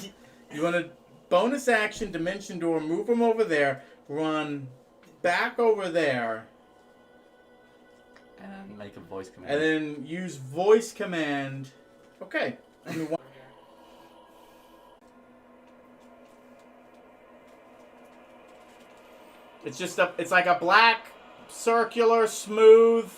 you want to bonus action dimension door, move them over there, run back over there, And make a voice command. and then use voice command. Okay. Give me one- It's just it's like a black, circular, smooth.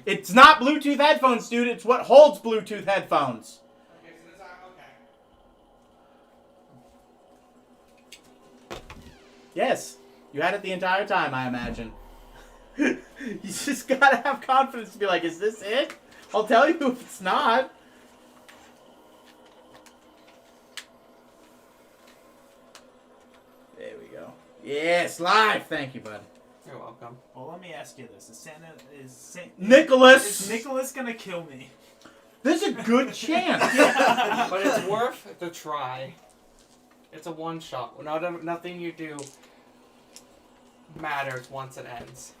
It's not Bluetooth headphones, dude. It's what holds Bluetooth headphones. Okay, so that's okay. Yes. You had it the entire time, I imagine. You just gotta have confidence to be like, is this it? I'll tell you if it's not. There we go. Yes, live. Thank you, bud. You're welcome. Well, let me ask you this: is Nicholas! Nicholas gonna kill me? There's a good chance. But it's worth the try. It's a one shot. Nothing you do matters once it ends.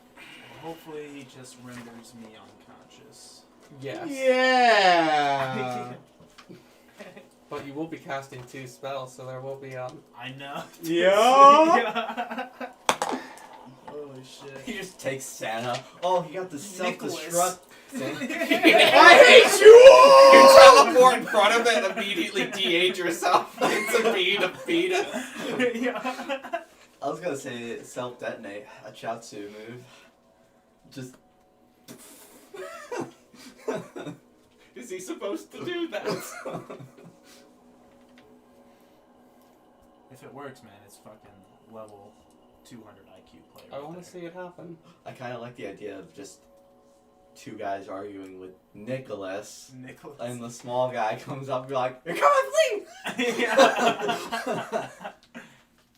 Hopefully, he just renders me unconscious. Yes. Yeah. But you will be casting 2 spells, so there will be I know. Yeah. Holy shit. He just takes Santa. Oh, he got the self-destruct thing. I hate you You all! teleport in front of it and immediately de-age yourself. It's a beat of fetus. Yeah. I was gonna say self-detonate, a Chiaotzu move. Just. Is he supposed to do that? If it works, man, it's fucking level 200 IQ player. I want to see it happen. I kind of like the idea of just 2 guys arguing with Nicholas, Nicholas. and the small guy comes up and be like, "You're coming, Yeah.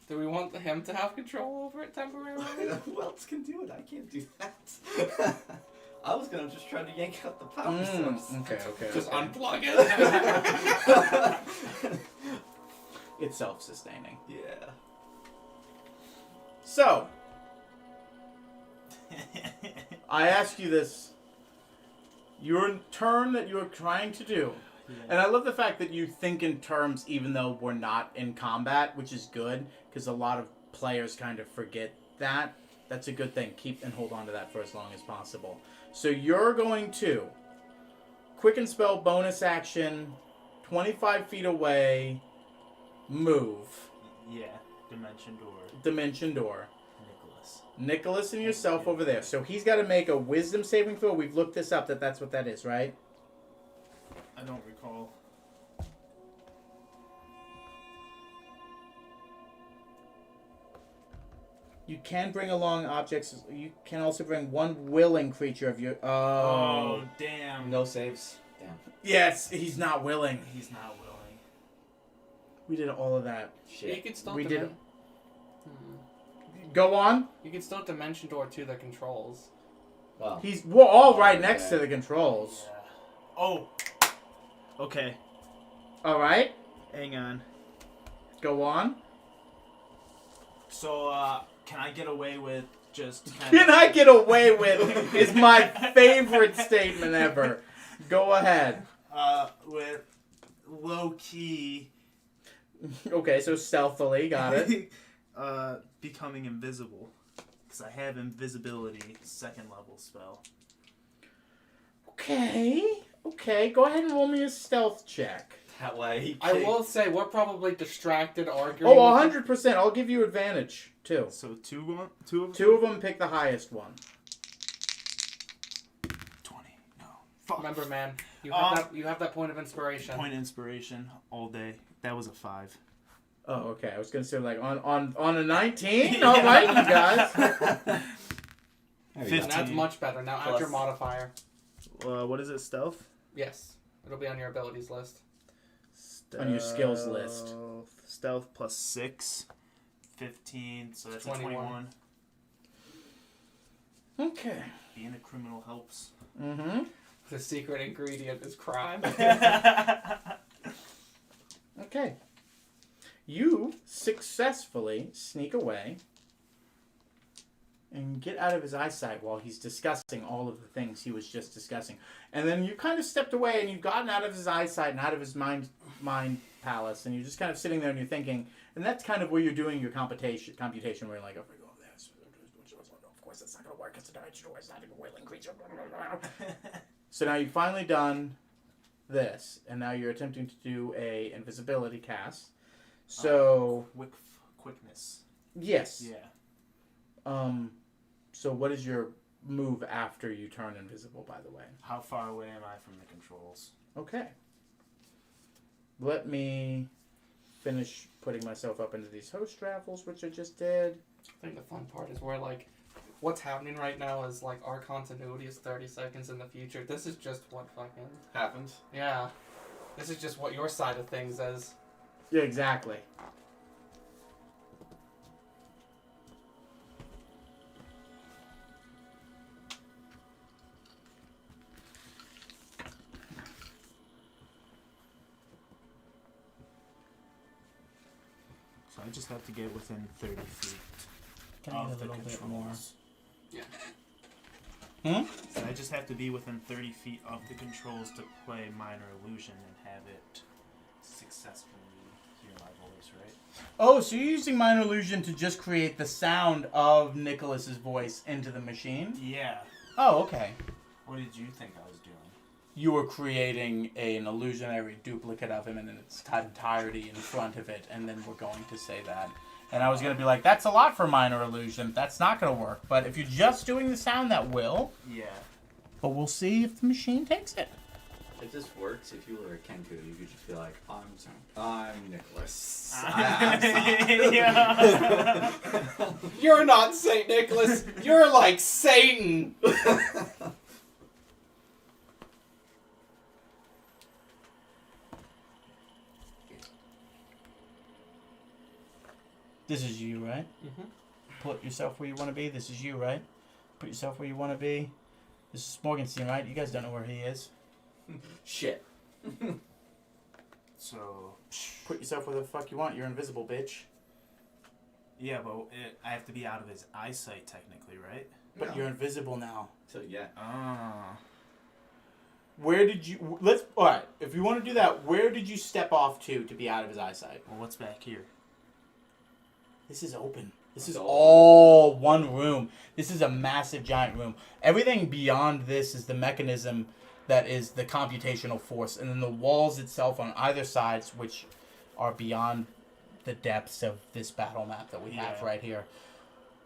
Do we want him to have control over it temporarily? Who else can do it? I can't do that. I was gonna just try to yank out the power source. Okay. Just unplug it. It's self-sustaining. Yeah. So, I ask you this. Your turn that you're trying to do. And I love the fact that you think in terms even though we're not in combat, which is good, because a lot of players kind of forget that. That's a good thing. Keep and hold on to that for as long as possible. So you're going to quicken spell bonus action, 25 feet away, move, Yeah. Dimension door. dimension door. Nicholas. Nicholas and yourself over there. So he's got to make a wisdom saving throw. We've looked this up, that's what that is, right? I don't recall. You can bring along objects. You can also bring one willing creature of your... Oh, damn. No saves. Damn. Yes, he's not willing. He's not willing. We did all of that. You Shit. can still We dimen- did- Go on. You can still dimension door to the controls. Wow. We're all right Okay. next to the controls. Yeah. Oh. Okay. All right. Hang on. Go on. So, can I get away with just kind Can I get away with is my favorite statement ever. Go ahead. with low key Okay, so stealthily, got it. becoming invisible, because I have invisibility 2nd level spell. Okay. Go ahead and roll me a stealth check. That way. I will say we're probably distracted arguing. Oh, with 100%. I'll give you advantage, too. So two of Two of them pick the highest one. 20. No. Fuck. Remember, man, you have that point of inspiration. Point of inspiration all day. That was a 5. Oh, okay. I was going to say, like, on a 19? All right, you guys. There you go. 15. And that's much better. Now add Plus- your modifier. What is it? Stealth? Yes. It'll be on your abilities list. On your skills list. Stealth plus 6. 15. So that's 21. a 21. Okay. Being a criminal helps. Mm-hmm. The secret ingredient is crime. Okay. You successfully sneak away and get out of his eyesight while he's discussing all of the things he was just discussing. And then you kind of stepped away and you've gotten out of his eyesight and out of his mind palace, and you're just kind of sitting there and you're thinking, and that's kind of where you're doing your computation where you're like, oh, this. Of course that's not going to work. It's a dimensional. It's not a willing creature. So now you've finally done this, and now you're attempting to do a invisibility cast. So Quickness. yes. Yeah. So what is your move after you turn invisible, by the way? How far away am I from the controls? Okay. Let me finish putting myself up into these host raffles, which I just did. I think the fun part is where, like, what's happening right now is, like, our continuity is 30 seconds in the future. This is just what fucking... Happens. Yeah. This is just what your side of things is. Yeah, exactly. So I just have to get within 30 feet Can I get of a the little bit controls. more? So I just have to be within 30 feet of the controls to play Minor Illusion and have it successfully hear my voice, right? Oh, so you're using Minor Illusion to just create the sound of Nicholas's voice into the machine? Yeah. Oh, okay. What did you think I was doing? You were creating an illusionary duplicate of him in its entirety in front of it, and then we're going to say that. And I was going to be like, that's a lot for Minor Illusion. That's not going to work. But if you're just doing the sound, that will. Yeah. But we'll see if the machine takes it. If this works, if you were a Kenku, you could just be like, I'm Nicholas. Yeah. You're not St. Nicholas. You're like Satan. This is you, right? Mm-hmm. Put yourself where you want to be. This is you, right? Put yourself where you want to be. This is Morgenstein, right? You guys don't know where he is. Shit. So, Put yourself where the fuck you want. You're invisible, bitch. yeah, but I have to be out of his eyesight technically, right? But No. you're invisible now. So yeah. Ah. Where did you... Alright, if you want to do that, where did you step off to be out of his eyesight? Well, what's back here? This is open. This is It's all one room. This is a massive, giant room. Everything beyond this is the mechanism that is the computational force. And then the walls itself on either sides, which are beyond the depths of this battle map that we have Yeah. right here,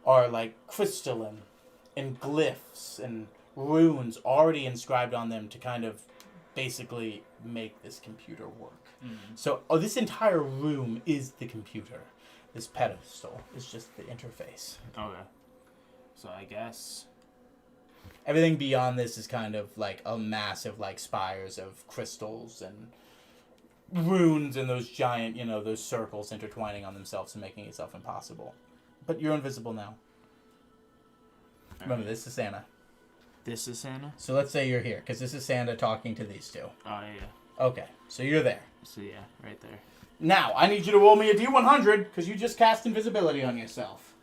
are like crystalline and glyphs and runes already inscribed on them to kind of basically make this computer work. So this entire room is the computer. This pedestal is just the interface. Okay. So I guess. Everything beyond this is kind of like a massive like spires of crystals and runes and those giant, those circles intertwining on themselves and making itself impossible. But you're invisible now. Remember, this is Santa. This is Santa? So let's say you're here, because this is Santa talking to these two. Oh, yeah. Okay, so you're there. So, yeah, right there. Now, I need you to roll me a D100, because you just cast invisibility on yourself.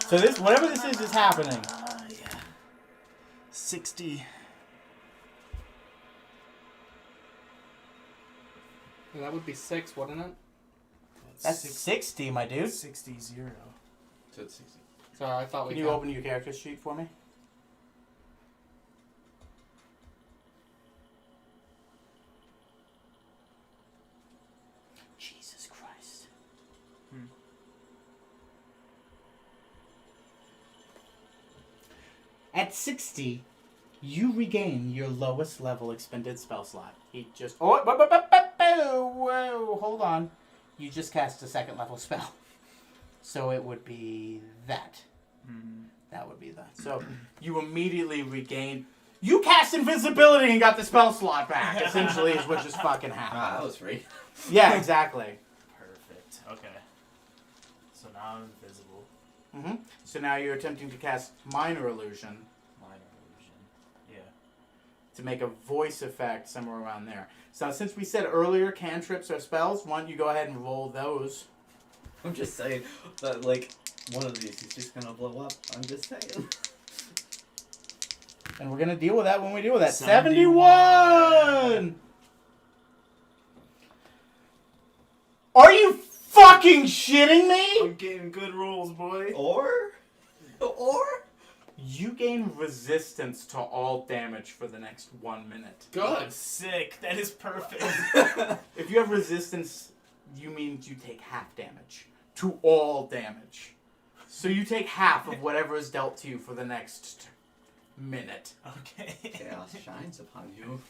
So this, whatever this is happening. Yeah. 60. Yeah, that would be 6, wouldn't it? That's 60, my dude. 60 0. So it's 60. Sorry, I thought we Can you open your character sheet for me? At 60, you regain your lowest level expended spell slot. He just... Oh, whoa, hold on. You just cast a second level spell. So it would be that. That would be that. So you immediately regain... You cast invisibility and got the spell slot back, essentially, is what just fucking happened. Ah, that was free. Yeah, exactly. Perfect. Okay. So now I'm invisible. Mm-hmm. So now you're attempting to cast Minor Illusion Minor illusion. Yeah. to make a voice effect somewhere around there. So since we said earlier cantrips are spells, why don't you go ahead and roll those? I'm just saying that, like, one of these is just gonna blow up. I'm just saying. And we're going to deal with that when we deal with that. 71! 71! Are you fucking shitting me? I'm getting good rolls, boy. Or? You gain resistance to all damage for the next 1 minute. Good. Sick. That is perfect. If you have resistance, you mean you take half damage to all damage. So you take half of whatever is dealt to you for the next minute. Okay. Chaos shines upon you.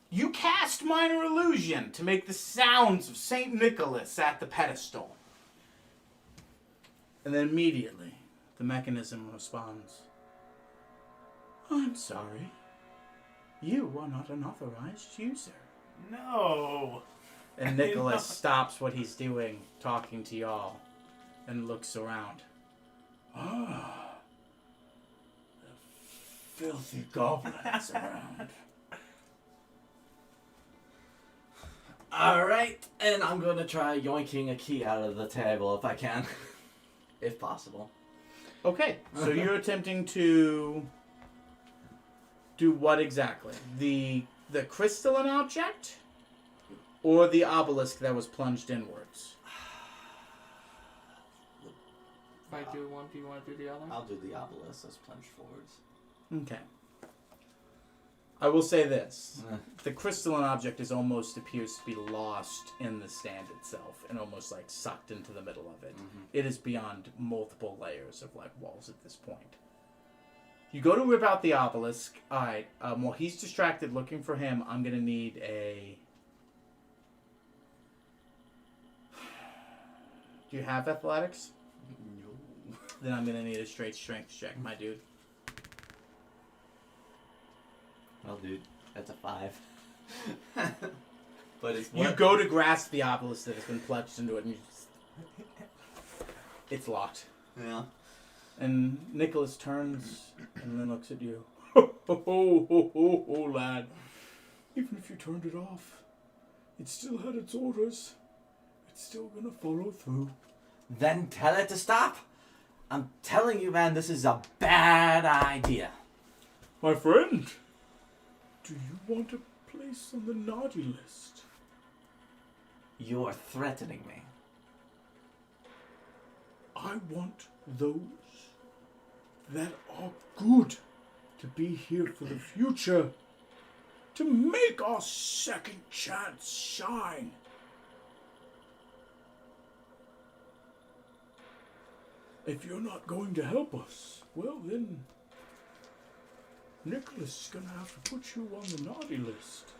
You cast Minor Illusion to make the sounds of St. Nicholas at the pedestal. And then immediately, the mechanism responds. I'm sorry. You are not an authorized user. No. And Nicholas stops what he's doing, talking to y'all, and looks around. Ah. The filthy goblins around. Alright, and I'm gonna try yoinking a key out of the table if I can. If possible. Okay, so you're attempting to do what exactly? The crystalline object? Or the obelisk that was plunged inwards? If I do one, do you want to do the other? I'll do the obelisk that's plunged forwards. Okay. I will say this. The crystalline object appears to be lost in the stand itself and almost like sucked into the middle of it. Mm-hmm. It is beyond multiple layers of like walls at this point. You go to rip out the obelisk. Alright, while he's distracted looking for him, I'm going to need a... Do you have athletics? No. Then I'm going to need a straight strength check, my dude. Well, dude, that's a 5. But it's You go to grasp the obelisk that has been plunged into it, and you just... It's locked. Yeah. And Nicholas turns and then looks at you. Ho, lad. Even if you turned it off, it still had its orders. It's still gonna follow through. Then tell it to stop. I'm telling you, man, this is a bad idea. My friend, do you want a place on the naughty list? You're threatening me. I want those that are good to be here for the future, to make our second chance shine. If you're not going to help us, well then, Nicholas is going to have to put you on the naughty list.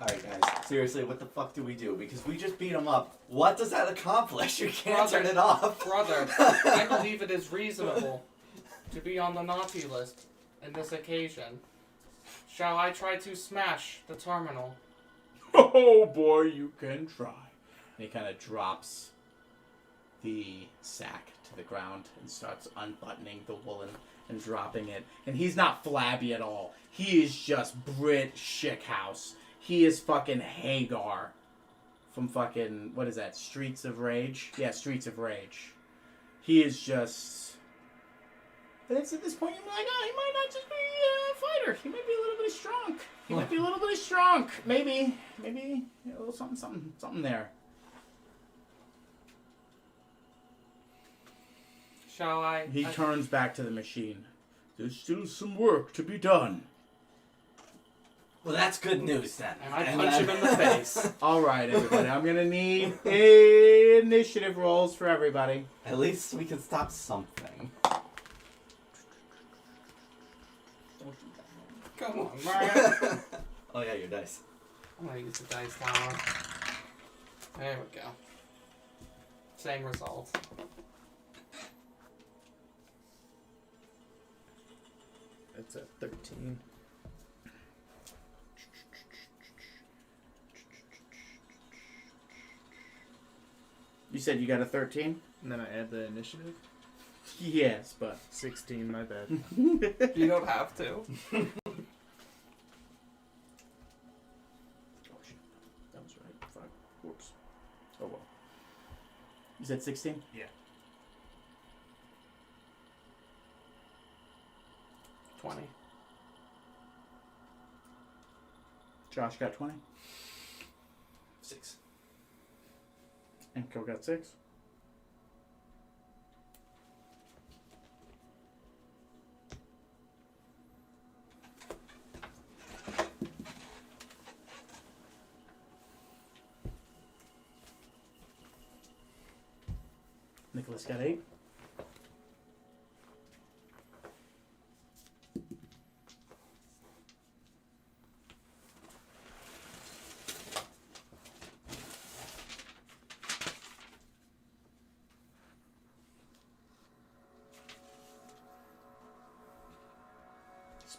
Alright, guys. Seriously, what the fuck do we do? Because we just beat him up. What does that accomplish? You can't Brother. turn it off. Brother, I believe it is reasonable to be on the naughty list in this occasion. Shall I try to smash the terminal? Oh boy, you can try. And he kind of drops the sack to the ground and starts unbuttoning the woolen and dropping it. And he's not flabby at all. He is just Brit Shickhouse. He is fucking Hagar from fucking, what is that, Streets of Rage? Yeah, Streets of Rage. He is just... But it's at this point, you're like, oh, he might not just be a fighter. He might be a little bit strong. He might be a little bit strong. Maybe a little something there. Shall I? He turns back to the machine. There's still some work to be done. Well, that's good news then. And I punch him in the face. All right, everybody. I'm gonna need initiative rolls for everybody. At least we can stop something. Come on, Brian. Oh yeah, your dice. I'm gonna use the dice tower. There we go. Same result. It's at 13. You said you got a 13? And then I add the initiative. Yes, but 16, my bad. You don't have to. oh shit, that was right. Fuck. Whoops. Oh well. You said 16? Yeah. 20. Josh got 20. 6. And Kill got 6. Nicholas got 8.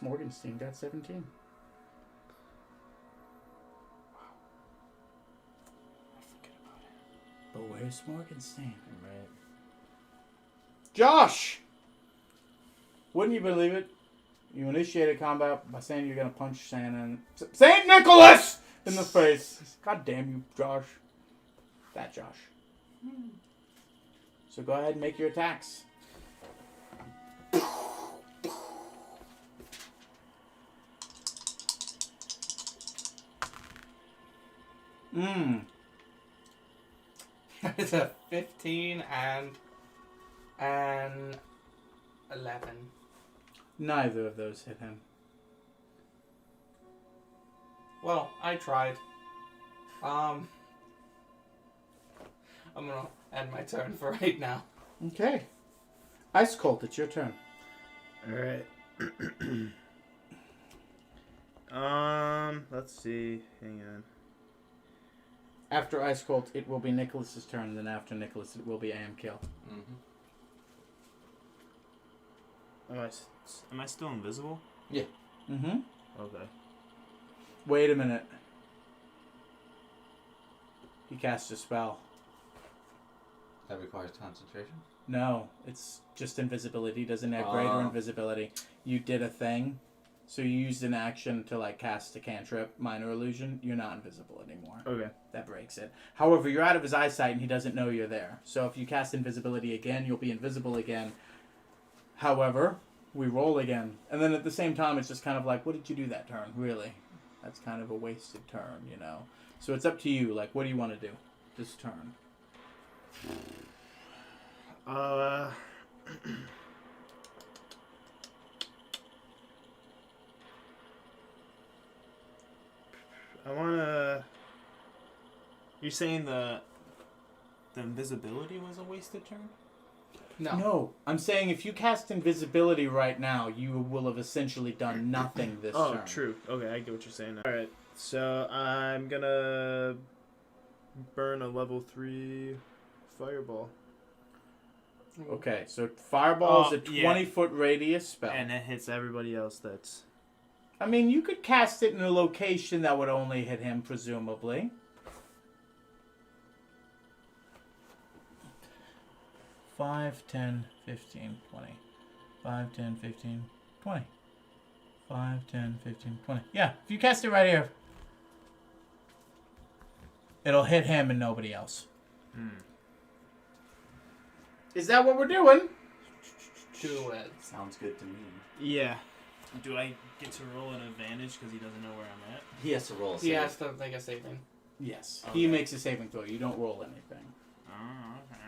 Morgenstein got 17. But where's Morgenstein? Right. Josh! Wouldn't you believe it? You initiated combat by saying you're gonna punch Santa Saint Nicholas in the face. God damn you, Josh. That Josh. So go ahead and make your attacks. It's a 15 and 11. Neither of those hit him. Well, I tried. I'm gonna end my turn for right now. Okay. Ice Colt, it's your turn. Alright. Let's see. Hang on. After Ice Colt, it will be Nicholas's turn, and then after Nicholas, it will be Am Kill. Am I still invisible? Mm-hmm. Okay. Wait a minute. He cast a spell. That requires concentration. No, it's just invisibility. Doesn't have greater invisibility. You did a thing, so you used an action to like cast a cantrip, minor illusion. You're not invisible anymore. Okay. That breaks it. However, you're out of his eyesight and he doesn't know you're there. So if you cast invisibility again, you'll be invisible again. However, we roll again. And then at the same time, it's just kind of like, what did you do that turn? Really? That's kind of a wasted turn, you know? So it's up to you. Like, what do you want to do this turn? I wanna... You're saying the invisibility was a wasted turn? No, I'm saying if you cast invisibility right now, you will have essentially done nothing this turn. Oh, true. Okay, I get what you're saying now. Alright, so I'm gonna burn a level 3 fireball. Okay, so fireball is a Oh, yeah. 20-foot radius spell. And it hits everybody else that's... I mean, you could cast it in a location that would only hit him, presumably. 5, 10, 15, 20. 5, 10, 15, 20. 5, 10, 15, 20. Yeah, if you cast it right here, it'll hit him and nobody else. Is that what we're doing? Do it. Sounds good to me. Yeah. Do I get to roll an advantage because he doesn't know where I'm at? He has to roll a He save. has to make a saving. Yes. Okay. He makes a saving throw. You don't roll anything. Oh, okay.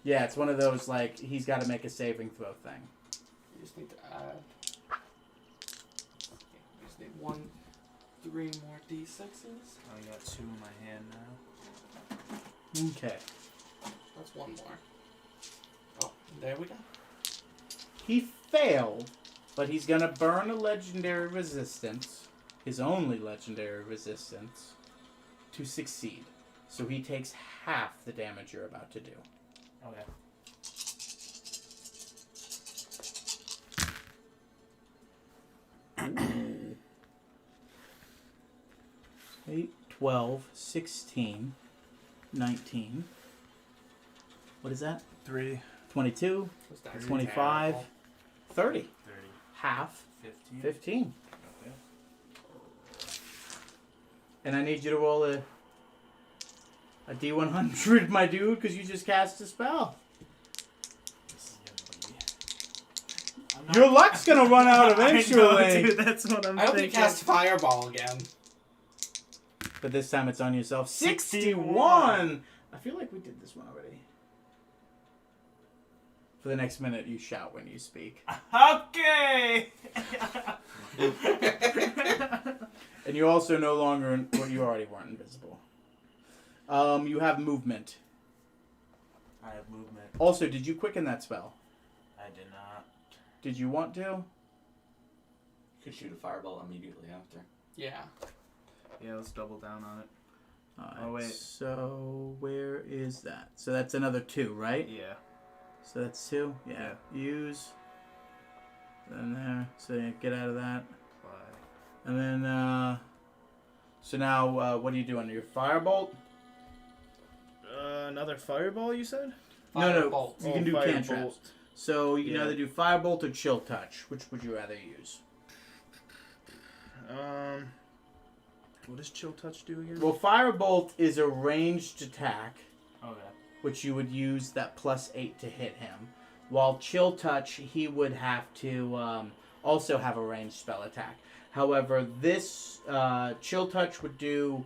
Yeah, it's one of those, like, he's got to make a saving throw thing. You just need to add. You just need one 3 more d6s. I got 2 in my hand now. Okay. That's 1 more. Oh, there we go. He failed, but he's gonna burn a legendary resistance, his only legendary resistance, to succeed. So he takes half the damage you're about to do. Okay. 8, 12, 16, 19. What is that? 3, 22, Was that 25, 30. 30, Half, 15. 15. Okay. And I need you to roll a D100, my dude, because you just cast a spell. This is gonna be... Your luck's gonna run out eventually. I know, dude, that's what I'm I hope thinking. you cast Fireball again. But this time it's on yourself. 61. 61! I feel like we did this one already. For the next minute, you shout when you speak. Okay! And you also no longer... Well, you already weren't invisible. You have movement. I have movement. Also, did you quicken that spell? I did not. Did you want to? You could shoot a fireball immediately after. Yeah. Yeah, let's double down on it. Alright, Oh, wait. So, where is that? So that's another 2, right? Yeah. So that's 2? Yeah. Use. Then there. So yeah, get out of that. 5. And then, so now, what are you doing? Your firebolt? Another fireball, you said? No. Firebolt. You can do firebolt. cantrips. So you can Yeah. either do firebolt or chill touch. Which would you rather use? What does chill touch do again? Well, firebolt is a ranged attack, Okay. which you would use that +8 to hit him. While chill touch, he would have to also have a ranged spell attack. However, this chill touch would do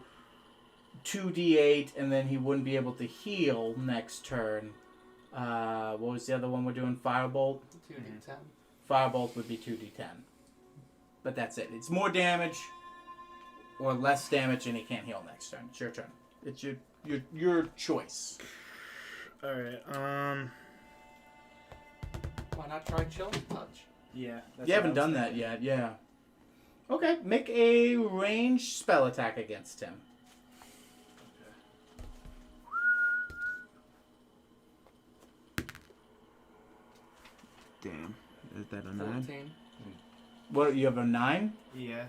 2d8, and then he wouldn't be able to heal next turn. What was the other one we're doing? Firebolt? 2d10. Firebolt would be 2d10. But that's it. It's more damage or less damage, and he can't heal next turn. It's your turn. It's your choice. Alright, Why not try Chill Touch? yeah. You haven't done that yet, yeah. Okay, make a ranged spell attack against him. Damn. Is that a 14. What, you have a 9? Yeah.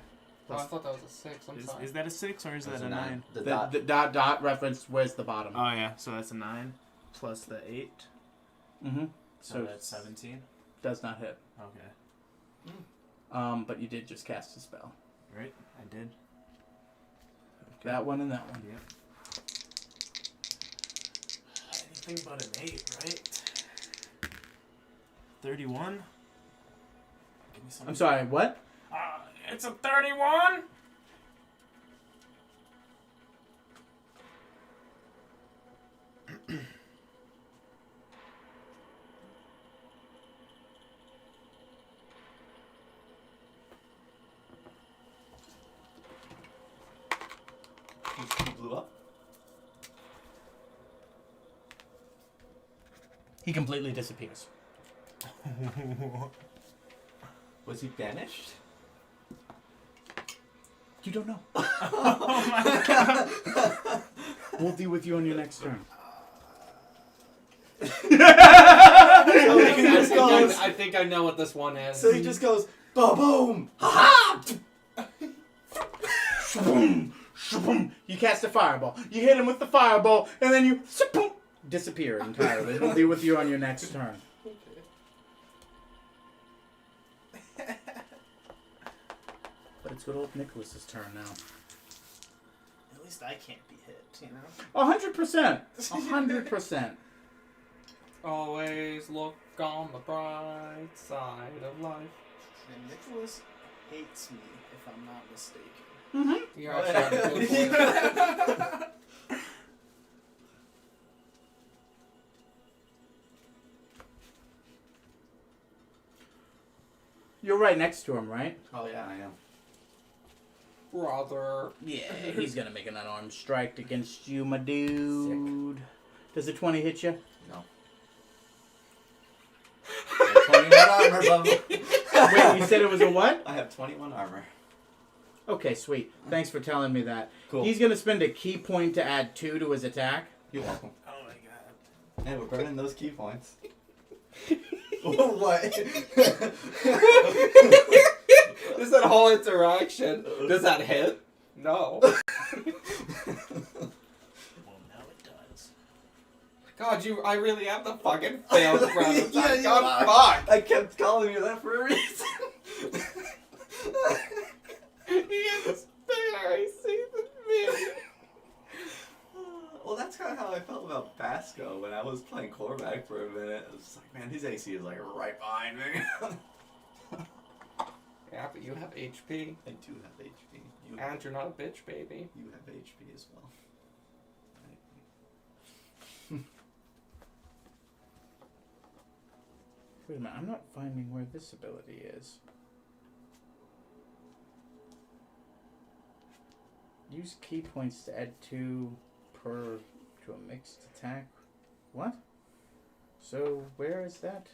Oh, I thought that was a 6. I'm sorry. Is that a 6 or is That's that a 9? The The dot. the dot reference, where's the bottom? Oh, yeah. So that's a 9 plus the 8. Mm-hmm. So that's 17. Does not hit. Okay. But you did just cast a spell. Right? I did. That one and that one. Yep. Anything but an 8, right? 31? Give me some. I'm sorry, what? It's a 31? He blew up. He completely disappears. Was he banished? You don't know. Oh my god. We'll deal with you on your next turn. I think I know what this one is. So he just goes, ba-boom! Ha-ha! Shaboom, shaboom. You cast a fireball. You hit him with the fireball, and then you shaboom, disappear entirely. We'll deal with you on your next turn. But it's good old Nicholas's turn now. At least I can't be hit, you know? 100%. 100%. Always look on the bright side of life. And Nicholas hates me, if I'm not mistaken. Mm-hmm. You're actually on the good point. You're right next to him, right? Oh yeah, I am. Brother. Yeah, he's gonna make an unarmed strike against you, my dude. Does a 20 hit you? No. 21 armor, Bubba. Wait, you said it was a what? I have 21 armor. Okay, sweet. Thanks for telling me that. Cool. He's gonna spend a key point to add 2 to his attack. You're welcome. Oh my god. And we're burning those key points. What? Just that whole interaction. Does that hit? No. Well, now it does. God, I really am the fucking failed brother. Yeah, you God, are. fuck. I kept calling you that for a reason. He is there. I see the man. Well, that's kind of how I felt about Basco when I was playing quarterback for a minute. I was just like, man, his AC is like right behind me. Yeah, but you have HP. I do have HP. And you're not a bitch, baby. You have HP as well. Wait a minute, I'm not finding where this ability is. Use key points to add 2 per to a mixed attack. What? So where is that?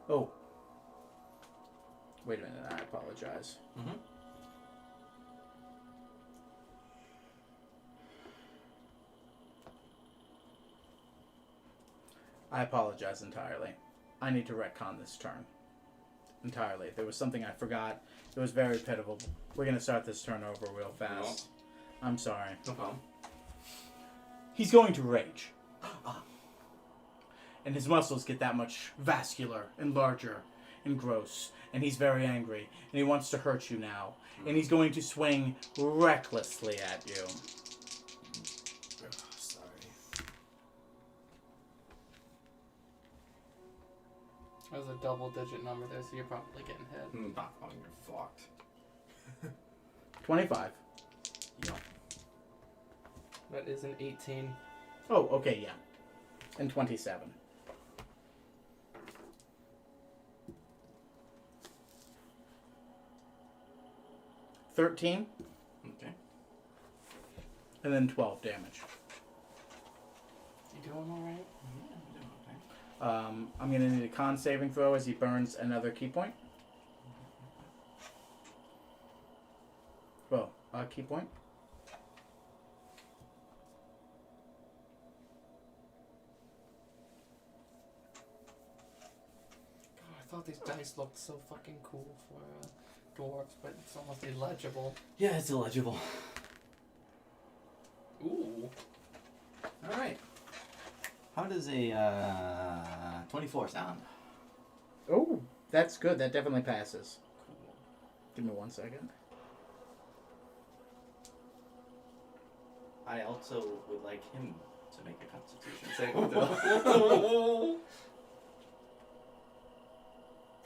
Oh. Wait a minute, I apologize. Mm-hmm. I apologize entirely. I need to retcon this turn. Entirely. There was something I forgot. It was very pitiful. We're going to start this turn over real fast. No. I'm sorry. No problem. He's going to rage. And his muscles get that much vascular and larger and gross. And he's very angry. And he wants to hurt you now. And he's going to swing recklessly at you. Sorry. That was a double-digit number there, so you're probably getting hit. Oh, you're fucked. 25. Yup. That is an 18. Oh, okay, yeah. And 27. $13. Okay. And then 12 damage. You doing alright? Yeah, I'm doing okay. I'm going to need a con saving throw as he burns another key point. Well, key point. God, I thought these dice looked so fucking cool for dwarves, but it's almost illegible. Yeah, it's illegible. Ooh. Alright. How does a 24 sound? Oh, that's good. That definitely passes. Give me 1 second. I also would like him to make a constitution saving throw.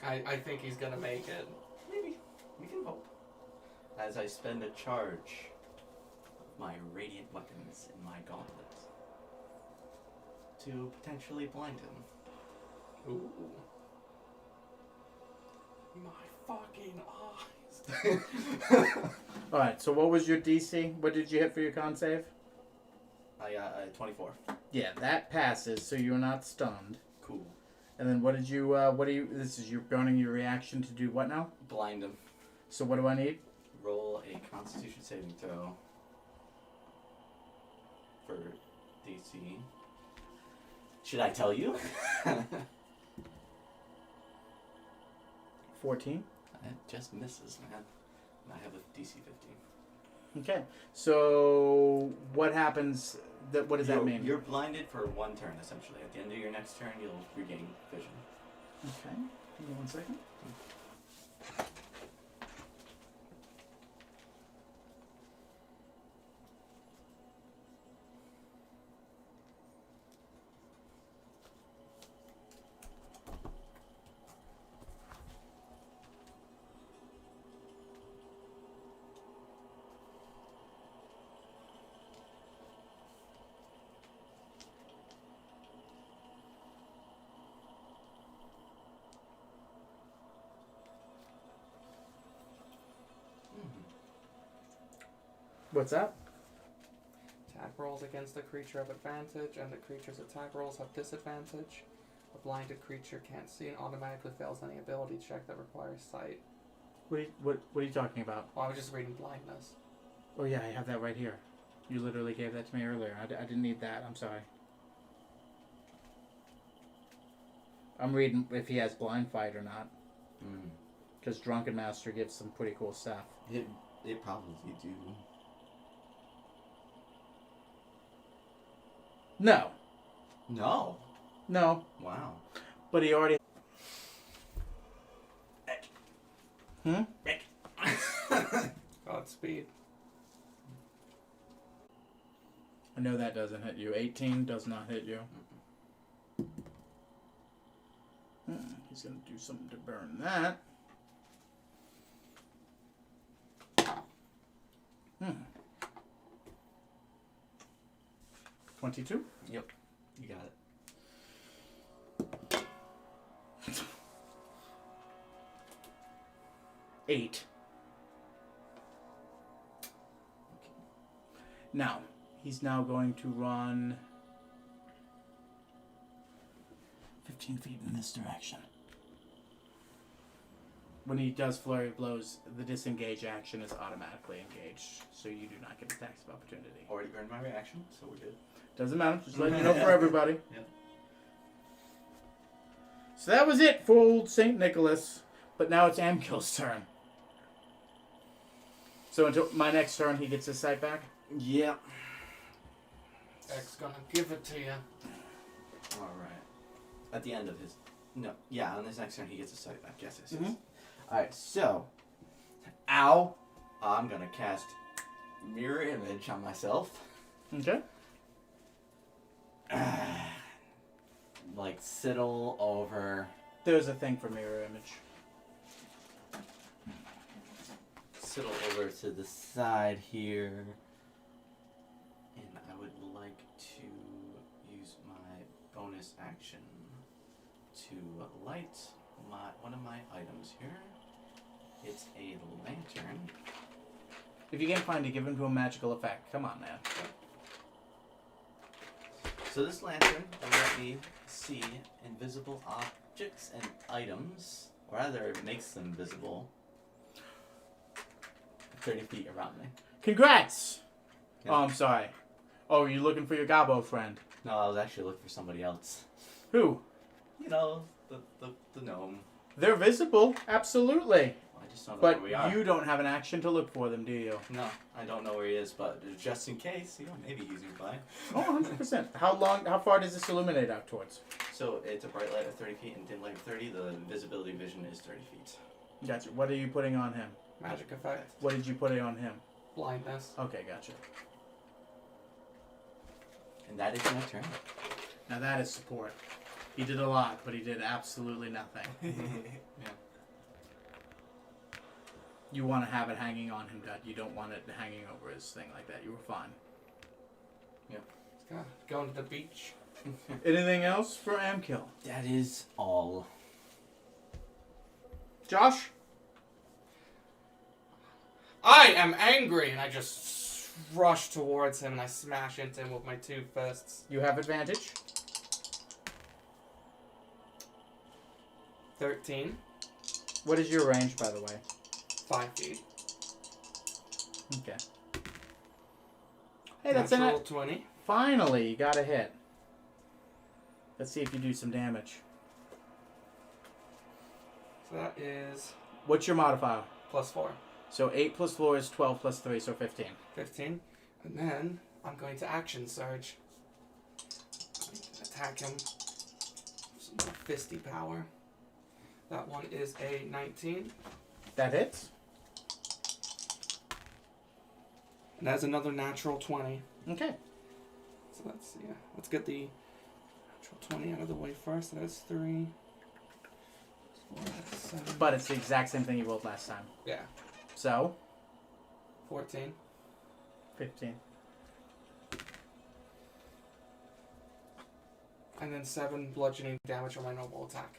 I think he's gonna make it. Maybe. We can hope. As I spend a charge of my radiant weapons in my gauntlet to potentially blind him. Ooh. My fucking eyes. Alright, so what was your DC? What did you hit for your con save? I got 24. Yeah, that passes, so you're not stunned. Cool. And then what did you, this is you're burning your reaction to do what now? Blind him. So what do I need? Roll a constitution saving throw for DC. Should I tell you? 14. It just misses, man. And I have a DC 15. Okay, so what happens, what does that mean? You're blinded for 1 turn, essentially. At the end of your next turn, you'll regain vision. Okay, give me 1 second. What's that? Attack rolls against the creature have advantage, and the creature's attack rolls have disadvantage. A blinded creature can't see and automatically fails any ability check that requires sight. What are you talking about? Oh, I was just reading blindness. Oh yeah, I have that right here. You literally gave that to me earlier. I didn't need that. I'm sorry. I'm reading if he has blind fight or not. Because Drunken Master gives some pretty cool stuff. They probably do. No. No. No. Wow. But he already... Hmm? Godspeed. I know that doesn't hit you. 18 does not hit you. He's going to do something to burn that. 22? Yep. You got it. 8. Now, he's now going to run 15 feet in this direction. When he does Flurry of Blows, the disengage action is automatically engaged, so you do not get attacks of opportunity. Already burned my reaction, so we're good. Doesn't matter, just letting you know for everybody. Yep. So that was it for old St. Nicholas, but now it's Amkil's turn. So until my next turn, he gets his sight back? Yeah. X gonna give it to you. Alright. At the end of his... No. Yeah, on his next turn, he gets his sight back. Yes, yes, yes. Mhm. Alright, so... Ow! I'm gonna cast Mirror Image on myself. Okay. Like, settle over... There's a thing for mirror image. Settle over to the side here. And I would like to use my bonus action to light one of my items here. It's a lantern. If you can't find it, give him to a magical effect. Come on, man. So this lantern will let me see invisible objects and items, or rather it makes them visible 30 feet around me. Congrats! Yeah. Oh, I'm sorry. Oh, you looking for your Gabo friend? No, I was actually looking for somebody else. Who? You know, the gnome. They're visible, absolutely. I just don't know But where we are. you don't have an action to look for them, do you? No, I don't know where he is, but just in case, maybe he's nearby. Oh, 100%. How far does this illuminate out towards? So it's a bright light of 30 feet and dim light of 30. The visibility vision is 30 feet. Gotcha. What are you putting on him? Magic effect. What did you put on him? Blindness. Okay, gotcha. And that is my turn. Now that is support. He did a lot, but he did absolutely nothing. Yeah. You want to have it hanging on him, Dud. You don't want it hanging over his thing like that. You were fine. Going to the beach. Anything else for Amkill? That is all. Josh? I am angry, and I just rush towards him and I smash into him with my 2 fists. You have advantage. 13. What is your range, by the way? 5 feet. Okay. Hey, that's Natural it. 20. Finally, you got a hit. Let's see if you do some damage. So that is What's your modifier? +4. So 8 plus 4 is 12 plus 3, so 15. 15. And then I'm going to action surge. Attack him. Some more fisty power. That one is a 19. That hits. And that's another natural 20. Okay. So let's get the natural 20 out of the way first. So that's 3. 4, that's 7. But it's the exact same thing you rolled last time. Yeah. So, 14. 15. And then 7 bludgeoning damage on my normal attack.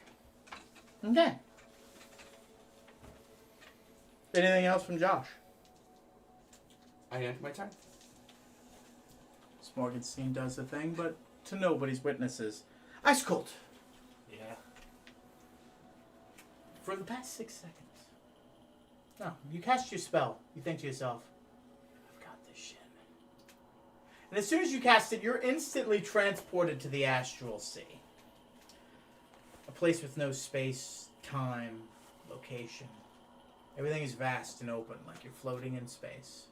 Okay. Anything else from Josh? I end my turn. Morgenstein does the thing, but to nobody's witnesses. Ice Cold. Yeah. For the past 6 seconds. No, you cast your spell. You think to yourself, I've got this shit. And as soon as you cast it, you're instantly transported to the Astral Sea. A place with no space, time, location. Everything is vast and open, like you're floating in space.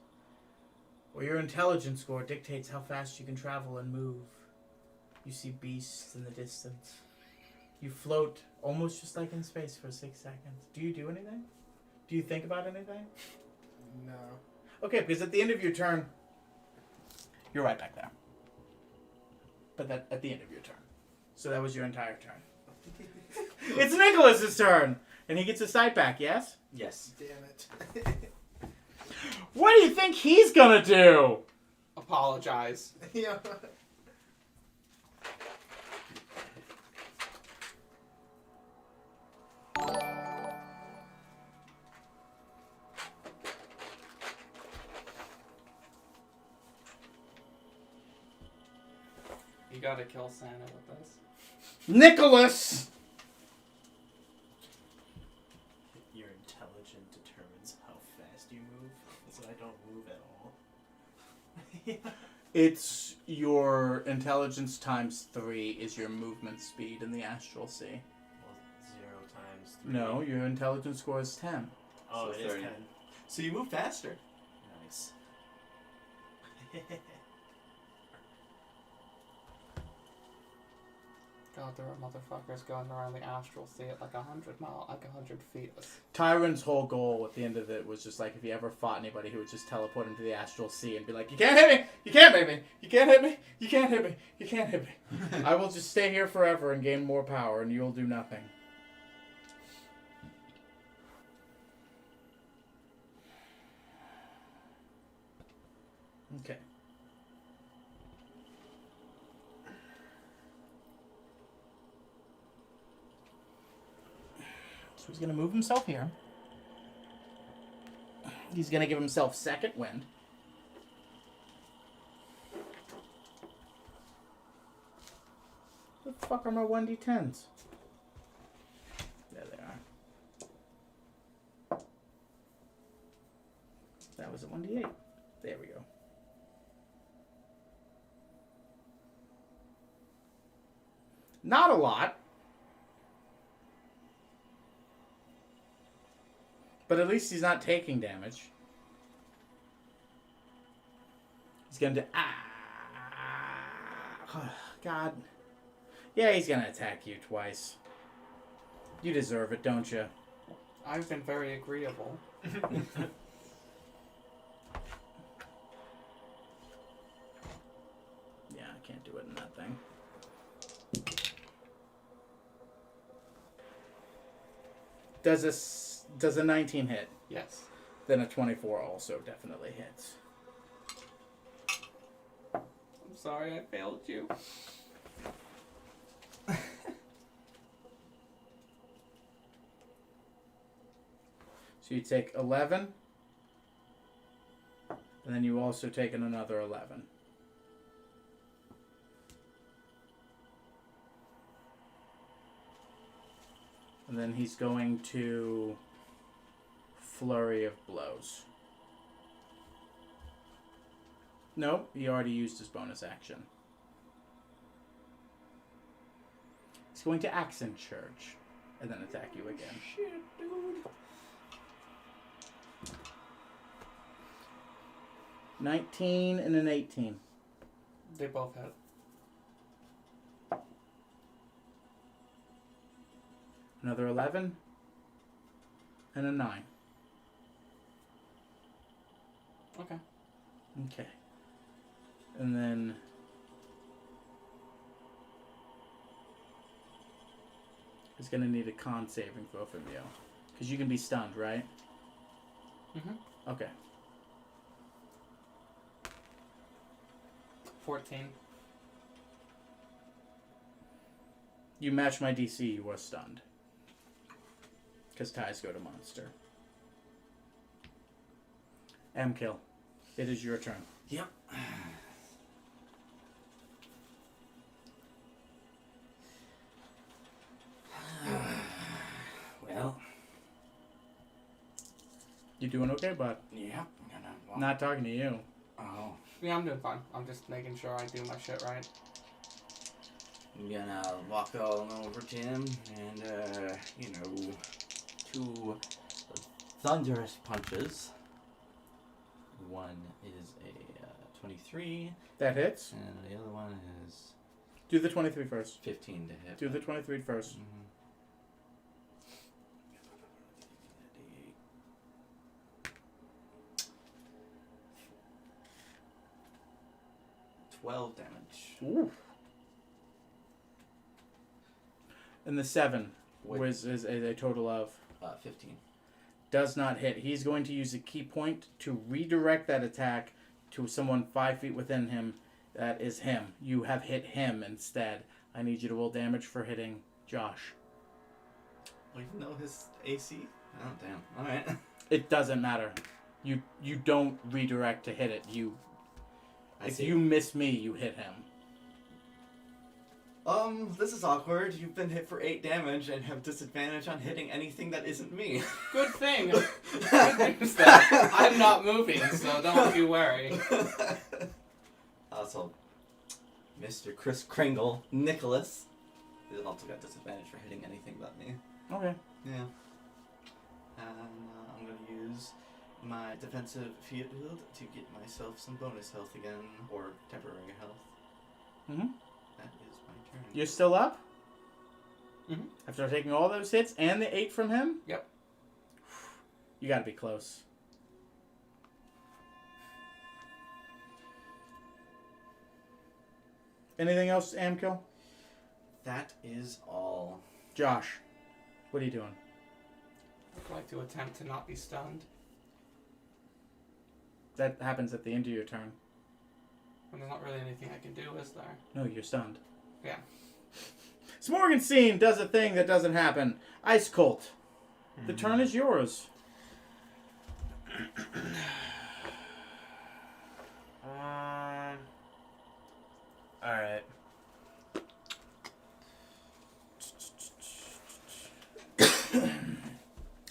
Where your intelligence score dictates how fast you can travel and move. You see beasts in the distance. You float almost just like in space for 6 seconds. Do you do anything? Do you think about anything? No. Okay, because at the end of your turn, you're right back there. But that at the end of your turn. So that was your entire turn. It's Nicholas's turn! And he gets his sight back, yes? Yes. Damn it. What do you think he's gonna do? Apologize. Yeah. You gotta kill Santa with this. Nicholas! Your intelligence determines how fast you move, so I don't move at all. It's your intelligence times 3 is your movement speed in the Astral Sea. Well, 0 times 3. No, your intelligence score is 10. Oh, So it is 30. 10. So you move faster. Nice. God, there are motherfuckers going around the astral sea at like 100 feet. Tyron's whole goal at the end of it was just like if he ever fought anybody, he would just teleport into the Astral Sea and be like, you can't hit me! You can't hit me! You can't hit me! You can't hit me! You can't hit me! I will just stay here forever and gain more power and you'll do nothing. Okay. So he's going to move himself here. He's going to give himself second wind. Where the fuck are my 1d10s? There they are. That was a 1d8. There we go. Not a lot. But at least he's not taking damage. He's going to... God. Yeah, he's going to attack you twice. You deserve it, don't you? I've been very agreeable. Yeah, I can't do it in that thing. Does a 19 hit? Yes. Then a 24 also definitely hits. I'm sorry I failed you. So you take 11. And then you also take another 11. And then he's going to flurry of blows. Nope, he already used his bonus action. He's going to accent church and then attack you again. Shit, dude. 19 and an 18. They both hit. Another 11 and a 9. Okay. Okay. And then he's going to need a con saving throw from you. Because you can be stunned, right? Mm-hmm. Okay. 14. You match my DC, you are stunned. Because ties go to monster. M kill. It is your turn. Yep. Well, You doing okay, bud? yeah. I'm gonna walk. Not talking to you. Oh, Yeah, I'm doing fine. I'm just making sure I do my shit right. I'm gonna walk on over to him and, two thunderous punches. One is a 23, That hits. and the other one is Do the 23 first. 15 to hit. Do the 23 first. Mhm. 12 damage. Ooh. And the 7 With is a total of 15. does not hit. He's going to use a key point to redirect that attack to someone 5 feet within him. That is him. You have hit him instead. I need you to roll damage for hitting Josh. Even though his AC? Oh, damn. Alright. It doesn't matter. You don't redirect to hit it. If you miss me, you hit him. This is awkward. You've been hit for 8 damage and have disadvantage on hitting anything that isn't me. Good thing. Good news that I'm not moving, so don't you worry. Also, Mr. Chris Kringle, Nicholas, has also got disadvantage for hitting anything but me. Okay. Yeah. And I'm going to use my defensive field to get myself some bonus health again, or temporary health. Mm-hmm. That is my turn. You're still up? Mhm. After taking all those hits and the 8 from him? Yep. You gotta be close. Anything else, Amkill? That is all. Josh, what are you doing? I'd like to attempt to not be stunned. That happens at the end of your turn. And there's not really anything I can do, is there? No, you're stunned. Yeah. Smorgasbord does a thing that doesn't happen. Ice Colt. The turn is yours. Alright.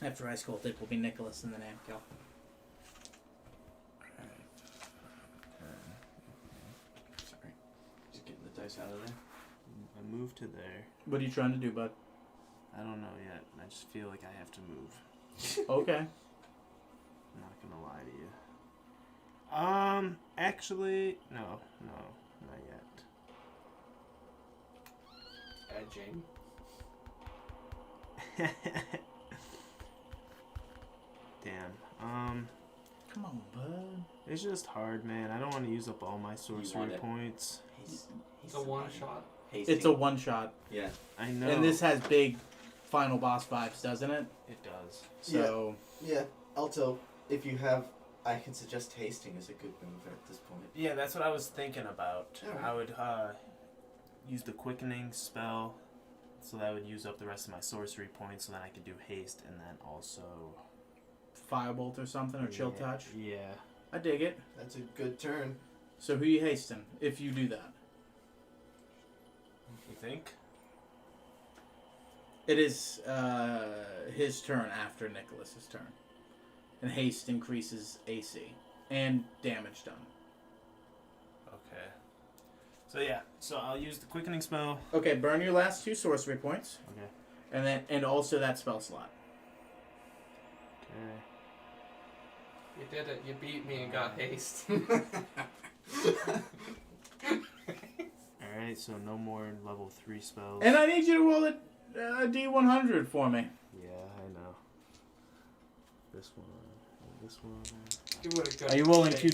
After Ice Colt, it will be Nicholas and then Amkill. Sorry. Just getting the dice out of there. I moved to there. What are you trying to do, bud? I don't know yet. I just feel like I have to move. Okay. I'm not gonna lie to you. Actually, no, not Edging. yet. Damn. Come on, bud. It's just hard, man. I don't want to use up all my sorcery want it. points. It's a one shot. It's a one-shot. Yeah. I know. And this has big final boss vibes, doesn't it? It does. So, Yeah. Also, if you have, I can suggest hasting is a good move at this point. Yeah, that's what I was thinking about. Alright. I would use the quickening spell, so that would use up the rest of my sorcery points, so then I could do haste, and then also Firebolt or something, or Chill Touch. Yeah. I dig it. That's a good turn. So who you hasting, if you do that? You think? It is his turn after Nicholas's turn. And haste increases AC. And damage done. Okay. So yeah. So I'll use the quickening spell. Okay, burn your last 2 sorcery points. Okay. And also that spell slot. Okay. You did it. You beat me and got haste. Alright, so no more level 3 spells. And I need you to roll a D100 for me. Yeah, I know. This one. This one. You would have got Are you rolling 2?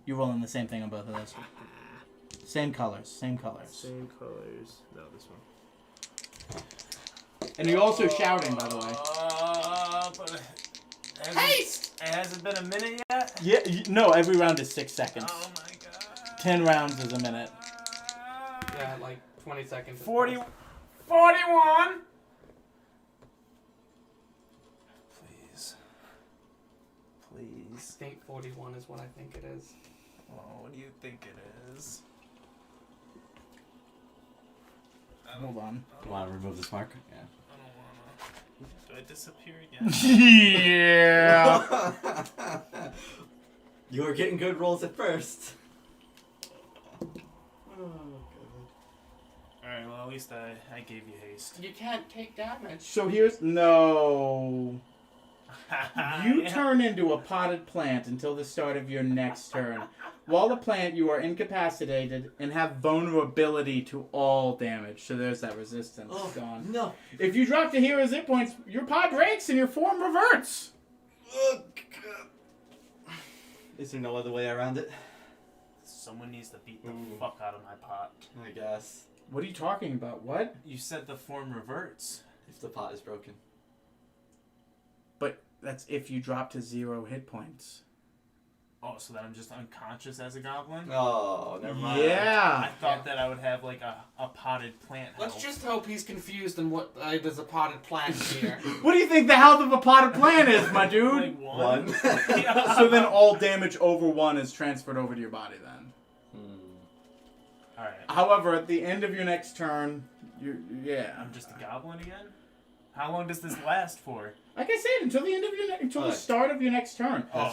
You're rolling the same thing on both of those. Same colors. Same colors. No, this one. And you're also shouting, by the way. Haste! Has it been a minute yet? Yeah, no, every round is 6 seconds. Oh my god. 10 rounds is a minute. Yeah, like 20 seconds. 41! Please. Please. State 41 is what I think it is. Oh, what do you think it is? Hold on. You want to remove this marker? Yeah. I don't wanna. Do I disappear again? Yeah. You were getting good rolls at first. Alright, well, at least I gave you haste. You can't take damage. So here's no. You Yeah. turn into a potted plant until the start of your next turn. While a plant, you are incapacitated and have vulnerability to all damage. So there's that resistance gone. No. If you drop to hero's hit points, your pod breaks and your form reverts. Is there no other way around it? Someone needs to beat the Ooh. fuck out of my pot. I guess. What are you talking about? What? You said the form reverts. If the pot is broken. But that's if you drop to 0 hit points. Oh, so that I'm just unconscious as a goblin? Oh, never mind. I Yeah. thought that I would have like a potted plant. Let's health. just hope he's confused and what there's a potted plant here. What do you think the health of a potted plant is, my dude? Like one. One. So then all damage over 1 is transferred over to your body then. Alright. However, at the end of your next turn, yeah. I'm just a goblin again? How long does this last for? Like I said, until the end of your until the Alright. start of your next turn. Oh,